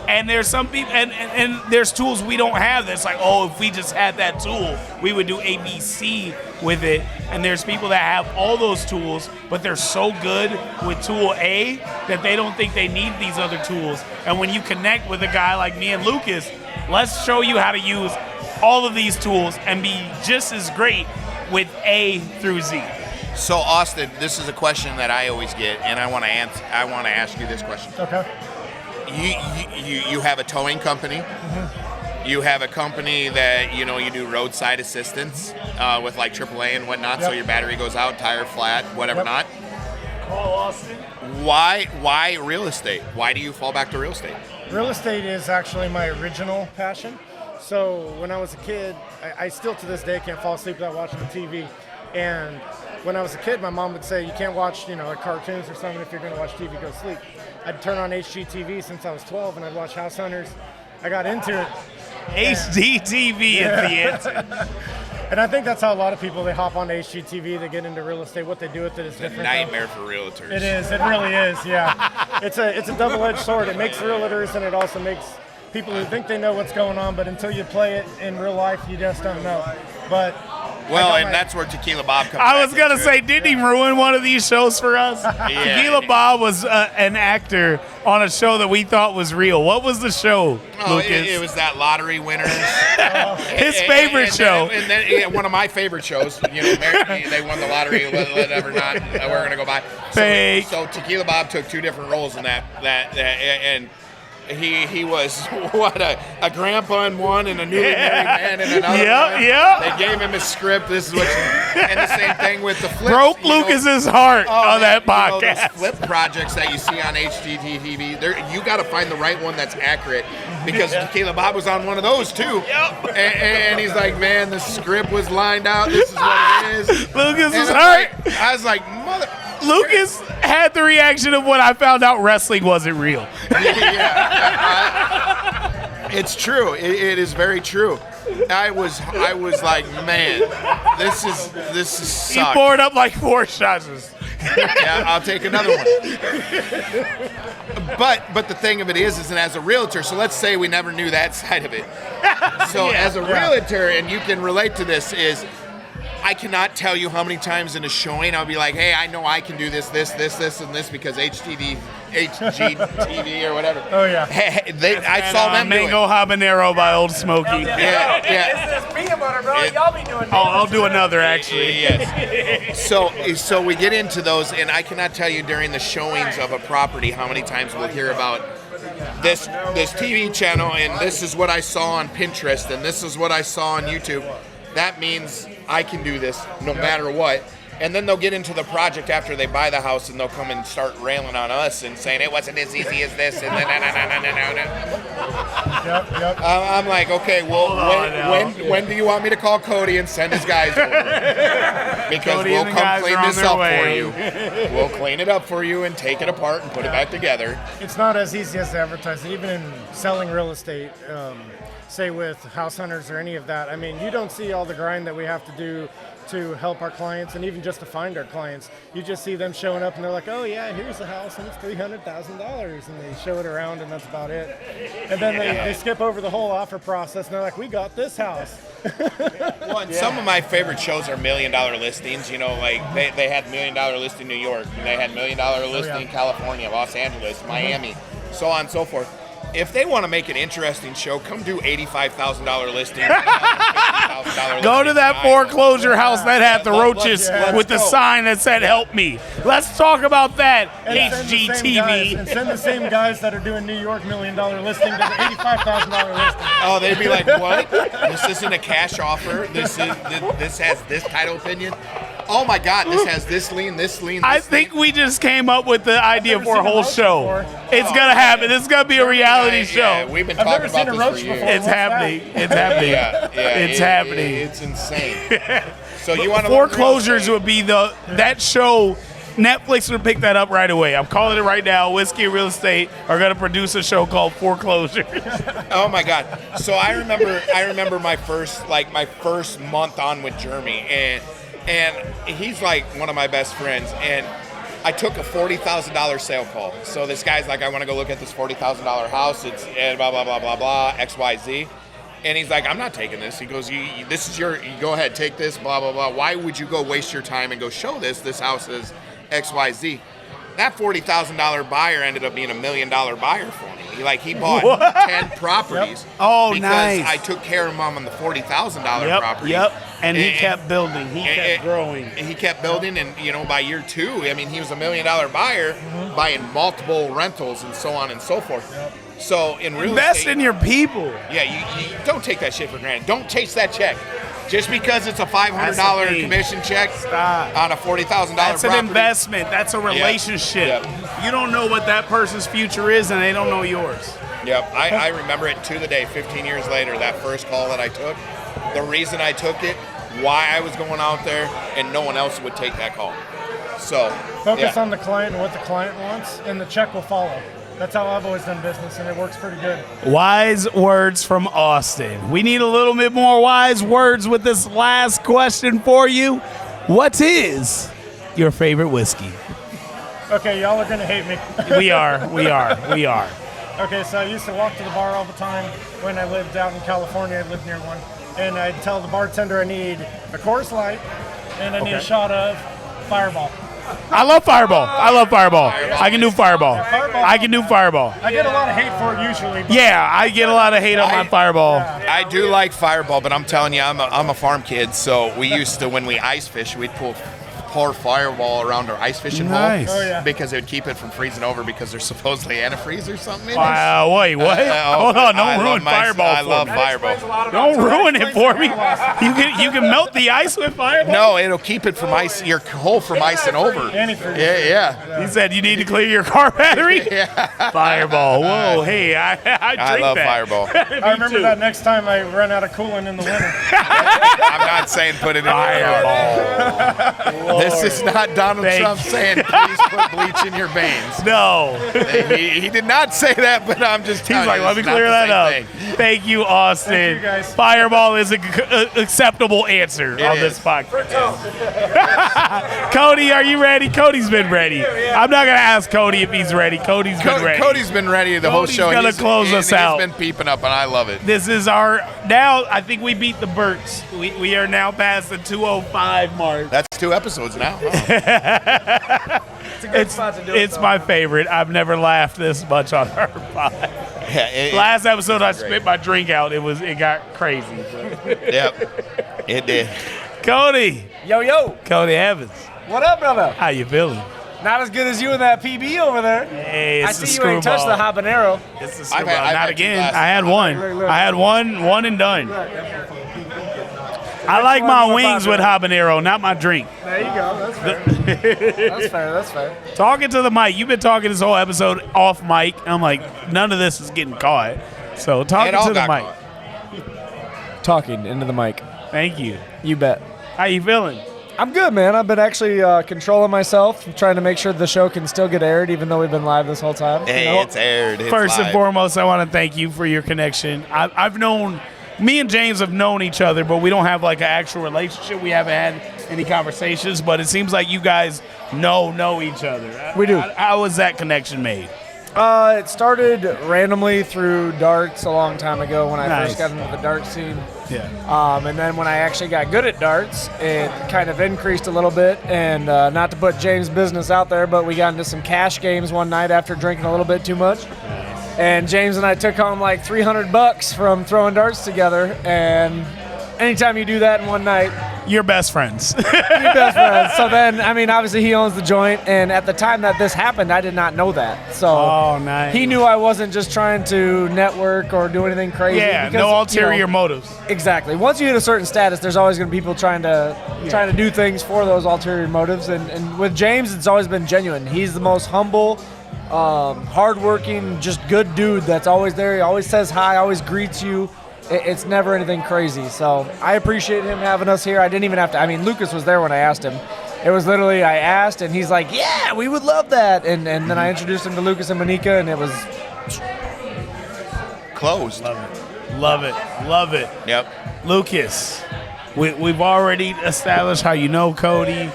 And there's some people, and there's tools we don't have that's like, oh, if we just had that tool, we would do ABC with it. And there's people that have all those tools, but they're so good with tool A that they don't think they need these other tools. And when you connect with a guy like me and Lucas, let's show you how to use all of these tools and be just as great with A through Z. So, Austin, this is a question that I always get, and I want to ask you this question. Okay. You have a towing company. Mm-hmm. You have a company that you do roadside assistance with like AAA and whatnot. So your battery goes out, tire flat, whatever not. Call Austin. Why real estate? Why do you fall back to real estate? Real estate is actually my original passion. So when I was a kid, I still to this day can't fall asleep without watching the TV. And when I was a kid, my mom would say, you can't watch, like cartoons or something. If you're going to watch TV, go to sleep. I'd turn on HGTV since I was 12, and I'd watch House Hunters. I got into it. HGTV is the answer. And I think that's how a lot of people, they hop on HGTV, they get into real estate. What they do with it is different. Nightmare for realtors. It is. It really is. Yeah. It's a double-edged sword. It makes realtors, and it also makes people who think they know what's going on, but until you play it in real life, you just don't know. But well, and that's where Tequila Bob comes. I was gonna say, didn't he ruin one of these shows for us? Yeah. Tequila Bob was an actor on a show that we thought was real. What was the show, Lucas? It was that lottery winners. His favorite show. And then one of my favorite shows. You know, they won the lottery, whatever. Not we're gonna go by. Fake. So Tequila Bob took 2 different roles in that, and he was what a grandpa in one and a newly married man in another. Yeah. They gave him his script. This is what. And the same thing with the flips. Broke Lucas's heart on that podcast. Those flip projects that you see on HGTV, you got to find the right one that's accurate, because Tequila Bob was on one of those too. Yep. And he's like, man, the script was lined out. This is what it is. Lucas is hurt. I was like, mother. Lucas had the reaction of when I found out wrestling wasn't real. It's true. It is very true. I was like, man, this is sucks. He poured up like 4 shots. Yeah, I'll take another one. But the thing of it is and as a realtor, so let's say we never knew that side of it. So as a realtor, and you can relate to this, is I cannot tell you how many times in a showing I'll be like, hey, I know I can do this, and this because HGTV or whatever. Oh, yeah. I saw them do it. Mango Habanero by Old Smoky. Yeah. It's this peanut butter, bro. Y'all be doing I'll do another, actually. Yes. So we get into those, and I cannot tell you during the showings of a property how many times we'll hear about this TV channel, and this is what I saw on Pinterest, and this is what I saw on YouTube. That means I can do this no matter what. And then they'll get into the project after they buy the house, and they'll come and start railing on us and saying it wasn't as easy as this. And then Yep. I'm like, okay, well, when do you want me to call Cody and send his guys over? Because Cody we'll and the come guys clean are on this their up way. for you. We'll clean it up for you and take it apart and put it back together. It's not as easy as advertising, even in selling real estate. Say with House Hunters or any of that. I mean, you don't see all the grind that we have to do to help our clients, and even just to find our clients. You just see them showing up and they're like, oh yeah, here's the house and it's $300,000, and they show it around and that's about it. And then they skip over the whole offer process and they're like, we got this house. Well, and some of my favorite shows are $1 million listings. You know, like they had $1 million listing in New York, and they had $1 million listing in California, Los Angeles, Miami, so on and so forth. If they want to make an interesting show, come do $85,000 listings. Go to that foreclosure house that had the roaches with the sign that said "Help me." Let's talk about that. HGTV. And send the same guys that are doing New York $1 million listing to the $85,000 listing. Oh, they'd be like, what? This isn't a cash offer. This has this title opinion. Oh my God, this has this lien, this lien. I think we just came up with the idea for a whole show. It's gonna happen. This is gonna be a reality show. Yeah, we've been talking about this for years. It's happening. It's happening. It's happening. It's insane. So you want to Foreclosures would be that show. Netflix would pick that up right away. I'm calling it right now. Whiskey and Real Estate are going to produce a show called Foreclosures. Oh my God! So I remember my first month on with Jeremy, and he's like one of my best friends, and I took a $40,000 sale call. So this guy's like, I want to go look at this $40,000 house. It's blah blah blah blah blah XYZ. And he's like, I'm not taking this. He goes, you go ahead, take this, blah, blah, blah. Why would you go waste your time and go show this? This house is XYZ. That $40,000 buyer ended up being $1 million buyer for me. He bought 10 properties. Yep. Oh, because nice. I took care of him on the $40,000 property. Yep. And he kept building. He kept growing. He kept building, and by year 2, I mean, he was $1 million buyer, buying multiple rentals and so on and so forth. Yep. So in real invest estate, in your people. Yeah, you don't take that shit for granted. Don't chase that check. Just because it's a $500 commission check on a $40,000 property. That's an investment. That's a relationship. Yep. You don't know what that person's future is, and they don't know yours. Yep. I remember it to the day, 15 years later, that first call that I took. The reason I took it, why I was going out there, and no one else would take that call. So Focus yeah. on the client and what the client wants, and the check will follow. That's how I've always done business, and it works pretty good. Wise words from Austin. We need a little bit more wise words with this last question for you. What is your favorite whiskey? Okay, y'all are going to hate me. We are. Okay, so I used to walk to the bar all the time when I lived out in California. I lived near one. And I'd tell the bartender I need a Coors Light and I need a shot of Fireball. I love Fireball. I can do Fireball. I get a lot of hate for it usually. Yeah, I get a lot of hate on my Fireball. I do like Fireball, but I'm telling you, I'm a farm kid, so we used to, when we ice fish, we'd pour Fireball around our ice fishing Nice. hole Oh, yeah. because it would keep it from freezing over because there's supposedly antifreeze or something in it. Wow, wait, what? Hold on, don't ruin Fireball I for love me. Fireball. Don't ruin it for me. You can melt the ice with Fireball? No, it'll keep it from ice, your hole from icing over. Yeah. He said you need to clear your car battery? Fireball. Whoa, hey, I drink love that. Fireball. I remember that next time I run out of coolant in the winter. I'm not saying put it in Fireball. This is not Donald Trump saying please put bleach in your veins. No. He did not say that, but I'm just telling He's like, you, let me it's not clear the that same up. thing. Thank you, Austin. Thank you, guys. Fireball is an acceptable answer on this podcast. Cody, are you ready? Cody's been ready. I'm not going to ask Cody if he's ready. Cody's been ready. Cody's been ready the whole show. Cody's going to close us out. He's been peeping up, and I love it. This is now I think we beat the Burts. We are now past the 205 mark. That's 2 episodes now. It's a good spot to do it. It's my favorite. I've never laughed this much on our pod. Yeah, Last episode I spit my drink out. It got crazy. Yep, it did. Cody. Yo. Cody Evans. What up, brother? How you feeling? Not as good as you and that PB over there. Hey, I it's the see you ain't touched the screwball. habanero. It's the I've screwball. had Not 2 again. glasses. I had one. Look. I had one and done. I like one my more wings with habanero, not my drink. There you go. That's fair. That's fair. Talking to the mic. You've been talking this whole episode off mic. I'm like, none of this is getting caught. So talking It all to the got mic. caught. Talking into the mic. Thank you. You bet. How you feeling? I'm good, man. I've been actually controlling myself, trying to make sure the show can still get aired, even though we've been live this whole time. Hey, it's aired. It's First and live. foremost, I want to thank you for your connection. Me and James have known each other, but we don't have like an actual relationship. We haven't had any conversations, but it seems like you guys know each other. We do. How was that connection made? It started randomly through darts a long time ago when I Nice. first got into the dart scene. Yeah. And then when I actually got good at darts, it kind of increased a little bit. And not to put James' business out there, but we got into some cash games one night after drinking a little bit too much. And James and I took home like $300 from throwing darts together. And anytime you do that in one night, You're best friends. you're best friends. So then, I mean, obviously he owns the joint. And at the time that this happened, I did not know that. So Oh, nice. he knew I wasn't just trying to network or do anything crazy. Yeah, because, no you know, ulterior motives. Exactly. Once you hit a certain status, there's always going to be people trying to do things for those ulterior motives. And with James, it's always been genuine. He's the most humble, hardworking, just good dude that's always there. He always says hi, always greets you. It's never anything crazy. So I appreciate him having us here. I didn't even have to. I mean, Lucas was there when I asked him. It was literally I asked, and he's like, "Yeah, we would love that." And then I introduced him to Lucas and Monica, and it was Closed. Love it. Yep. Lucas, we've already established how you know Cody.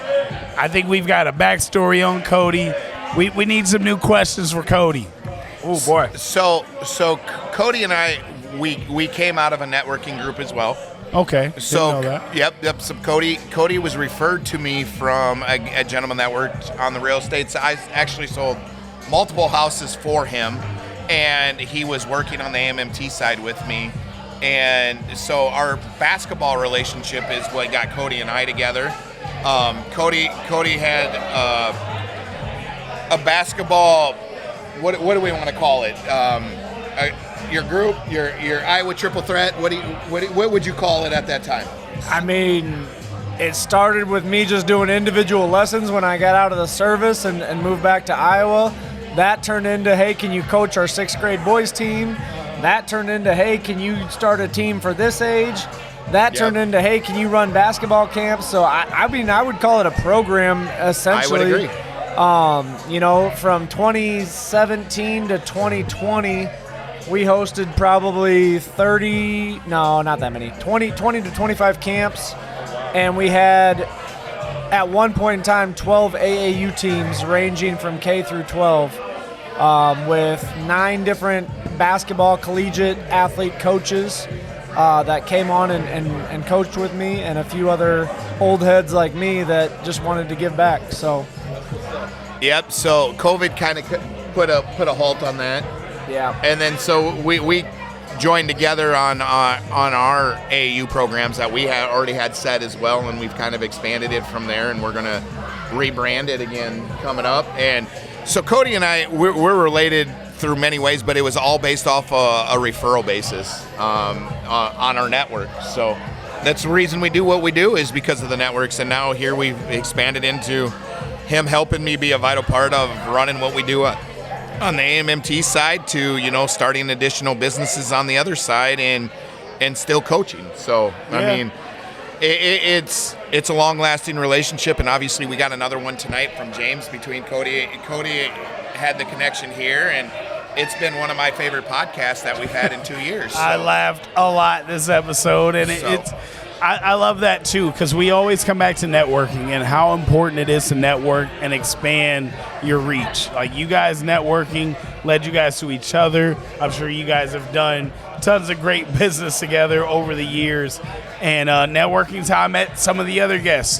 I think we've got a backstory on Cody. We need some new questions for Cody. oh boy. So Cody and I, we came out of a networking group as well. Okay. So didn't know that. yep. So Cody was referred to me from a gentleman that worked on the real estate. So I actually sold multiple houses for him, and he was working on the AMMT side with me. And so our basketball relationship is what got Cody and I together. Cody had a basketball. What do we want to call it? Your group, your Iowa Triple Threat. What would you call it at that time? I mean, it started with me just doing individual lessons when I got out of the service and moved back to Iowa. That turned into, hey, can you coach our 6th grade boys team? That turned into, hey, can you start a team for this age? that turned into, hey, can you run basketball camps? So I mean, I would call it a program essentially. I would agree. You know, from 2017 to 2020, we hosted probably 30, no, not that many, 20 to 25 camps, and we had, at one point in time, 12 AAU teams ranging from K through 12, with 9 different basketball collegiate athlete coaches that came on and coached with me, and a few other old heads like me that just wanted to give back. So, yep. So COVID kind of put a halt on that. Yeah. And then so we joined together on our AAU programs that we had already had set as well, and we've kind of expanded it from there, and we're going to rebrand it again coming up. And so Cody and I, we're related through many ways, but it was all based off a referral basis on our network. So that's the reason we do what we do, is because of the networks. And now here we've expanded into him helping me be a vital part of running what we do on the AMMT side, to, you know, starting additional businesses on the other side, and still coaching. So I mean, it's a long-lasting relationship, and obviously we got another one tonight from Jaymz between Cody. Cody had the connection here, and it's been one of my favorite podcasts that we've had in 2 years. So. I laughed a lot this episode, and I love that too, because we always come back to networking and how important it is to network and expand your reach. Like, you guys networking led you guys to each other. I'm sure you guys have done tons of great business together over the years. And networking is how I met some of the other guests.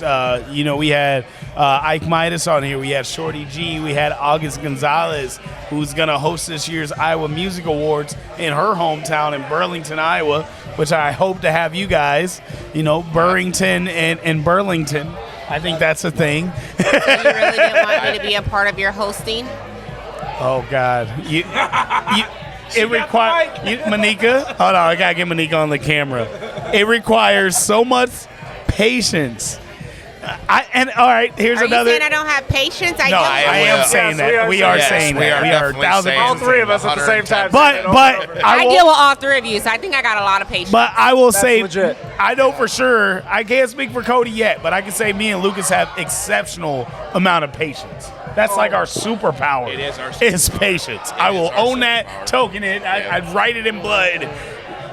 You know, we had Ike Midas on here. We had Shorty G. We had Augustina Gonzales, who's going to host this year's Iowa Music Awards in her hometown in Burlington, Iowa, which I hope to have you guys, you know, Burrington and Burlington. I think that's a thing. So you really didn't want me to be a part of your hosting? Oh, God. It requires Monika. Hold on, I gotta get Monika on the camera. It requires so much patience. All right, here's another. Are you saying I don't have patience? I am saying that. We are saying that. We are 1,000%. All three of us at the same time. But I deal with all three of you, so I think I got a lot of patience. But I will say, legit. I know for sure. I can't speak for Cody yet, but I can say me and Lucas have exceptional amount of patience. That's like our superpower. It is our superpower. Is patience. I will own that, token it. I'd write it in blood.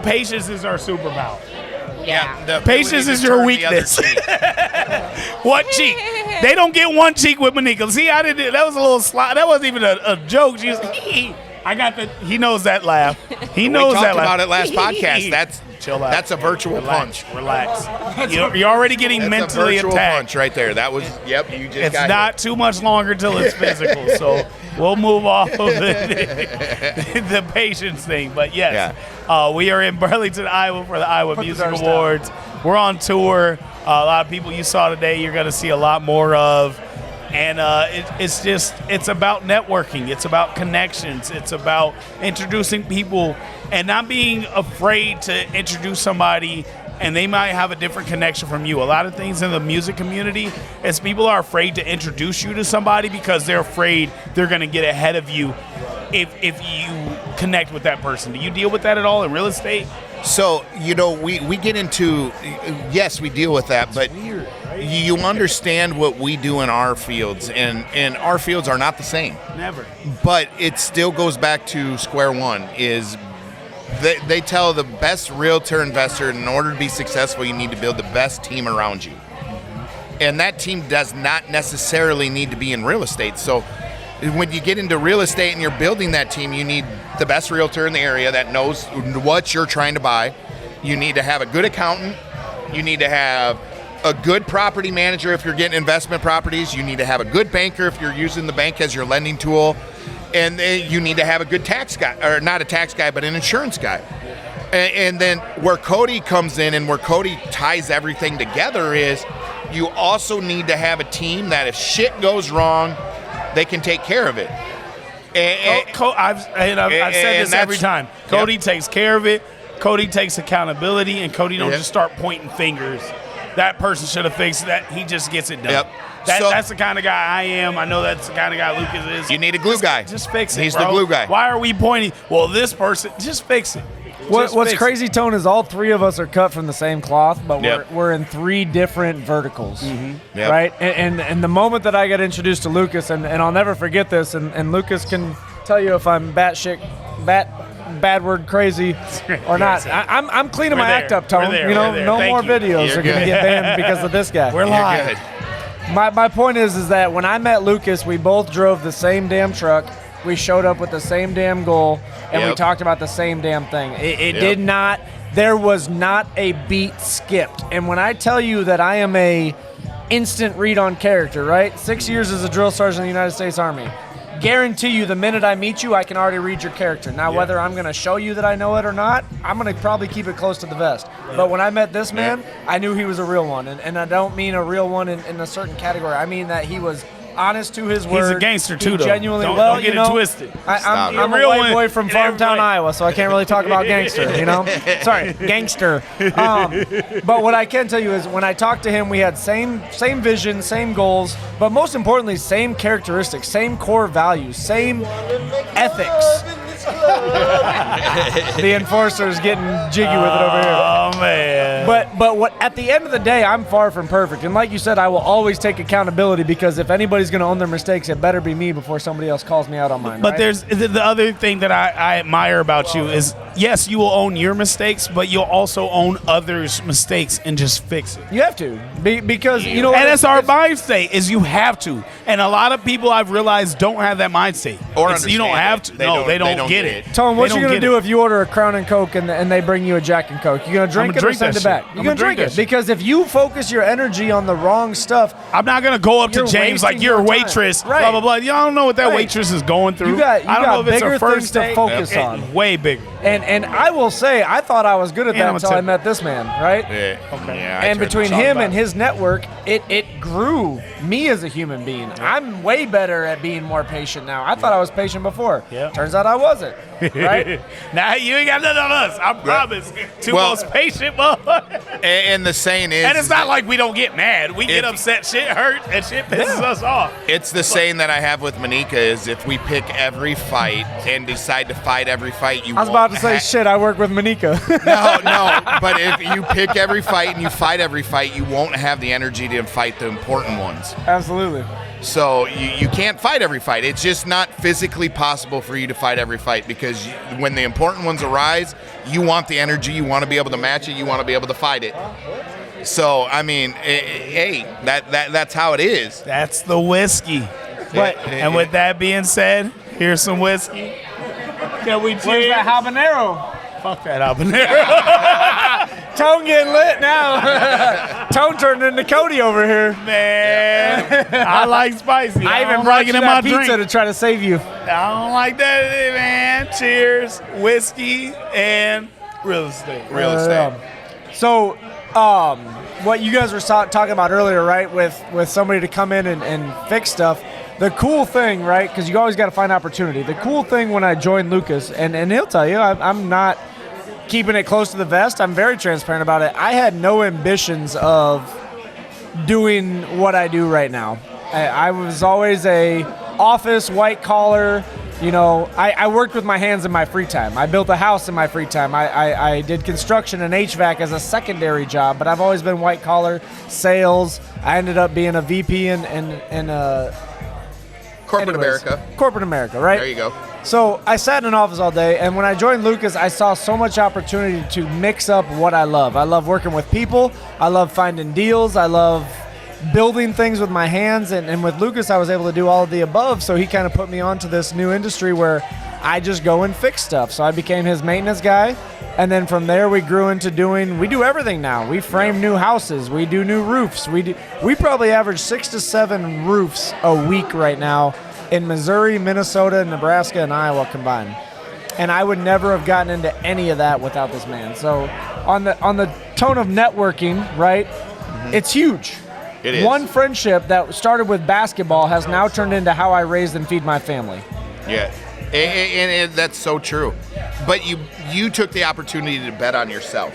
Patience is our superpower. Yeah. Patience is your weakness. What cheek? They don't get one cheek with Monika. See, I didn't. That was a little slide. That wasn't even a joke. She was. I got the. He knows that laugh. He knows that laugh. We talked about it last podcast. Chill out. That's a virtual punch. Relax. You're already getting That's mentally a virtual attacked. punch right there. That was. Yep. You just. It's got not hit. too much longer till it's physical. So we'll move off of the patience thing. But yes, we are in Burlington, Iowa for the Iowa Music Awards. We're on tour. A lot of people you saw today, you're going to see a lot more of. And it's about networking. It's about connections. It's about introducing people and not being afraid to introduce somebody, and they might have a different connection from you. A lot of things in the music community is people are afraid to introduce you to somebody because they're afraid they're going to get ahead of you if you connect with that person. Do you deal with that at all in real estate? So, you know, we get into, yes, we deal with that, but weird, right? You understand what we do in our fields, and our fields are not the same. Never. But it still goes back to square one, is they tell the best realtor investor, in order to be successful, you need to build the best team around you. And that team does not necessarily need to be in real estate. So when you get into real estate and you're building that team, you need the best realtor in the area that knows what you're trying to buy. You need to have a good accountant. You need to have a good property manager if you're getting investment properties. You need to have a good banker if you're using the bank as your lending tool. And you need to have a good tax guy, or not a tax guy, but an insurance guy. And then where Cody comes in and where Cody ties everything together is you also need to have a team that if shit goes wrong, they can take care of it. I've said this every time. Cody takes care of it. Cody takes accountability, and Cody don't just start pointing fingers. That person should have fixed that. He just gets it done. Yep. That's the kind of guy I am. I know that's the kind of guy Lucas is. You need a glue guy. Just fix it, He's bro. the glue guy. Why are we pointing? Well, this person, just fix it. What's crazy, Tone, is all three of us are cut from the same cloth, but we're in three different verticals, right? And the moment that I got introduced to Lucas, and I'll never forget this, and Lucas can tell you if I'm bad word crazy or not. I'm cleaning my act up, Tone. No more videos are going to get banned because of this guy. We're live. My point is that when I met Lucas, we both drove the same damn truck. We showed up with the same damn goal, and we talked about the same damn thing. It did not, there was not a beat skipped. And when I tell you that I am a instant read on character, right? 6 years as a drill sergeant in the United States Army. Guarantee you the minute I meet you, I can already read your character. Now, whether I'm going to show you that I know it or not, I'm going to probably keep it close to the vest. But when I met this man, I knew he was a real one. And I don't mean a real one in a certain category. I mean that he was honest to his word. He's a gangster too, though. Genuinely, don't get it twisted. I'm a white boy from Farmtown, Iowa, so I can't really talk about gangster, Sorry, gangster. But what I can tell you is when I talked to him, we had same vision, same goals, but most importantly, same characteristics, same core values, same ethics. The enforcer's getting jiggy with it over here. Oh, man. But what at the end of the day, I'm far from perfect. And like you said, I will always take accountability because if anybody's going to own their mistakes, it better be me before somebody else calls me out on mine. But right? there's the other thing that I admire about you is, yes, you will own your mistakes, but you'll also own others' mistakes and just fix it. You have to. Because, and that's our mind state, is you have to. And a lot of people I've realized don't have that mind state. You don't have to. They don't get it. Tone, what you going to do if you order a Crown and Coke and they bring you a Jack and Coke? You going to drink it or send it back? You're going to drink it. Because if you focus your energy on the wrong stuff, I'm not going to go up to James like, you're a waitress, blah, blah, blah. You don't know what that waitress is going through. I don't know if it's her bigger first things to focus on. Way bigger. And I will say, I thought I was good at that until I met this man, right? Yeah. Okay. And between him and his network, it grew me as a human being. I'm way better at being more patient now. I thought I was patient before. Turns out I wasn't, right? Now you ain't got nothing on us. I promise. Most patient motherfuckers. And the saying is... And it's not like we don't get mad. We get upset, shit hurts, and shit pisses us off. It's the saying that I have with Monica is if we pick every fight and decide to fight every fight, you I was about to say, shit, I work with Monica. No, but if you pick every fight and you fight every fight, you won't have the energy to fight the important ones. Absolutely. So you can't fight every fight. It's just not physically possible for you to fight every fight because when the important ones arise, you want the energy, you want to be able to match it, you want to be able to fight it. So, I mean, hey, that's how it is. That's the whiskey. And with that being said, here's some whiskey. Can we cheers? Where's that habanero? Fuck that habanero. Tone getting lit now. Tone turned into Cody over here. Man, I like spicy. I even brought you that pizza to try to save you. I don't like that, man. Cheers, whiskey, and real estate. Real estate. So, what you guys were talking about earlier, right, with somebody to come in and fix stuff. The cool thing, right, because you always got to find opportunity. The cool thing when I joined Lucas, and he'll tell you, I'm not keeping it close to the vest. I'm very transparent about it. I had no ambitions of doing what I do right now. I was always a office, white collar. I worked with my hands in my free time. I built a house in my free time. I did construction and HVAC as a secondary job, but I've always been white collar, sales. I ended up being a VP in Corporate America. Corporate America, right? There you go. So I sat in an office all day, and when I joined Lucas, I saw so much opportunity to mix up what I love. I love working with people. I love finding deals. I love building things with my hands, and with Lucas, I was able to do all of the above, so he kind of put me onto this new industry where I just go and fix stuff. So I became his maintenance guy, and then from there we grew into we do everything now. We frame new houses. We do new roofs. We probably average 6 to 7 roofs a week right now in Missouri, Minnesota, Nebraska, and Iowa combined. And I would never have gotten into any of that without this man. So on the tone of networking, right, it's huge. It is. One friendship that started with basketball has now turned into how I raise and feed my family. Yeah, and that's so true. But you took the opportunity to bet on yourself.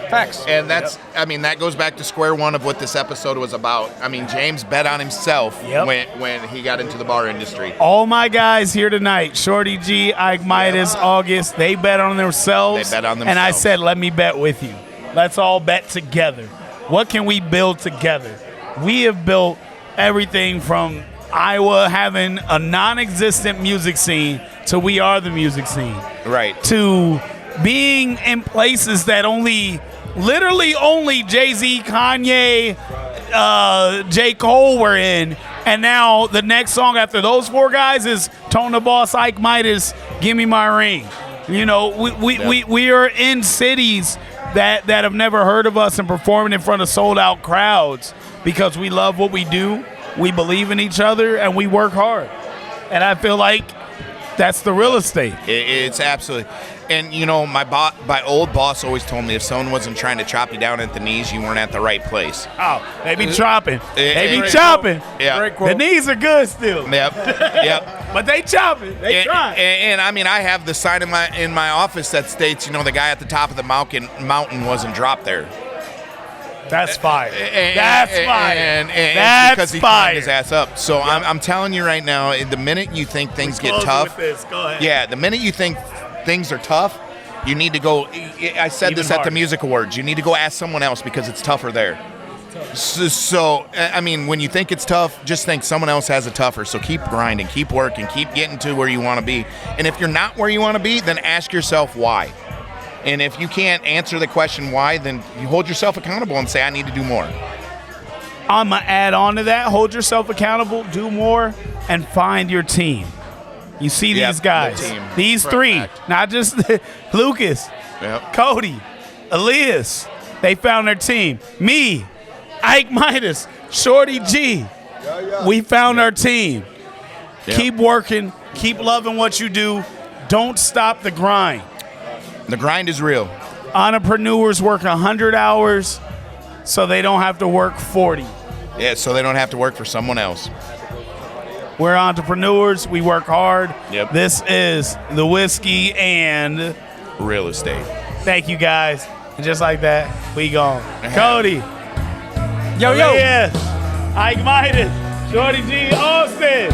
Facts. And that's, I mean, that goes back to square one of what this episode was about. I mean, Jaymz bet on himself when he got into the bar industry. All my guys here tonight, Shorty G, Ike Midas, August, they bet on themselves. They bet on themselves. And I said, let me bet with you. Let's all bet together. What can we build together? We have built everything from Iowa having a non-existent music scene to we are the music scene. Right. To being in places that literally only Jay-Z, Kanye, J. Cole were in. And now the next song after those 4 guys is Tone the Boss, Ike Midas, Give Me My Ring. You know, we are in cities that have never heard of us and performing in front of sold-out crowds because we love what we do. We believe in each other, and we work hard. And I feel like that's the real estate. It's absolutely. And, you know, my old boss always told me if someone wasn't trying to chop you down at the knees, you weren't at the right place. Oh, they be chopping. They be Great chopping. Yeah. The knees are good still. Yep. But they chopping. They trying. And I mean, I have the sign in my office that states, you know, the guy at the top of the mountain wasn't dropped there. That's fire. That's fire. And that's because he fire. climbed his ass up. So I'm telling you right now, the minute you think things get tough, Go ahead. yeah, the minute you think things are tough, you need to go. I said this at the music awards. You need to go ask someone else because it's tougher there. So, I mean, when you think it's tough, just think someone else has it tougher. So keep grinding, keep working, keep getting to where you want to be. And if you're not where you want to be, then ask yourself why. And if you can't answer the question why, then you hold yourself accountable and say, I need to do more. I'm going to add on to that. Hold yourself accountable, do more, and find your team. You see these guys. The team. These 3, not just Lucas, Cody, Elias. They found their team. Me, Ike Midas, Shorty G. We found our team. Keep working. Keep loving what you do. Don't stop the grind. The grind is real. Entrepreneurs work 100 hours so they don't have to work 40. Yeah, so they don't have to work for someone else. We're entrepreneurs. We work hard. Yep. This is the whiskey and real estate. Thank you, guys. And just like that, we gone. Cody. Yo. Elias, Ike Midas, Shorty G. Austin.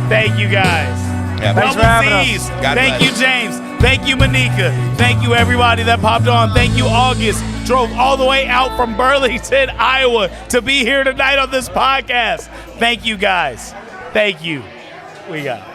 Thank you, guys. Yeah, thanks for having us. Thank you, Jaymz. Thank you, Monica. Thank you, everybody that popped on. Thank you, August. Drove all the way out from Burlington, Iowa to be here tonight on this podcast. Thank you, guys. Thank you. We got it.